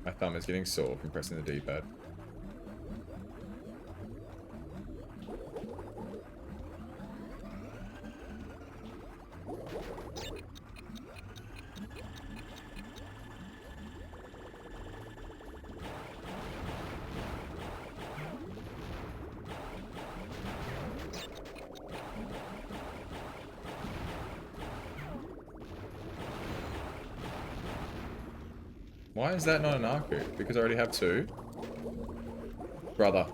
My thumb is getting sore from pressing the D-pad. Why is that not an Aku? Because I already have two? Brother.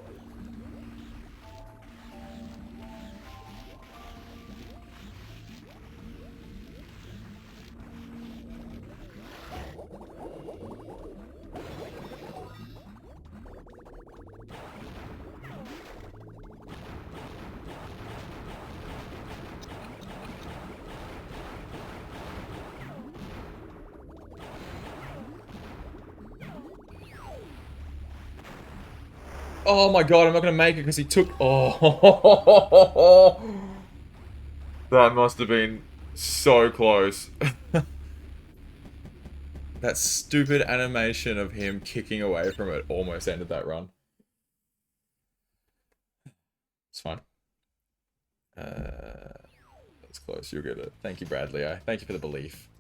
Oh my god, I'm not gonna make it because he took. Oh, that must have been so close. That stupid animation of him kicking away from it almost ended that run. It's fine. That's close. You'll get it. Thank you, Bradley. Thank you for the belief.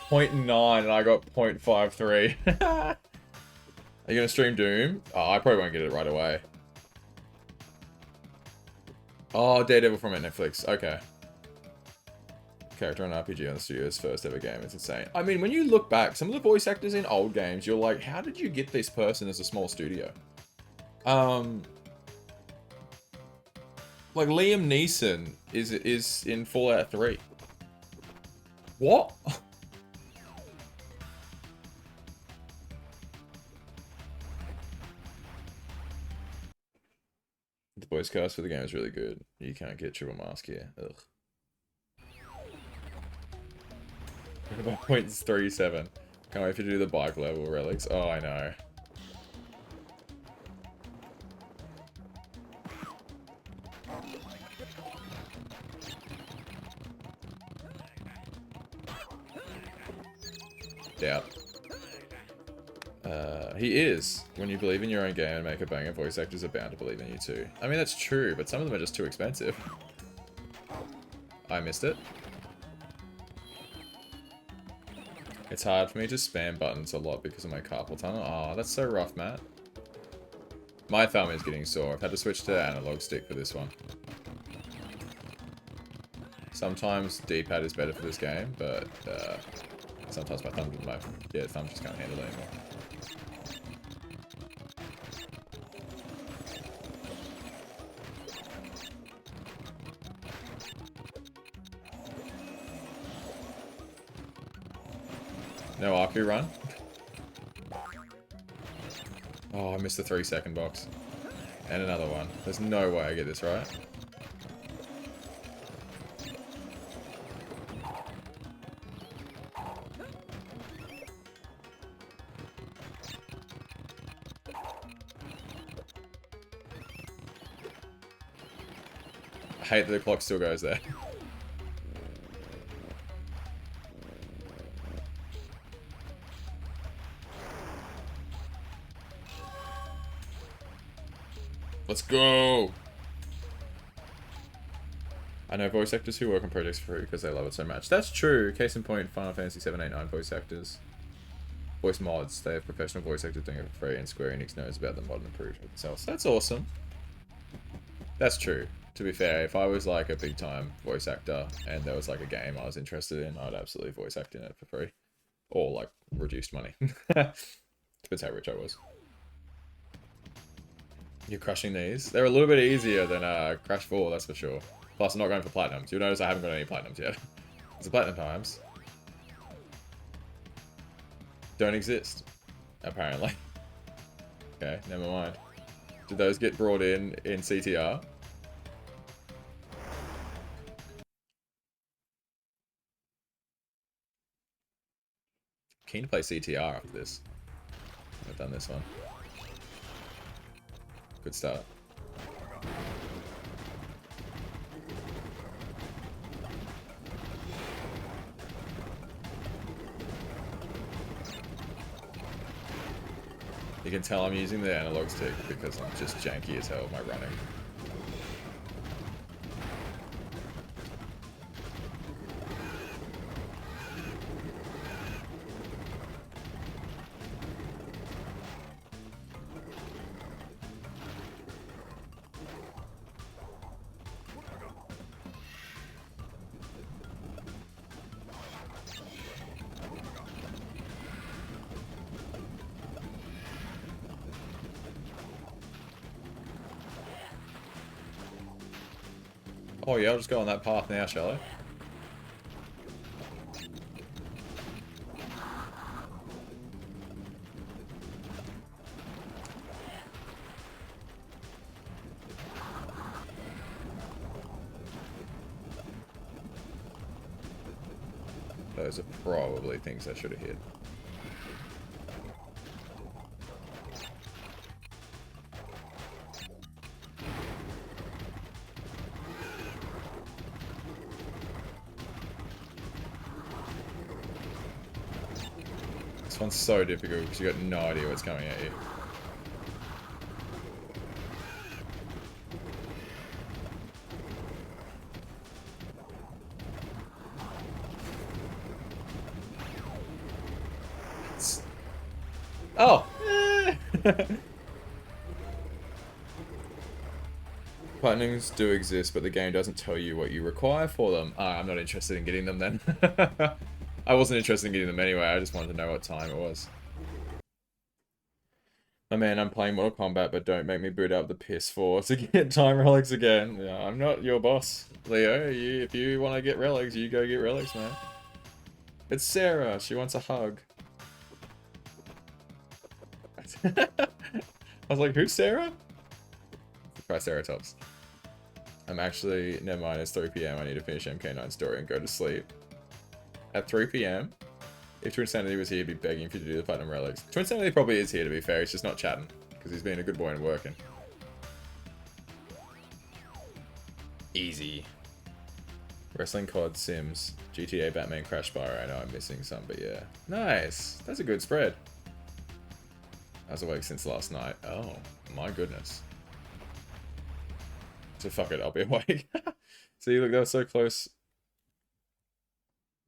0.9 and I got 0.53. Are you gonna stream Doom? Oh, I probably won't get it right away. Oh, Daredevil from Netflix. Okay. Character on RPG on the studio's first ever game. It's insane. I mean, when you look back, some of the voice actors in old games, you're like, how did you get this person as a small studio? Like Liam Neeson is in Fallout 3. What? The voice cast for the game is really good. You can't get triple mask here. Ugh. About 0.37. Can't wait for you to do the bike level relics. Oh, I know. Doubt. He is. When you believe in your own game and make a banger, voice actors are bound to believe in you too. I mean, that's true, but some of them are just too expensive. I missed it. It's hard for me to spam buttons a lot because of my carpal tunnel. Oh, that's so rough, Matt. My thumb is getting sore. I've had to switch to analog stick for this one. Sometimes D-pad is better for this game, but sometimes my thumb just can't handle it anymore. No Aku run? Oh, I missed the 3-second box. And another one. There's no way I get this right. I hate that the clock still goes there. Let's go! I know voice actors who work on projects for free because they love it so much. That's true. Case in point, Final Fantasy 7, 8, 9 voice actors. Voice mods. They have professional voice actors doing it for free, and Square Enix knows about the modern improvement themselves. That's awesome. That's true. To be fair, if I was like a big time voice actor and there was like a game I was interested in, I'd absolutely voice act in it for free. Or like reduced money. Depends how rich I was. You're crushing these. They're a little bit easier than Crash 4, that's for sure. Plus, I'm not going for platinums. You'll notice I haven't got any platinums yet. It's the platinum times. don't exist, apparently. Okay, never mind. Did those get brought in CTR? Keen to play CTR after this. I've done this one. Good start. You can tell I'm using the analog stick because I'm just janky as hell with my running. Oh yeah, I'll just go on that path now, shall I? Those are probably things I should have hit. This one's so difficult because you got no idea what's coming at you. Oh! Platinums do exist, but the game doesn't tell you what you require for them. I'm not interested in getting them then. I wasn't interested in getting them anyway, I just wanted to know what time it was. My man, I'm playing Mortal Kombat, but don't make me boot up the PS4 to get time relics again. Yeah, I'm not your boss, Leo. If you want to get relics, you go get relics, man. It's Sarah. She wants a hug. I was like, who's Sarah? Triceratops. I'm actually... Never mind, it's 3 PM. I need to finish MK9 story and go to sleep. At 3 PM? If Twin Sanity was here, he'd be begging for you to do the Platinum Relics. Twin Sanity probably is here, to be fair. He's just not chatting. Because he's being a good boy and working. Easy. Wrestling COD, Sims, GTA, Batman, Crash Bar. I know I'm missing some, but yeah. Nice. That's a good spread. I was awake since last night. Oh, my goodness. So fuck it, I'll be awake. See, look, that was so close.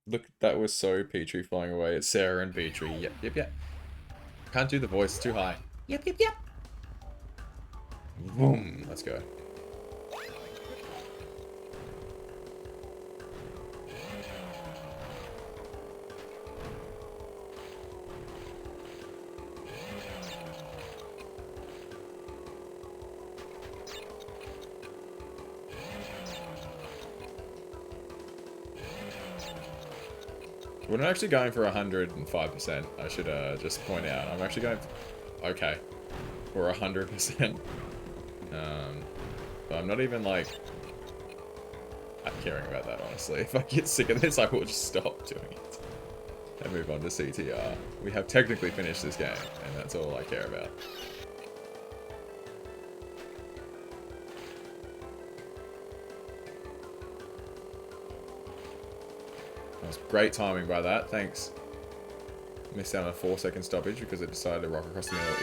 Look, that was so Petrie flying away. It's Sarah and Petrie. Yep, yep, yep. Can't do the voice, too high. Yep, yep, yep. Boom. Let's go. We're not actually going for 105%, I should just point out. I'm actually going for, okay, for 100%. But I'm not even like caring about that, honestly. If I get sick of this, I will just stop doing it and move on to CTR. We have technically finished this game, and that's all I care about. That was great timing by that, thanks. Missed out on a 4-second stoppage because it decided to rock across the middle.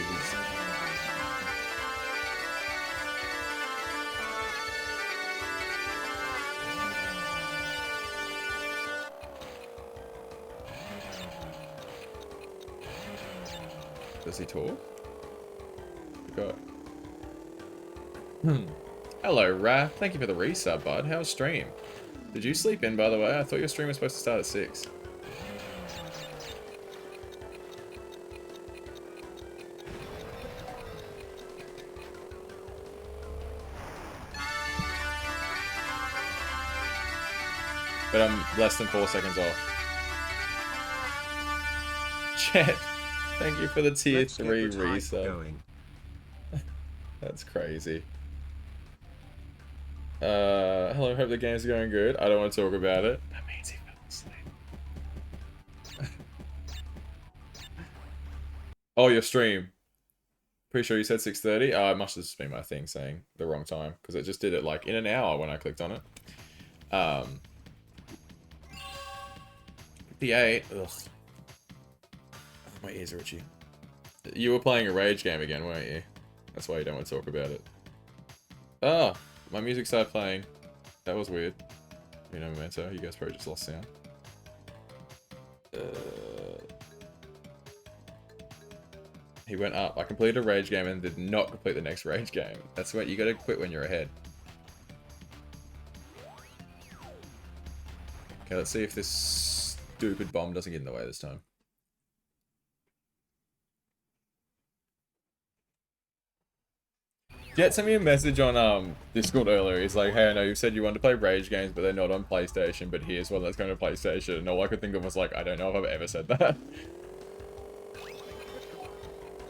Does he talk? Forgot. Hello, Raph. Thank you for the resub, bud. How's stream? Did you sleep in, by the way? I thought your stream was supposed to start at 6. But I'm less than 4 seconds off. Chet, Thank you for the tier Let's get 3 that hype resub. going. That's crazy. Hello, hope the game's going good. I don't want to talk about it. That means he fell asleep. Oh, your stream. Pretty sure you said 6:30. It must have just been my thing saying the wrong time because it just did it like in an hour when I clicked on it. 58. Ugh. My ears are itchy. You were playing a rage game again, weren't you? That's why you don't want to talk about it. Ah, my music started playing. That was weird. You know, Memento. You guys probably just lost sound. He went up. I completed a rage game and did not complete the next rage game. That's what you gotta quit when you're ahead. Okay, let's see if this stupid bomb doesn't get in the way this time. Jet sent me a message on Discord earlier. He's like, hey, I know you said you wanted to play rage games, but they're not on PlayStation, but here's one that's going to PlayStation. And all I could think of was like, I don't know if I've ever said that.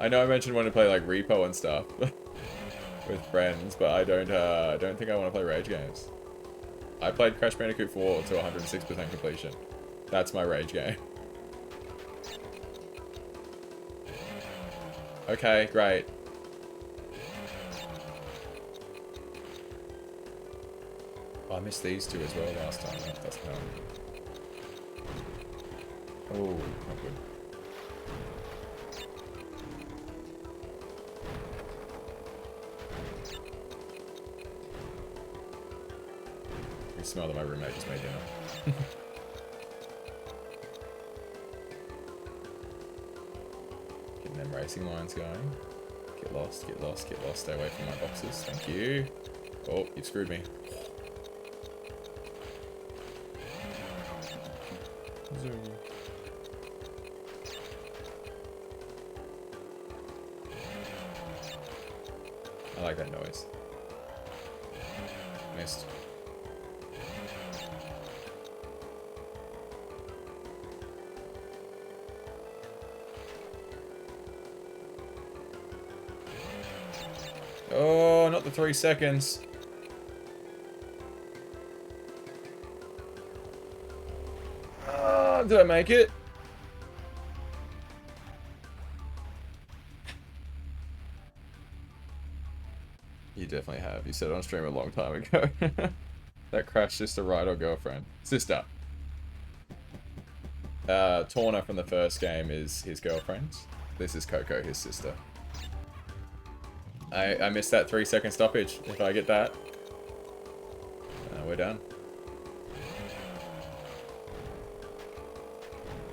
I know I mentioned wanting to play like Repo and stuff with friends, but I don't think I want to play rage games. I played Crash Bandicoot 4 to 106% completion. That's my rage game. Okay, great. Oh, I missed these two as well last time. That's no. Oh, not good. You smell that my roommate just made dinner. Getting them racing lines going. Get lost, get lost, get lost. Stay away from my boxes. Thank you. Oh, you've screwed me. Zoom. I like that noise. Missed. Oh, not the 3 seconds. Did I make it? You definitely have. You said it on stream a long time ago. That Crash sister, right, or girlfriend? Sister. Torna from the first game is his girlfriend. This is Coco, his sister. I missed that 3 second stoppage. If I get that, we're done.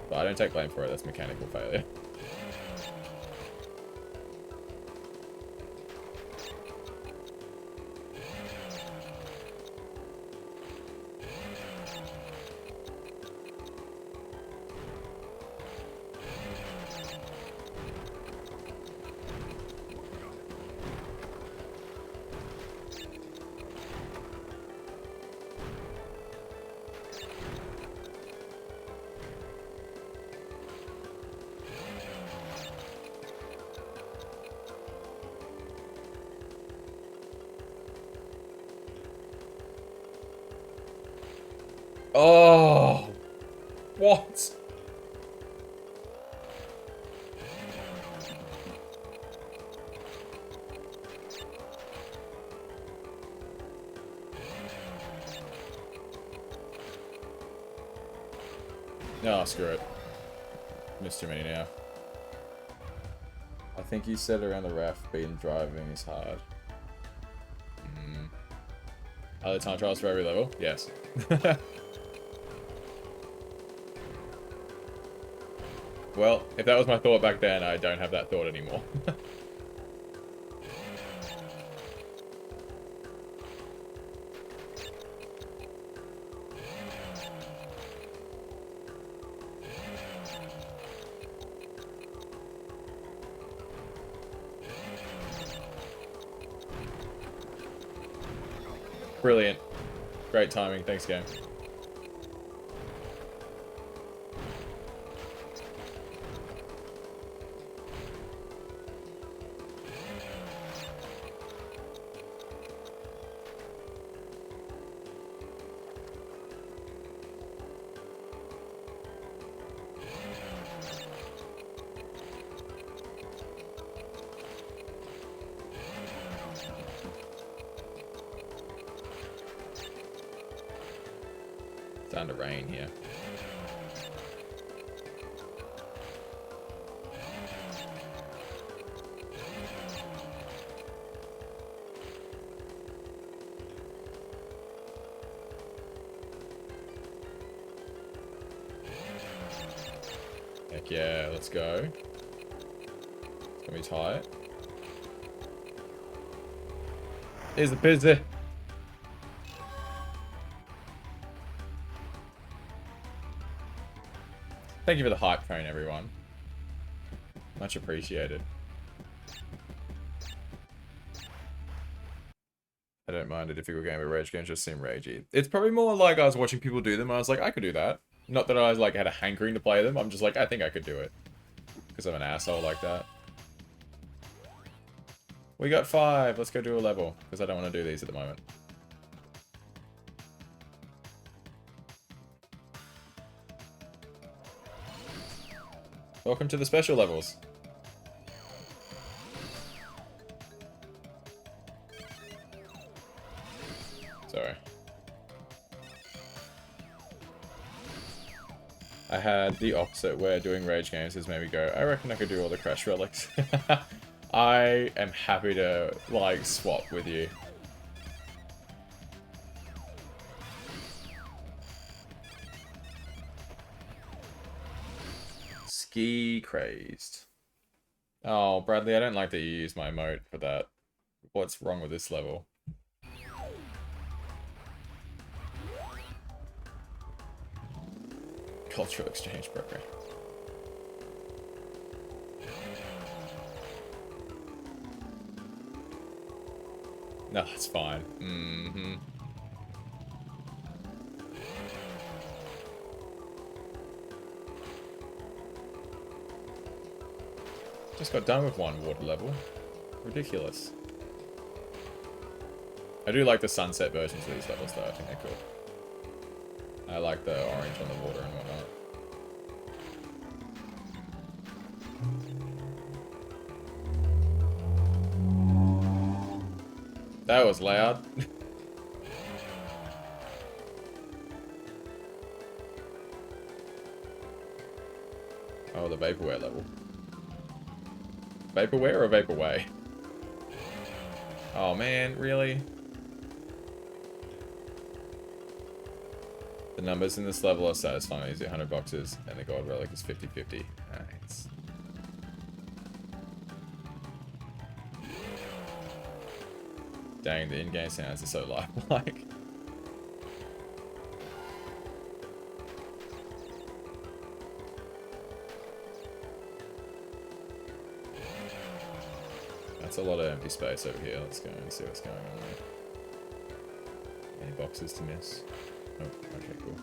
But I don't take blame for it. That's mechanical failure. Oh, what? No, screw it. Missed too many now. I think you said around the ref, being driving is hard. Are there time trials for every level? Yes. Well, if that was my thought back then, I don't have that thought anymore. Brilliant. Great timing. Thanks, game. starting to rain here. Heck yeah, let's go. It's gonna be tight. Here's the pizza. Thank you for the hype train, everyone. Much appreciated. I don't mind a difficult game, but rage games just seem ragey. It's probably more like I was watching people do them. I was like, I could do that. Not that I was like had a hankering to play them. I'm just like, I think I could do it. Because I'm an asshole like that. We got 5. Let's go do a level. Because I don't want to do these at the moment. Welcome to the special levels. Sorry. I had the opposite where doing rage games has made me go, I reckon I could do all the crash relics. I am happy to, like, swap with you. Ski crazed. Oh, Bradley, I don't like that you use my emote for that. What's wrong with this level? Cultural exchange program. No, it's fine. Mm-hmm. Just got done with one water level. Ridiculous. I do like the sunset versions of these levels though, I think they're cool. I like the orange on the water and whatnot. That was loud. Oh, the vaporware level. Vaporware or vaporway? Oh man, really? The numbers in this level are satisfying. Is 100 boxes and the gold relic is 50-50. Nice. Dang, the in-game sounds are so lifelike. That's a lot of empty space over here. Let's go and see what's going on there. Any boxes to miss? Oh, okay, cool.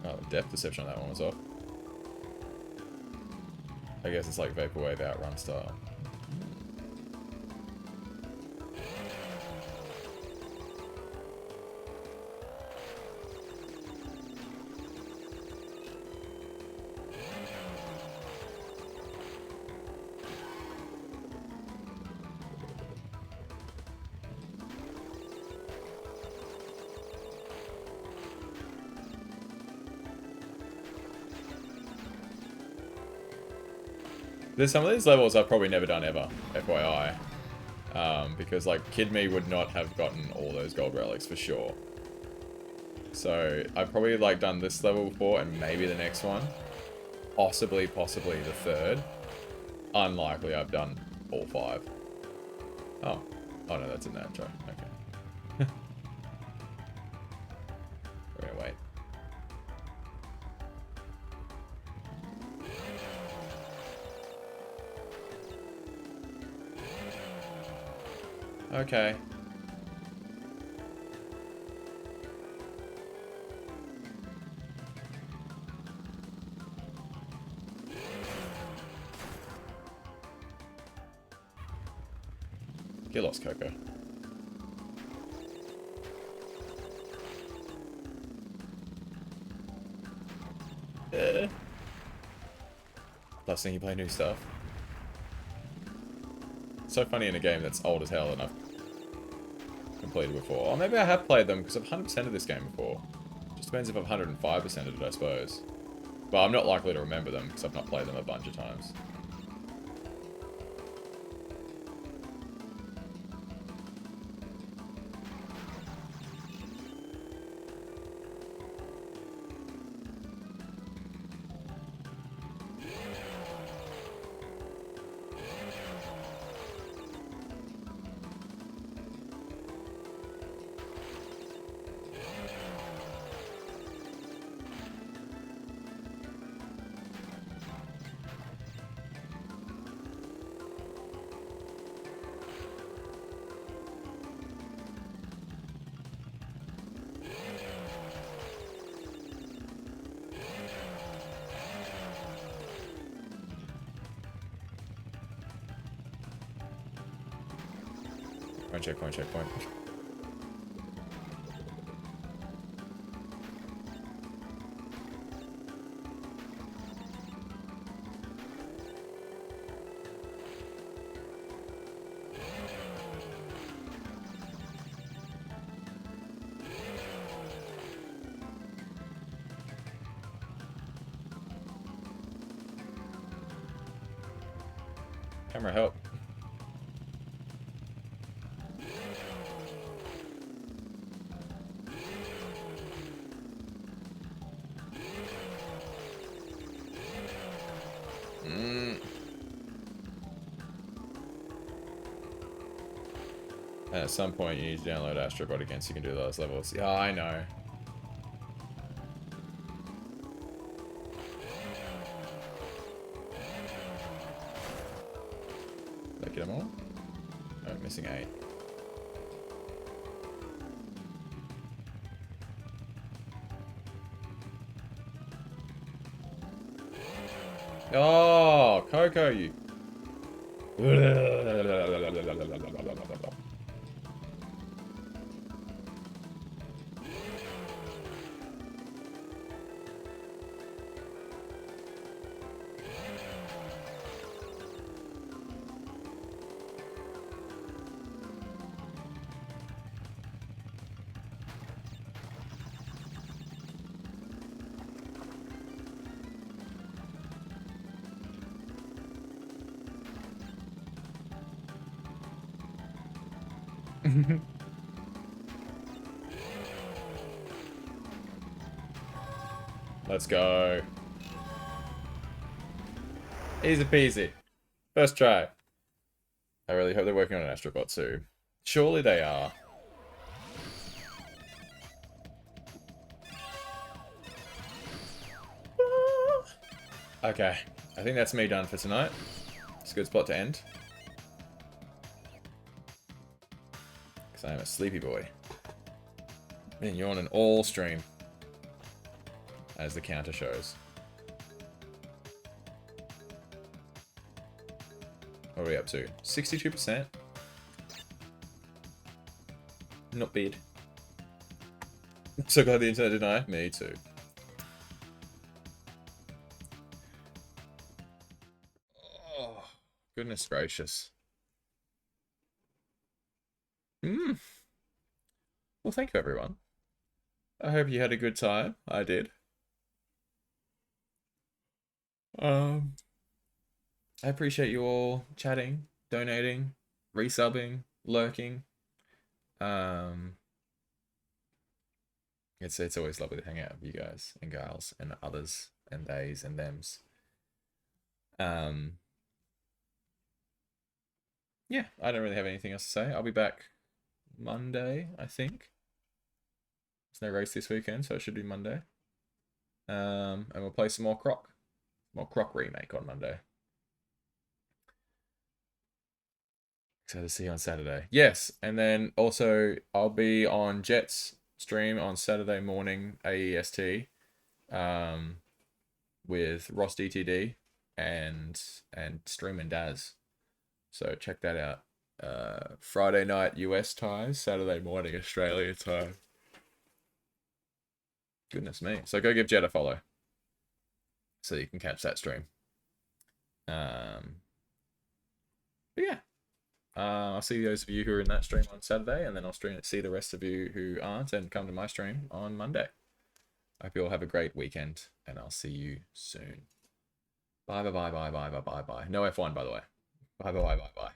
Oh, depth perception on that one was off. I guess it's like Vaporwave Outrun style. There's some of these levels I've probably never done ever, FYI. Because like Kid Me would not have gotten all those gold relics for sure. So I've probably like done this level before and maybe the next one. Possibly the third. Unlikely I've done all 5. Oh. Oh no, that's in that intro. Okay. We're gonna wait. Okay. Get lost, Coco. Love seeing you play new stuff. It's so funny in a game that's old as hell and I've completed before. Or maybe I have played them because I've 100% of this game before. Just depends if I've 105% of it, I suppose. But I'm not likely to remember them because I've not played them a bunch of times. Checkpoint, checkpoint. Camera help. And at some point you need to download Astrobot again so you can do those levels. Yeah, I know. Did I get them all? Oh, missing 8. Oh, Coco, you. Let's go. Easy peasy. First try. I really hope they're working on an Astrobot too. Surely they are. Okay. I think that's me done for tonight. It's a good spot to end. Because I am a sleepy boy. Been yawning all stream. As the counter shows. What are we up to? 62%? Not bad. So glad the internet denied. Me too. Oh, goodness gracious. Well, thank you, everyone. I hope you had a good time. I did. I appreciate you all chatting, donating, resubbing, lurking. It's always lovely to hang out with you guys and gals and others and theys and thems. Yeah, I don't really have anything else to say. I'll be back Monday, I think. There's no race this weekend, so it should be Monday. And we'll play some more Croc. More Croc remake on Monday. Excited to see you on Saturday. Yes, and then also I'll be on Jet's stream on Saturday morning AEST with Ross DTD and Stream and Daz. So check that out Friday night US time, Saturday morning Australia time. Goodness me. So go give Jed a follow so you can catch that stream. But yeah. I'll see those of you who are in that stream on Saturday, and then I'll see the rest of you who aren't and come to my stream on Monday. I hope you all have a great weekend, and I'll see you soon. Bye, bye, bye, bye, bye, bye, bye, bye. No F1, by the way. Bye, bye, bye, bye, bye.